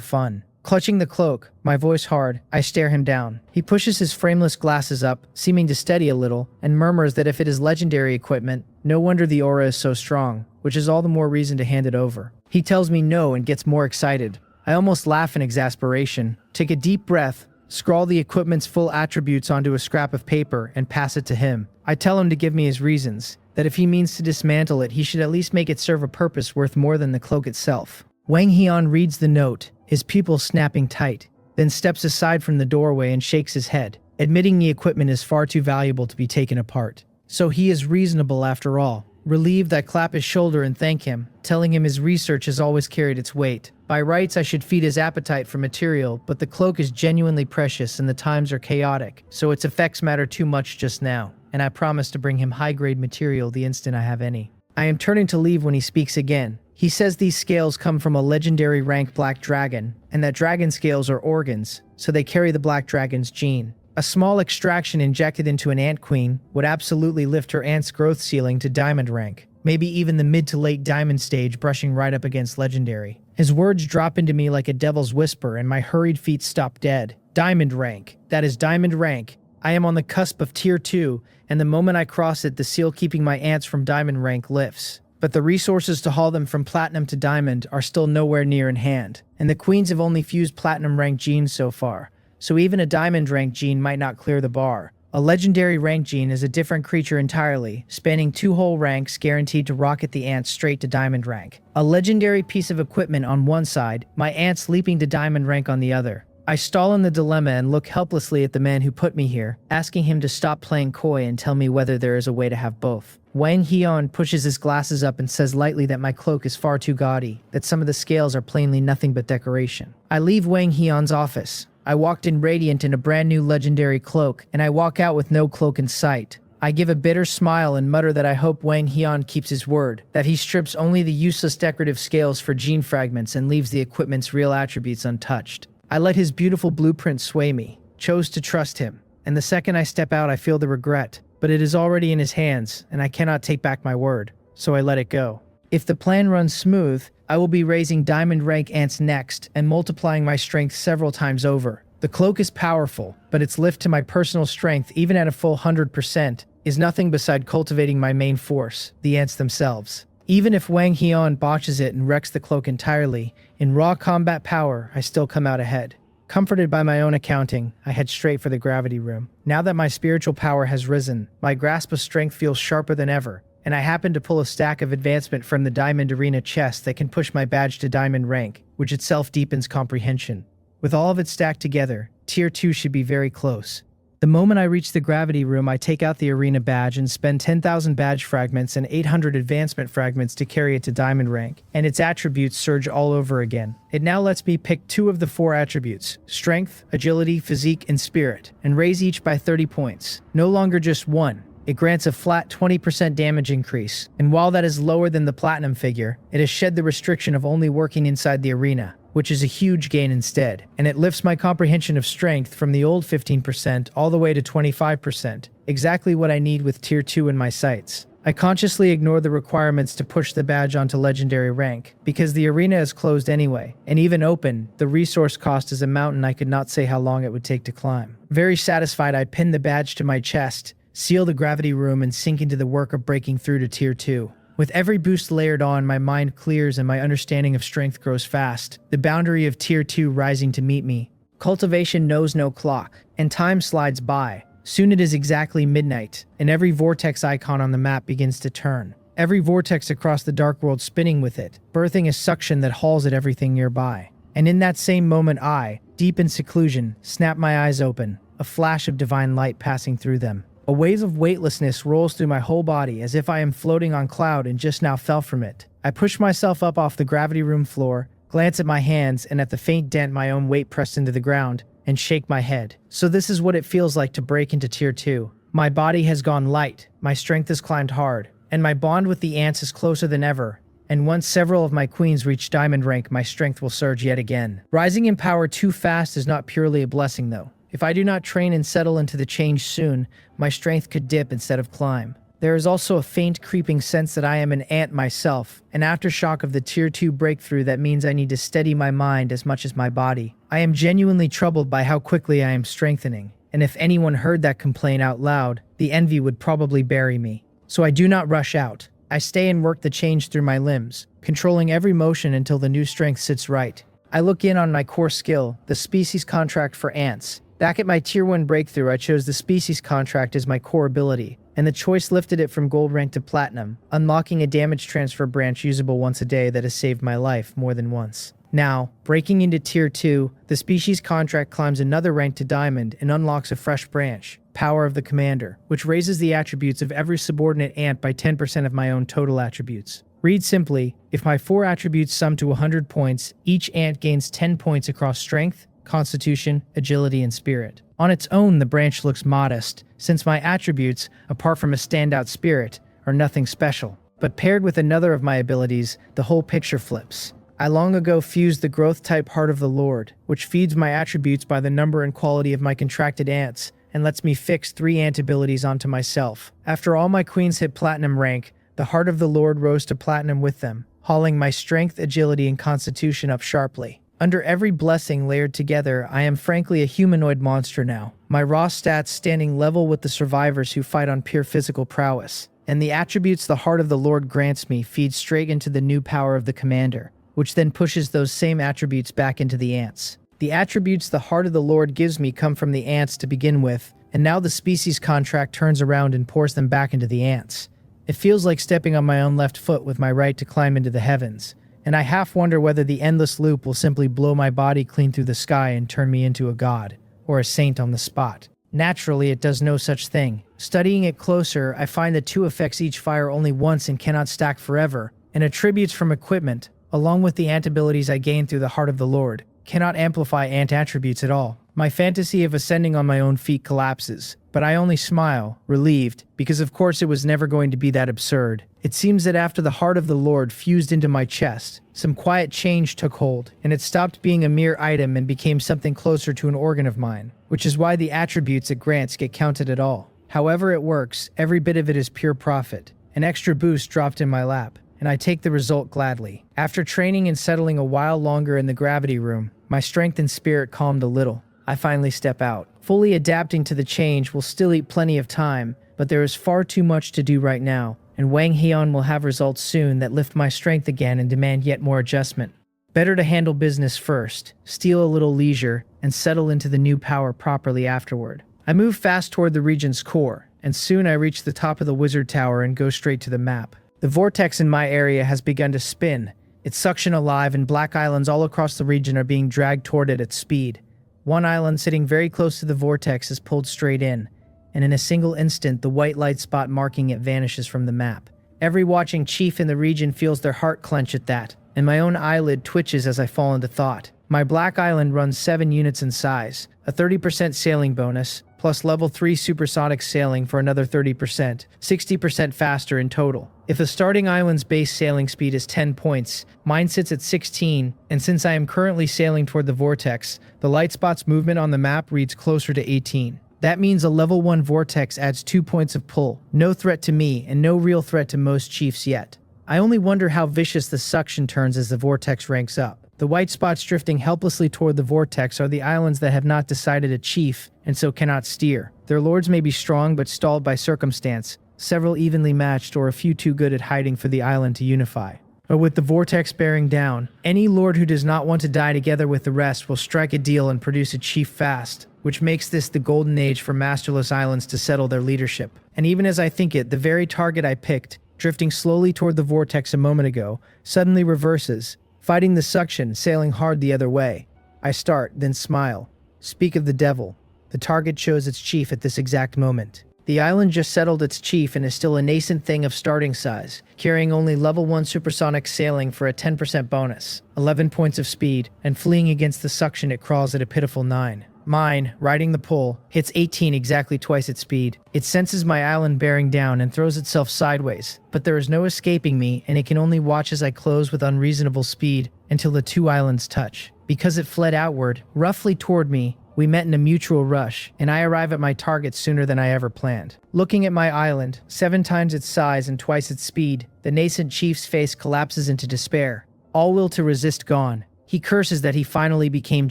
fun. Clutching the cloak, my voice hard, I stare him down. He pushes his frameless glasses up, seeming to steady a little, and murmurs that if it is legendary equipment, no wonder the aura is so strong, which is all the more reason to hand it over. He tells me no and gets more excited. I almost laugh in exasperation, take a deep breath, scrawl the equipment's full attributes onto a scrap of paper, and pass it to him. I tell him to give me his reasons, that if he means to dismantle it, he should at least make it serve a purpose worth more than the cloak itself. Wang Heon reads the note, his pupils snapping tight, then steps aside from the doorway and shakes his head, admitting the equipment is far too valuable to be taken apart. So he is reasonable after all. Relieved, I clap his shoulder and thank him, telling him his research has always carried its weight. By rights, I should feed his appetite for material, but the cloak is genuinely precious and the times are chaotic, so its effects matter too much just now, and I promise to bring him high-grade material the instant I have any. I am turning to leave when he speaks again. He says these scales come from a legendary rank black dragon, and that dragon scales are organs, so they carry the black dragon's gene. A small extraction injected into an ant queen would absolutely lift her ant's growth ceiling to diamond rank, maybe even the mid to late diamond stage, brushing right up against legendary. His words drop into me like a devil's whisper, and my hurried feet stop dead. Diamond rank. That is diamond rank. I am on the cusp of tier 2, and the moment I cross it, the seal keeping my ants from diamond rank lifts. But the resources to haul them from platinum to diamond are still nowhere near in hand, and the queens have only fused platinum rank genes so far, so even a diamond rank gene might not clear the bar. A legendary rank gene is a different creature entirely, spanning 2 whole ranks guaranteed to rocket the ants straight to diamond rank. A legendary piece of equipment on one side, my ants leaping to diamond rank on the other. I stall in the dilemma and look helplessly at the man who put me here, asking him to stop playing coy and tell me whether there is a way to have both. Wang Heon pushes his glasses up and says lightly that my cloak is far too gaudy, that some of the scales are plainly nothing but decoration. I leave Wang Heon's office. I walked in radiant in a brand new legendary cloak, and I walk out with no cloak in sight. I give a bitter smile and mutter that I hope Wang Heon keeps his word, that he strips only the useless decorative scales for gene fragments and leaves the equipment's real attributes untouched. I let his beautiful blueprint sway me, chose to trust him, and the second I step out I feel the regret, but it is already in his hands, and I cannot take back my word, so I let it go. If the plan runs smooth, I will be raising diamond rank ants next and multiplying my strength several times over. The cloak is powerful, but its lift to my personal strength, even at a full 100%, is nothing beside cultivating my main force, the ants themselves. Even if Wang Heon botches it and wrecks the cloak entirely, in raw combat power, I still come out ahead. Comforted by my own accounting, I head straight for the gravity room. Now that my spiritual power has risen, my grasp of strength feels sharper than ever, and I happen to pull a stack of advancement from the Diamond Arena chest that can push my badge to diamond rank, which itself deepens comprehension. With all of it stacked together, tier 2 should be very close. The moment I reach the gravity room, I take out the arena badge and spend 10,000 badge fragments and 800 advancement fragments to carry it to diamond rank, and its attributes surge all over again. It now lets me pick 2 of the 4 attributes, strength, agility, physique, and spirit, and raise each by 30 points. No longer just 1. It grants a flat 20% damage increase, and while that is lower than the platinum figure, it has shed the restriction of only working inside the arena, which is a huge gain instead, and it lifts my comprehension of strength from the old 15% all the way to 25%, exactly what I need with tier 2 in my sights. I consciously ignore the requirements to push the badge onto legendary rank, because the arena is closed anyway, and even open, the resource cost is a mountain I could not say how long it would take to climb. Very satisfied, I pin the badge to my chest, seal the gravity room, and sink into the work of breaking through to Tier 2. With every boost layered on, my mind clears and my understanding of strength grows fast, the boundary of Tier 2 rising to meet me. Cultivation knows no clock, and time slides by. Soon it is exactly midnight, and every vortex icon on the map begins to turn. Every vortex across the dark world spinning with it, birthing a suction that hauls at everything nearby. And in that same moment I, deep in seclusion, snap my eyes open, a flash of divine light passing through them. A wave of weightlessness rolls through my whole body as if I am floating on cloud and just now fell from it. I push myself up off the gravity room floor, glance at my hands and at the faint dent my own weight pressed into the ground, and shake my head. So this is what it feels like to break into Tier 2. My body has gone light, my strength has climbed hard, and my bond with the ants is closer than ever. And once several of my queens reach diamond rank, my strength will surge yet again. Rising in power too fast is not purely a blessing though. If I do not train and settle into the change soon, my strength could dip instead of climb. There is also a faint creeping sense that I am an ant myself, an aftershock of the Tier 2 breakthrough that means I need to steady my mind as much as my body. I am genuinely troubled by how quickly I am strengthening, and if anyone heard that complaint out loud, the envy would probably bury me. So I do not rush out. I stay and work the change through my limbs, controlling every motion until the new strength sits right. I look in on my core skill, the species contract for ants. Back at my Tier 1 breakthrough, I chose the species contract as my core ability, and the choice lifted it from gold rank to platinum, unlocking a damage transfer branch usable once a day that has saved my life more than once. Now, breaking into Tier 2, the species contract climbs another rank to diamond and unlocks a fresh branch, Power of the Commander, which raises the attributes of every subordinate ant by 10% of my own total attributes. Read simply, if my 4 attributes sum to 100 points, each ant gains 10 points across strength, constitution, agility, and spirit. On its own, the branch looks modest, since my attributes, apart from a standout spirit, are nothing special. But paired with another of my abilities, the whole picture flips. I long ago fused the growth type Heart of the Lord, which feeds my attributes by the number and quality of my contracted ants, and lets me fix 3 ant abilities onto myself. After all my queens hit platinum rank, the Heart of the Lord rose to platinum with them, hauling my strength, agility, and constitution up sharply. Under every blessing layered together, I am frankly a humanoid monster now, my raw stats standing level with the survivors who fight on pure physical prowess. And the attributes the Heart of the Lord grants me feed straight into the new power of the Commander, which then pushes those same attributes back into the ants. The attributes the Heart of the Lord gives me come from the ants to begin with, and now the species contract turns around and pours them back into the ants. It feels like stepping on my own left foot with my right to climb into the heavens. And I half wonder whether the endless loop will simply blow my body clean through the sky and turn me into a god, or a saint on the spot. Naturally, it does no such thing. Studying it closer, I find that 2 effects each fire only once and cannot stack forever, and attributes from equipment, along with the ant abilities I gain through the Heart of the Lord, cannot amplify ant attributes at all. My fantasy of ascending on my own feet collapses, but I only smile, relieved, because of course it was never going to be that absurd. It seems that after the Heart of the Lord fused into my chest, some quiet change took hold, and it stopped being a mere item and became something closer to an organ of mine, which is why the attributes it grants get counted at all. However it works, every bit of it is pure profit. An extra boost dropped in my lap, and I take the result gladly. After training and settling a while longer in the gravity room, my strength and spirit calmed a little. I finally step out. Fully adapting to the change will still eat plenty of time, but there is far too much to do right now, and Wang Heon will have results soon that lift my strength again and demand yet more adjustment. Better to handle business first, steal a little leisure, and settle into the new power properly afterward. I move fast toward the region's core, and soon I reach the top of the wizard tower and go straight to the map. The vortex in my area has begun to spin, its suction alive, and black islands all across the region are being dragged toward it at speed. One island sitting very close to the vortex is pulled straight in, and in a single instant the white light spot marking it vanishes from the map. Every watching chief in the region feels their heart clench at that, and my own eyelid twitches as I fall into thought. My black island runs 7 units in size, a 30% sailing bonus, plus level 3 supersonic sailing for another 30%, 60% faster in total. If a starting island's base sailing speed is 10 points, mine sits at 16, and since I am currently sailing toward the vortex, the light spot's movement on the map reads closer to 18. That means a level 1 vortex adds 2 points of pull. No threat to me, and no real threat to most chiefs yet. I only wonder how vicious the suction turns as the vortex ranks up. The white spots drifting helplessly toward the vortex are the islands that have not decided a chief, and so cannot steer. Their lords may be strong but stalled by circumstance, several evenly matched or a few too good at hiding for the island to unify. But with the vortex bearing down, any lord who does not want to die together with the rest will strike a deal and produce a chief fast, which makes this the golden age for masterless islands to settle their leadership. And even as I think it, the very target I picked, drifting slowly toward the vortex a moment ago, suddenly reverses, fighting the suction, sailing hard the other way. I start, then smile. Speak of the devil. The target shows its chief at this exact moment. The island just settled its chief and is still a nascent thing of starting size, carrying only level 1 supersonic sailing for a 10% bonus, 11 points of speed, and fleeing against the suction it crawls at a pitiful 9. Mine, riding the pull, hits 18 exactly twice its speed. It senses my island bearing down and throws itself sideways, but there is no escaping me and it can only watch as I close with unreasonable speed until the two islands touch. Because it fled outward, roughly toward me, we met in a mutual rush, and I arrive at my target sooner than I ever planned. Looking at my island, 7 times its size and twice its speed, the nascent chief's face collapses into despair. All will to resist gone. He curses that he finally became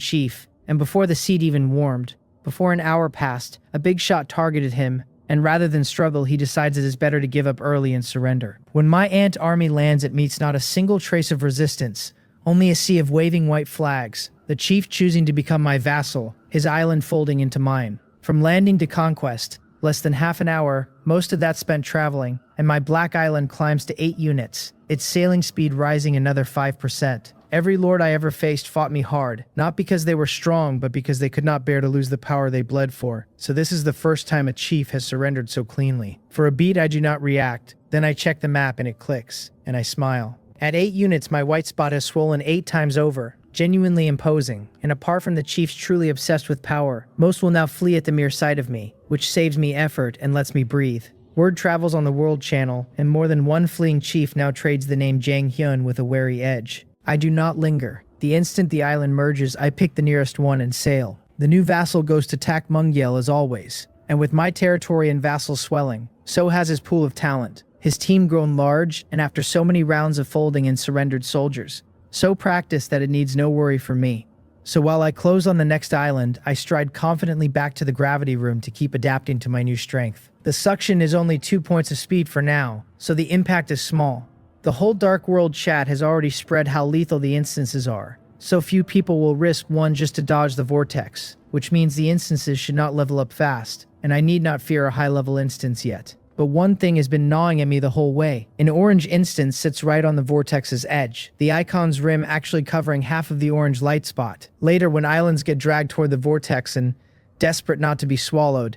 chief, and before the seat even warmed, before an hour passed, a big shot targeted him, and rather than struggle, he decides it is better to give up early and surrender. When my ant army lands, it meets not a single trace of resistance, only a sea of waving white flags, the chief choosing to become my vassal, his island folding into mine. From landing to conquest, less than half an hour, most of that spent traveling, and my black island climbs to 8 units, its sailing speed rising another 5%. Every lord I ever faced fought me hard, not because they were strong, but because they could not bear to lose the power they bled for. So this is the first time a chief has surrendered so cleanly. For a beat I do not react, then I check the map and it clicks, and I smile. At 8 units my white spot has swollen 8 times over, genuinely imposing, and apart from the chiefs truly obsessed with power, most will now flee at the mere sight of me, which saves me effort and lets me breathe. Word travels on the World Channel, and more than one fleeing chief now trades the name Jang Hyun with a wary edge. I do not linger. The instant the island merges, I pick the nearest one and sail. The new vassal goes to Tak Mungyel as always, and with my territory and vassal swelling, so has his pool of talent. His team grown large, and after so many rounds of folding and surrendered soldiers, so practiced that it needs no worry for me. So while I close on the next island, I stride confidently back to the gravity room to keep adapting to my new strength. The suction is only 2 points of speed for now, so the impact is small. The whole Dark World chat has already spread how lethal the instances are, so few people will risk one just to dodge the vortex, which means the instances should not level up fast, and I need not fear a high-level instance yet. But one thing has been gnawing at me the whole way. An orange instance sits right on the vortex's edge, the icon's rim actually covering half of the orange light spot. Later, when islands get dragged toward the vortex and, desperate not to be swallowed,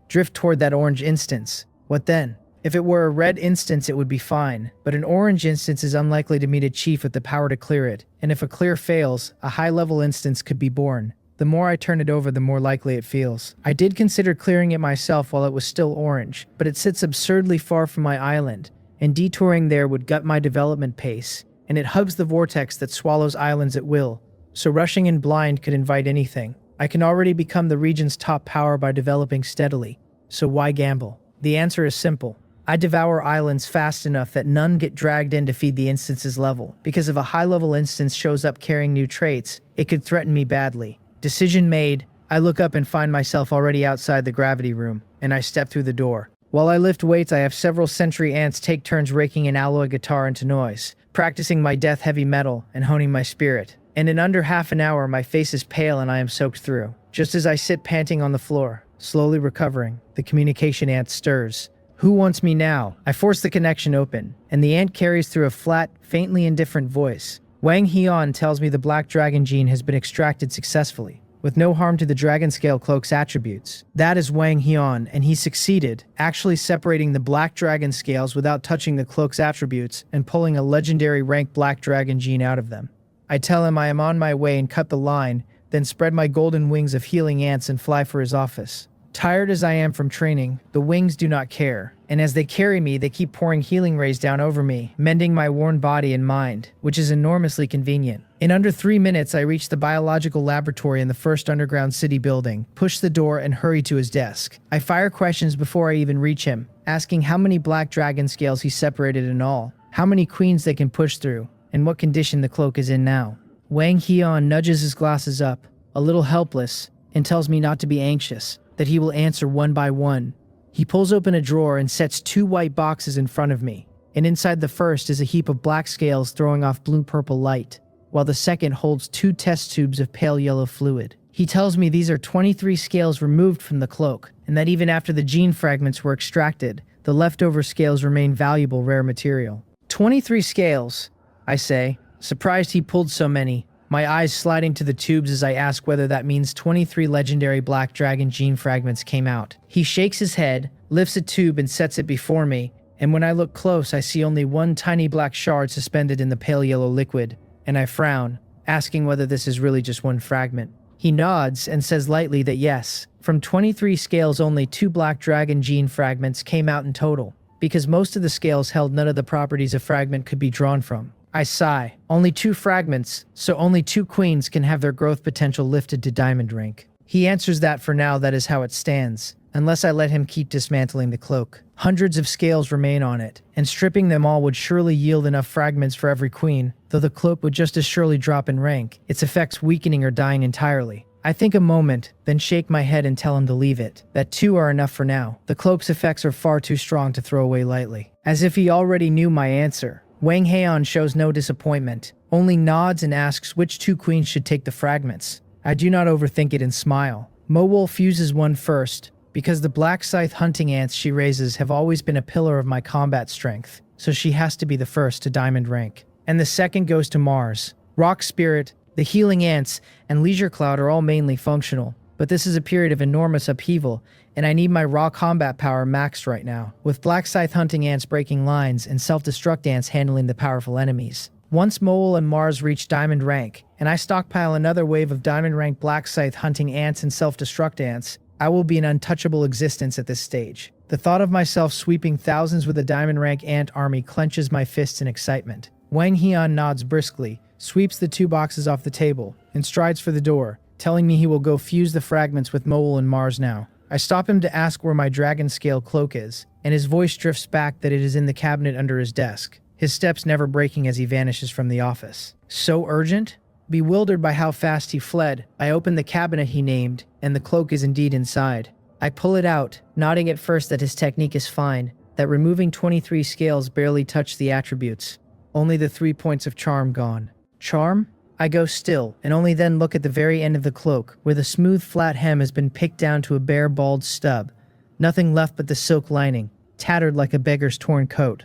drift toward that orange instance, what then? If it were a red instance, it would be fine, but an orange instance is unlikely to meet a chief with the power to clear it, and if a clear fails, a high-level instance could be born. The more I turn it over, the more likely it feels. I did consider clearing it myself while it was still orange, but it sits absurdly far from my island, and detouring there would gut my development pace, and it hubs the vortex that swallows islands at will, so rushing in blind could invite anything. I can already become the region's top power by developing steadily, so why gamble? The answer is simple. I devour islands fast enough that none get dragged in to feed the instance's level, because if a high-level instance shows up carrying new traits, it could threaten me badly. Decision made, I look up and find myself already outside the gravity room, and I step through the door. While I lift weights, I have several sentry ants take turns raking an alloy guitar into noise, practicing my death heavy metal and honing my spirit. And in under half an hour, my face is pale and I am soaked through. Just as I sit panting on the floor, slowly recovering, the communication ant stirs. Who wants me now? I force the connection open, and the ant carries through a flat, faintly indifferent voice. Wang Hyun tells me the black dragon gene has been extracted successfully, with no harm to the dragon scale cloak's attributes. That is Wang Hyun, and he succeeded, actually separating the black dragon scales without touching the cloak's attributes and pulling a legendary rank black dragon gene out of them. I tell him I am on my way and cut the line, then spread my golden wings of healing ants and fly for his office. Tired as I am from training, the wings do not care, and as they carry me, they keep pouring healing rays down over me, mending my worn body and mind, which is enormously convenient. In under 3 minutes, I reach the biological laboratory in the first underground city building, push the door, and hurry to his desk. I fire questions before I even reach him, asking how many black dragon scales he separated in all, how many queens they can push through, and what condition the cloak is in now. Wang Heon nudges his glasses up, a little helpless, and tells me not to be anxious, that he will answer one by one. He pulls open a drawer and sets 2 white boxes in front of me, and inside the first is a heap of black scales throwing off blue-purple light, while the second holds 2 test tubes of pale yellow fluid. He tells me these are 23 scales removed from the cloak, and that even after the gene fragments were extracted, the leftover scales remain valuable rare material. 23 scales, I say, surprised he pulled so many, my eyes sliding to the tubes as I ask whether that means 23 legendary black dragon gene fragments came out. He shakes his head, lifts a tube and sets it before me, and when I look close I see only one tiny black shard suspended in the pale yellow liquid, and I frown, asking whether this is really just one fragment. He nods and says lightly that yes, from 23 scales only 2 black dragon gene fragments came out in total, because most of the scales held none of the properties a fragment could be drawn from. I sigh. Only 2 fragments, so only 2 queens can have their growth potential lifted to diamond rank. He answers that for now that is how it stands, unless I let him keep dismantling the cloak. Hundreds of scales remain on it, and stripping them all would surely yield enough fragments for every queen, though the cloak would just as surely drop in rank, its effects weakening or dying entirely. I think a moment, then shake my head and tell him to leave it, that 2 are enough for now. The cloak's effects are far too strong to throw away lightly. As if he already knew my answer, Wang Heon shows no disappointment, only nods and asks which 2 queens should take the fragments. I do not overthink it and smile. Mo fuses one first, because the black scythe hunting ants she raises have always been a pillar of my combat strength, so she has to be the first to diamond rank. And the second goes to Mars. Rock Spirit, the healing ants, and Leisure Cloud are all mainly functional, but this is a period of enormous upheaval, and I need my raw combat power maxed right now, with black scythe hunting ants breaking lines and self-destruct ants handling the powerful enemies. Once Moel and Mars reach diamond rank, and I stockpile another wave of diamond rank black scythe hunting ants and self-destruct ants, I will be an untouchable existence at this stage. The thought of myself sweeping thousands with a diamond rank ant army clenches my fists in excitement. Wang Heon nods briskly, sweeps the 2 boxes off the table, and strides for the door, telling me he will go fuse the fragments with Moel and Mars now. I stop him to ask where my dragon scale cloak is, and his voice drifts back that it is in the cabinet under his desk, his steps never breaking as he vanishes from the office. So urgent? Bewildered by how fast he fled, I open the cabinet he named, and the cloak is indeed inside. I pull it out, nodding at first that his technique is fine, that removing 23 scales barely touched the attributes. Only the 3 points of charm gone. Charm? I go still, and only then look at the very end of the cloak, where the smooth flat hem has been picked down to a bare bald stub. Nothing left but the silk lining, tattered like a beggar's torn coat.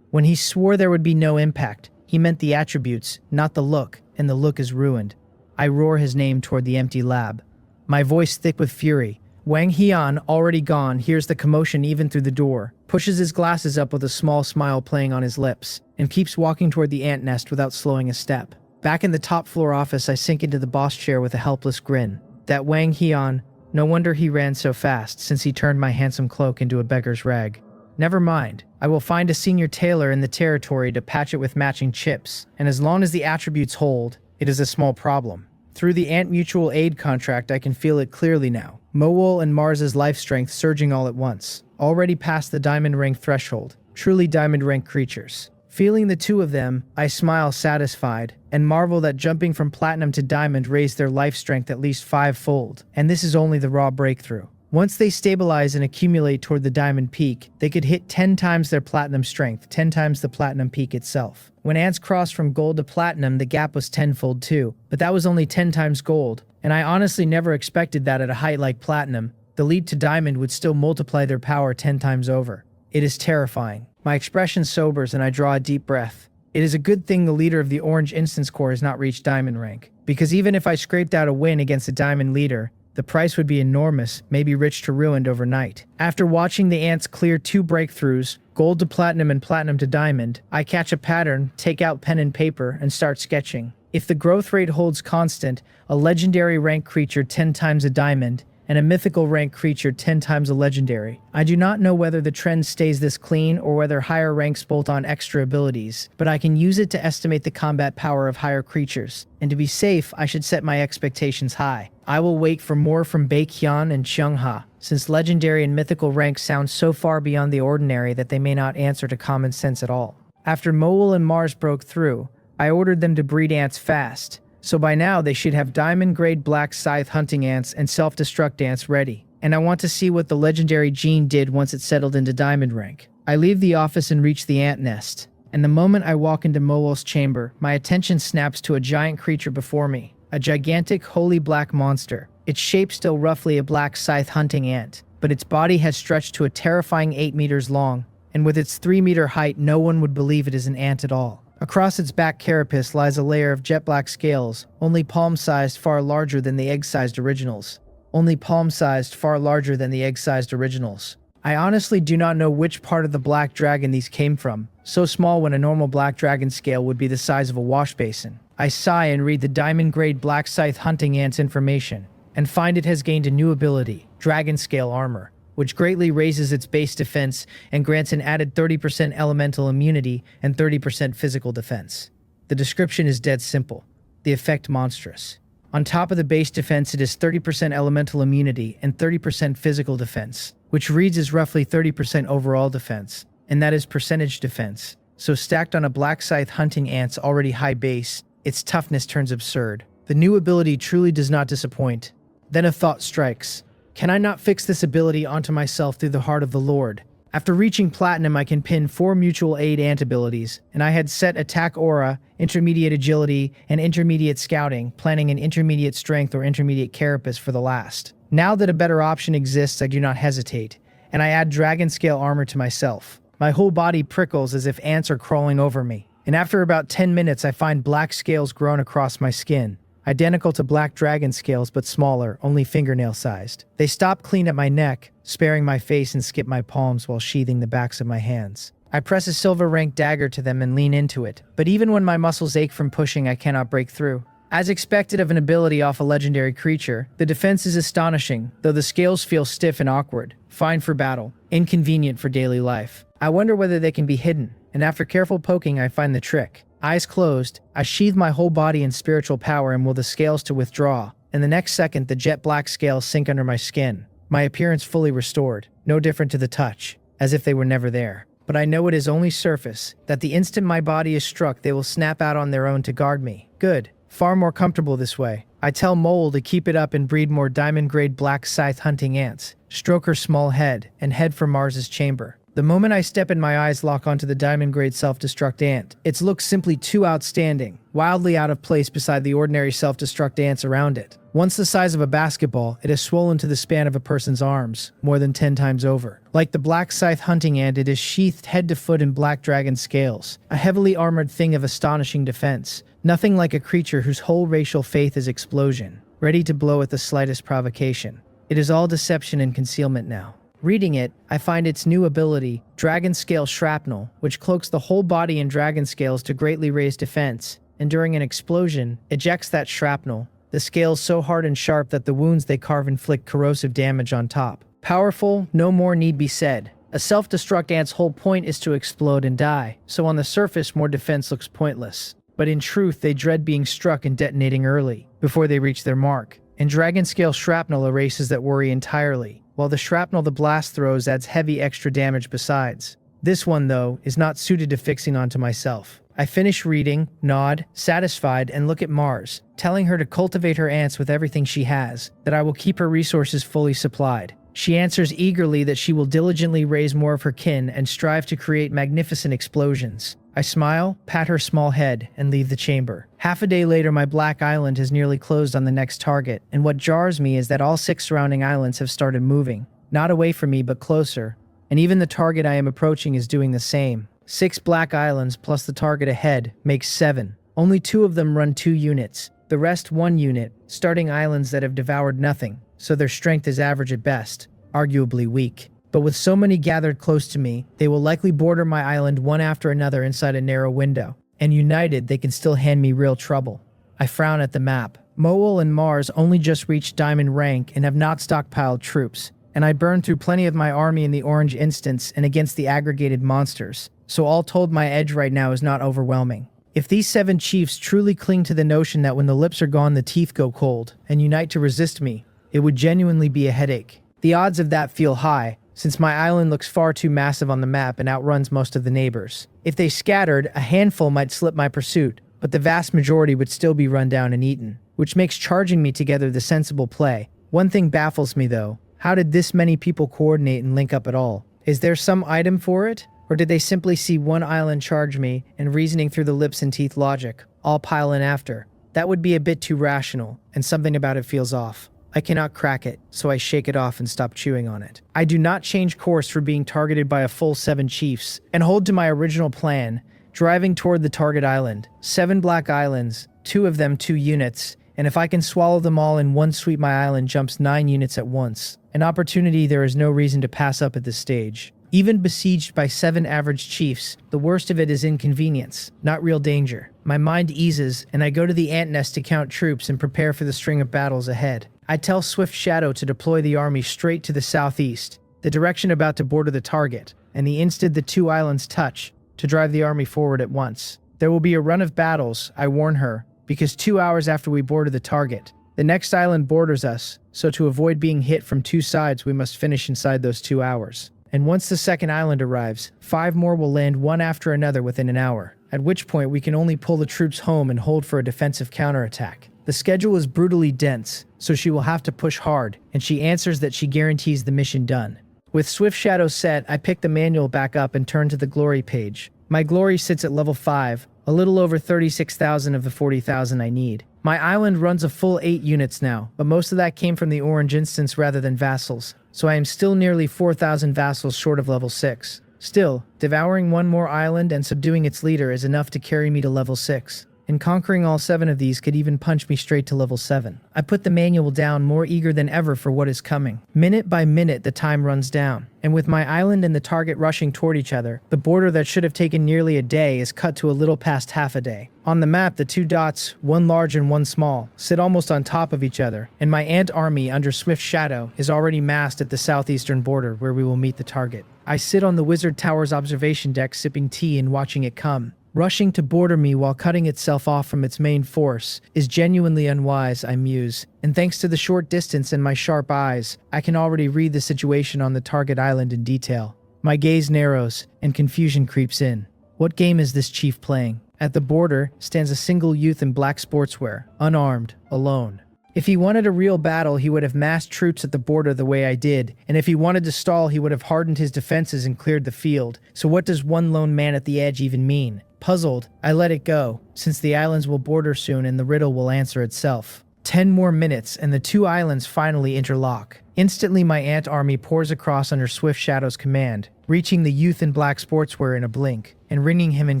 When he swore there would be no impact, he meant the attributes, not the look, and the look is ruined. I roar his name toward the empty lab, my voice thick with fury. Wang Heon, already gone, hears the commotion even through the door, pushes his glasses up with a small smile playing on his lips, and keeps walking toward the ant nest without slowing a step. Back in the top floor office, I sink into the boss chair with a helpless grin. That Wang Heon, no wonder he ran so fast, since he turned my handsome cloak into a beggar's rag. Never mind, I will find a senior tailor in the territory to patch it with matching chips, and as long as the attributes hold, it is a small problem. Through the Ant Mutual Aid contract, I can feel it clearly now. Moel and Mars's life strength surging all at once, already past the diamond rank threshold, truly diamond rank creatures. Feeling the 2 of them, I smile satisfied, and marvel that jumping from platinum to diamond raised their life strength at least 5-fold, and this is only the raw breakthrough. Once they stabilize and accumulate toward the diamond peak, they could hit 10 times their platinum strength, 10 times the platinum peak itself. When ants crossed from gold to platinum, the gap was 10-fold too, but that was only 10 times gold, and I honestly never expected that at a height like platinum, the leap to diamond would still multiply their power 10 times over. It is terrifying. My expression sobers and I draw a deep breath. It is a good thing the leader of the Orange Instance Corps has not reached diamond rank, because even if I scraped out a win against a diamond leader, the price would be enormous, maybe rich to ruined overnight. After watching the ants clear 2 breakthroughs, gold to platinum and platinum to diamond, I catch a pattern, take out pen and paper, and start sketching. If the growth rate holds constant, a legendary rank creature 10 times a diamond, and a mythical rank creature 10 times a legendary. I do not know whether the trend stays this clean or whether higher ranks bolt on extra abilities, but I can use it to estimate the combat power of higher creatures. And to be safe, I should set my expectations high. I will wait for more from Baekhyun and Cheongha, since legendary and mythical ranks sound so far beyond the ordinary that they may not answer to common sense at all. After Moel and Mars broke through, I ordered them to breed ants fast. So by now they should have diamond-grade black scythe hunting ants and self-destruct ants ready. And I want to see what the legendary gene did once it settled into diamond rank. I leave the office and reach the ant nest. And the moment I walk into Moel's chamber, my attention snaps to a giant creature before me. A gigantic, holy black monster. Its shape still roughly a black scythe hunting ant, but its body has stretched to a terrifying 8 meters long. And with its 3-meter height, no one would believe it is an ant at all. Across its back carapace lies a layer of jet black scales, only palm-sized, far larger than the egg-sized originals. Only palm-sized, far larger than the egg-sized originals. I honestly do not know which part of the black dragon these came from, so small when a normal black dragon scale would be the size of a wash basin. I sigh and read the diamond-grade black scythe hunting ant's information, and find it has gained a new ability, Dragon Scale Armor, which greatly raises its base defense and grants an added 30% elemental immunity and 30% physical defense. The description is dead simple. The effect monstrous. On top of the base defense, it is 30% elemental immunity and 30% physical defense, which reads as roughly 30% overall defense, and that is percentage defense. So stacked on a black scythe hunting ant's already high base, its toughness turns absurd. The new ability truly does not disappoint. Then a thought strikes. Can I not fix this ability onto myself through the heart of the Lord? After reaching Platinum, I can pin 4 mutual aid ant abilities, and I had set Attack Aura, Intermediate Agility, and Intermediate Scouting, planning an Intermediate Strength or Intermediate Carapace for the last. Now that a better option exists, I do not hesitate, and I add Dragon Scale Armor to myself. My whole body prickles as if ants are crawling over me, and after about 10 minutes I find black scales grown across my skin. Identical to black dragon scales but smaller, only fingernail-sized. They stop clean at my neck, sparing my face and skip my palms while sheathing the backs of my hands. I press a silver rank dagger to them and lean into it, but even when my muscles ache from pushing, I cannot break through. As expected of an ability off a legendary creature, the defense is astonishing, though the scales feel stiff and awkward. Fine for battle, inconvenient for daily life. I wonder whether they can be hidden, and after careful poking, I find the trick. Eyes closed, I sheathe my whole body in spiritual power and will the scales to withdraw, and the next second the jet black scales sink under my skin. My appearance fully restored, no different to the touch, as if they were never there. But I know it is only surface, that the instant my body is struck they will snap out on their own to guard me. Good, far more comfortable this way. I tell Mole to keep it up and breed more diamond-grade black scythe hunting ants, stroke her small head, and head for Mars's chamber. The moment I step in, my eyes lock onto the diamond-grade self-destruct ant. Its looks simply too outstanding, wildly out of place beside the ordinary self-destruct ants around it. Once the size of a basketball, it has swollen to the span of a person's arms, more than 10 times over. Like the black scythe hunting ant, it is sheathed head to foot in black dragon scales, a heavily armored thing of astonishing defense, nothing like a creature whose whole racial faith is explosion, ready to blow at the slightest provocation. It is all deception and concealment now. Reading it, I find its new ability, Dragon Scale Shrapnel, which cloaks the whole body in dragon scales to greatly raise defense, and during an explosion, ejects that shrapnel, the scales so hard and sharp that the wounds they carve inflict corrosive damage on top. Powerful, no more need be said. A self-destruct ant's whole point is to explode and die, so on the surface more defense looks pointless. But in truth, they dread being struck and detonating early, before they reach their mark. And Dragon Scale Shrapnel erases that worry entirely, while the shrapnel the blast throws adds heavy extra damage besides. This one, though, is not suited to fixing onto myself. I finish reading, nod, satisfied, and look at Mars, telling her to cultivate her ants with everything she has, that I will keep her resources fully supplied. She answers eagerly that she will diligently raise more of her kin and strive to create magnificent explosions. I smile, pat her small head, and leave the chamber. Half a day later, my black island has nearly closed on the next target, and what jars me is that all 6 surrounding islands have started moving. Not away from me, but closer. And even the target I am approaching is doing the same. 6 black islands plus the target ahead makes 7. Only 2 of them run 2 units. The rest 1 unit, starting islands that have devoured nothing, so their strength is average at best, arguably weak. But with so many gathered close to me, they will likely border my island one after another inside a narrow window. And united, they can still hand me real trouble. I frown at the map. Moel and Mars only just reached diamond rank and have not stockpiled troops, and I burned through plenty of my army in the orange instance and against the aggregated monsters, so all told my edge right now is not overwhelming. If these 7 chiefs truly cling to the notion that when the lips are gone the teeth go cold, and unite to resist me, it would genuinely be a headache. The odds of that feel high, since my island looks far too massive on the map and outruns most of the neighbors. If they scattered, a handful might slip my pursuit, but the vast majority would still be run down and eaten, which makes charging me together the sensible play. One thing baffles me though. How did this many people coordinate and link up at all? Is there some item for it? Or did they simply see one island charge me and reasoning through the lips and teeth logic, all pile in after? That would be a bit too rational, and something about it feels off. I cannot crack it, so I shake it off and stop chewing on it. I do not change course for being targeted by a full 7 chiefs, and hold to my original plan, driving toward the target island. 7 black islands, 2 of them 2 units, and if I can swallow them all in one sweep my island jumps 9 units at once. An opportunity there is no reason to pass up at this stage. Even besieged by 7 average chiefs, the worst of it is inconvenience, not real danger. My mind eases, and I go to the ant nest to count troops and prepare for the string of battles ahead. I tell Swift Shadow to deploy the army straight to the southeast, the direction about to border the target, and the instant the 2 islands touch, to drive the army forward at once. There will be a run of battles, I warn her, because 2 hours after we border the target, the next island borders us, so to avoid being hit from 2 sides we must finish inside those 2 hours. And once the second island arrives, 5 more will land one after another within an hour, at which point we can only pull the troops home and hold for a defensive counterattack. The schedule is brutally dense, so she will have to push hard, and she answers that she guarantees the mission done. With Swift Shadow set, I pick the manual back up and turn to the glory page. My glory sits at level 5, a little over 36,000 of the 40,000 I need. My island runs a full 8 units now, but most of that came from the orange instance rather than vassals, so I am still nearly 4,000 vassals short of level 6. Still, devouring one more island and subduing its leader is enough to carry me to level 6. And conquering all 7 of these could even punch me straight to level 7. I put the manual down, more eager than ever for what is coming. Minute by minute the time runs down, and with my island and the target rushing toward each other, the border that should have taken nearly a day is cut to a little past half a day. On the map, the 2 dots, one large and one small, sit almost on top of each other, and my ant army under Swift Shadow is already massed at the southeastern border where we will meet the target. I sit on the Wizard Tower's observation deck sipping tea and watching it come. Rushing to border me while cutting itself off from its main force is genuinely unwise, I muse, and thanks to the short distance and my sharp eyes, I can already read the situation on the target island in detail. My gaze narrows, and confusion creeps in. What game is this chief playing? At the border stands a single youth in black sportswear, unarmed, alone. If he wanted a real battle, he would have massed troops at the border the way I did, and if he wanted to stall, he would have hardened his defenses and cleared the field. So what does one lone man at the edge even mean? Puzzled, I let it go, since the islands will border soon and the riddle will answer itself. 10 more minutes and the 2 islands finally interlock. Instantly my ant army pours across under Swift Shadow's command, reaching the youth in black sportswear in a blink, and ringing him in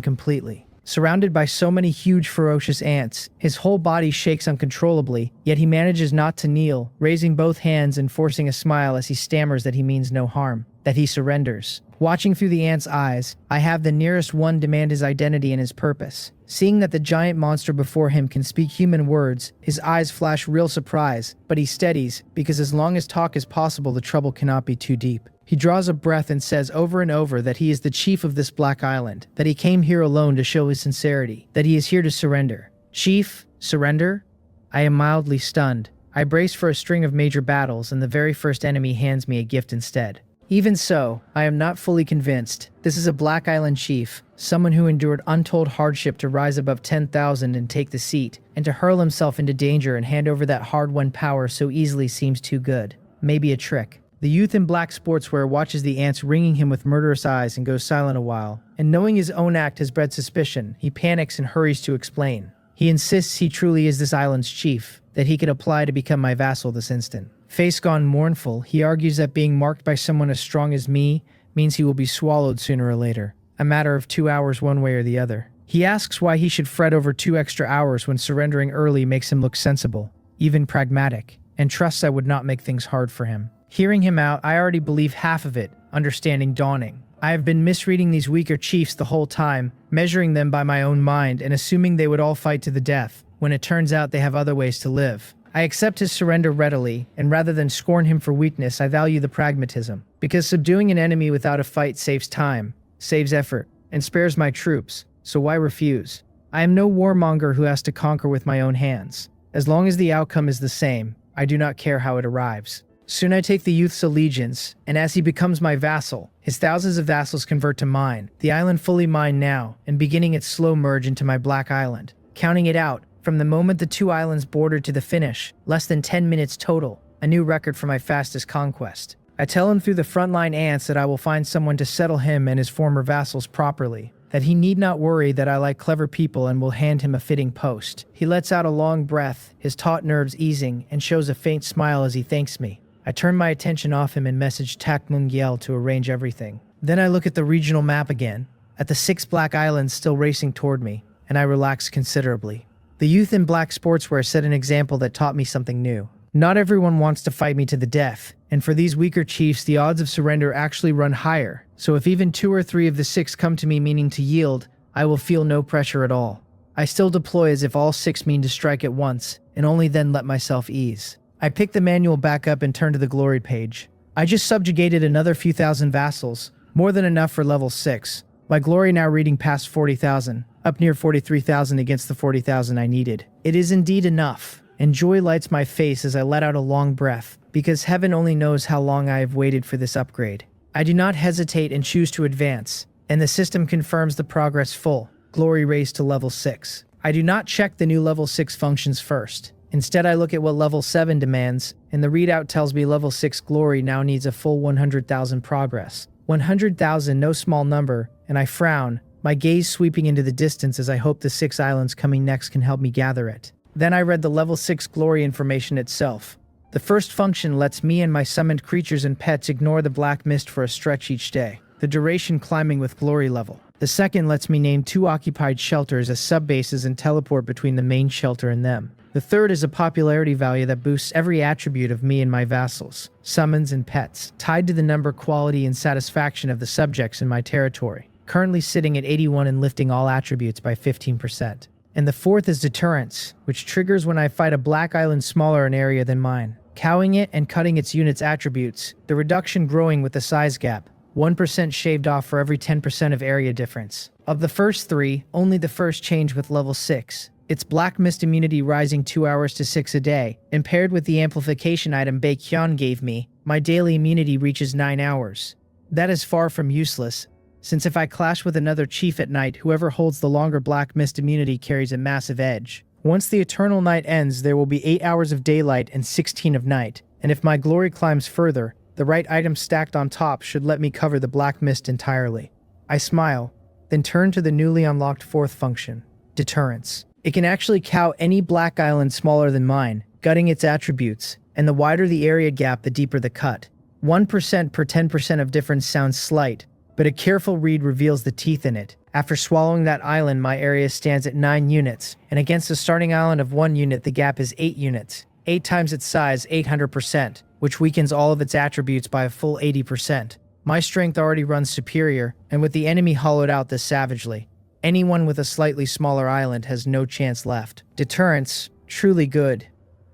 completely. Surrounded by so many huge ferocious ants, his whole body shakes uncontrollably, yet he manages not to kneel, raising both hands and forcing a smile as he stammers that he means no harm, that he surrenders. Watching through the ant's eyes, I have the nearest one demand his identity and his purpose. Seeing that the giant monster before him can speak human words, his eyes flash real surprise, but he steadies, because as long as talk is possible, the trouble cannot be too deep. He draws a breath and says over and over that he is the chief of this black island, that he came here alone to show his sincerity, that he is here to surrender. Chief? Surrender? I am mildly stunned. I brace for a string of major battles, and the very first enemy hands me a gift instead. Even so, I am not fully convinced. This is a Black Island chief, someone who endured untold hardship to rise above 10,000 and take the seat, and to hurl himself into danger and hand over that hard-won power so easily seems too good. Maybe a trick. The youth in black sportswear watches the ants ringing him with murderous eyes and goes silent a while, and knowing his own act has bred suspicion, he panics and hurries to explain. He insists he truly is this island's chief, that he could apply to become my vassal this instant. Face gone mournful, he argues that being marked by someone as strong as me means he will be swallowed sooner or later, a matter of 2 hours one way or the other. He asks why he should fret over 2 extra hours when surrendering early makes him look sensible, even pragmatic, and trusts I would not make things hard for him. Hearing him out, I already believe half of it, understanding dawning. I have been misreading these weaker chiefs the whole time, measuring them by my own mind and assuming they would all fight to the death. when it turns out they have other ways to live. I accept his surrender readily, and rather than scorn him for weakness, I value the pragmatism. Because subduing an enemy without a fight saves time, saves effort, and spares my troops, so why refuse? I am no warmonger who has to conquer with my own hands. As long as the outcome is the same, I do not care how it arrives. Soon I take the youth's allegiance, and as he becomes my vassal, his thousands of vassals convert to mine, the island fully mine now, and beginning its slow merge into my Black Island. Counting it out, from the moment the two islands bordered to the finish, less than 10 minutes total, a new record for my fastest conquest. I tell him through the frontline ants that I will find someone to settle him and his former vassals properly, that he need not worry that I like clever people and will hand him a fitting post. He lets out a long breath, his taut nerves easing, and shows a faint smile as he thanks me. I turn my attention off him and message Tak Mungiel to arrange everything. Then I look at the regional map again, at the 6 Black Islands still racing toward me, and I relax considerably. The youth in black sportswear set an example that taught me something new. Not everyone wants to fight me to the death, and for these weaker chiefs the odds of surrender actually run higher, so if even 2 or 3 of the 6 come to me meaning to yield, I will feel no pressure at all. I still deploy as if all 6 mean to strike at once, and only then let myself ease. I pick the manual back up and turn to the glory page. I just subjugated another few thousand vassals, more than enough for level 6. My glory now reading past 40,000, up near 43,000 against the 40,000 I needed. It is indeed enough, and joy lights my face as I let out a long breath, because heaven only knows how long I have waited for this upgrade. I do not hesitate and choose to advance, and the system confirms the progress full, glory raised to level 6. I do not check the new level 6 functions first. Instead, I look at what level 7 demands, and the readout tells me level 6 glory now needs a full 100,000 progress. 100,000, no small number, and I frown, my gaze sweeping into the distance as I hope the 6 islands coming next can help me gather it. Then I read the level 6 glory information itself. The first function lets me and my summoned creatures and pets ignore the black mist for a stretch each day, the duration climbing with glory level. The second lets me name 2 occupied shelters as sub-bases and teleport between the main shelter and them. The third is a popularity value that boosts every attribute of me and my vassals, summons and pets, tied to the number, quality, and satisfaction of the subjects in my territory, currently sitting at 81 and lifting all attributes by 15%. And the fourth is deterrence, which triggers when I fight a black island smaller in area than mine, cowing it and cutting its unit's attributes, the reduction growing with the size gap, 1% shaved off for every 10% of area difference. Of the first 3, only the first changed with level 6. Its black mist immunity rising 2 hours to 6 a day, and paired with the amplification item Baekhyun gave me, my daily immunity reaches 9 hours. That is far from useless, since if I clash with another chief at night, whoever holds the longer black mist immunity carries a massive edge. Once the eternal night ends, there will be 8 hours of daylight and 16 of night, and if my glory climbs further, the right item stacked on top should let me cover the black mist entirely. I smile, then turn to the newly unlocked 4th function, deterrence. It can actually cow any black island smaller than mine, gutting its attributes, and the wider the area gap, the deeper the cut. 1% per 10% of difference sounds slight, but a careful read reveals the teeth in it. After swallowing that island, my area stands at 9 units, and against the starting island of 1 unit, the gap is 8 units. 8 times its size, 800%, which weakens all of its attributes by a full 80%. My strength already runs superior, and with the enemy hollowed out this savagely, anyone with a slightly smaller island has no chance left. Deterrence, truly good.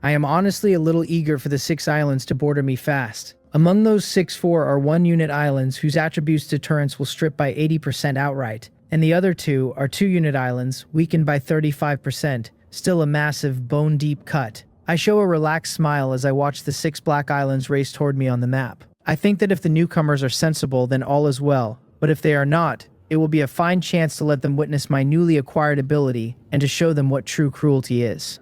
I am honestly a little eager for the 6 islands to border me fast. Among those 4 are 1 unit islands whose attributes deterrence will strip by 80% outright, and the other 2 are 2 unit islands, weakened by 35%, still a massive, bone-deep cut. I show a relaxed smile as I watch the 6 black islands race toward me on the map. I think that if the newcomers are sensible, then all is well, but if they are not, it will be a fine chance to let them witness my newly acquired ability and to show them what true cruelty is.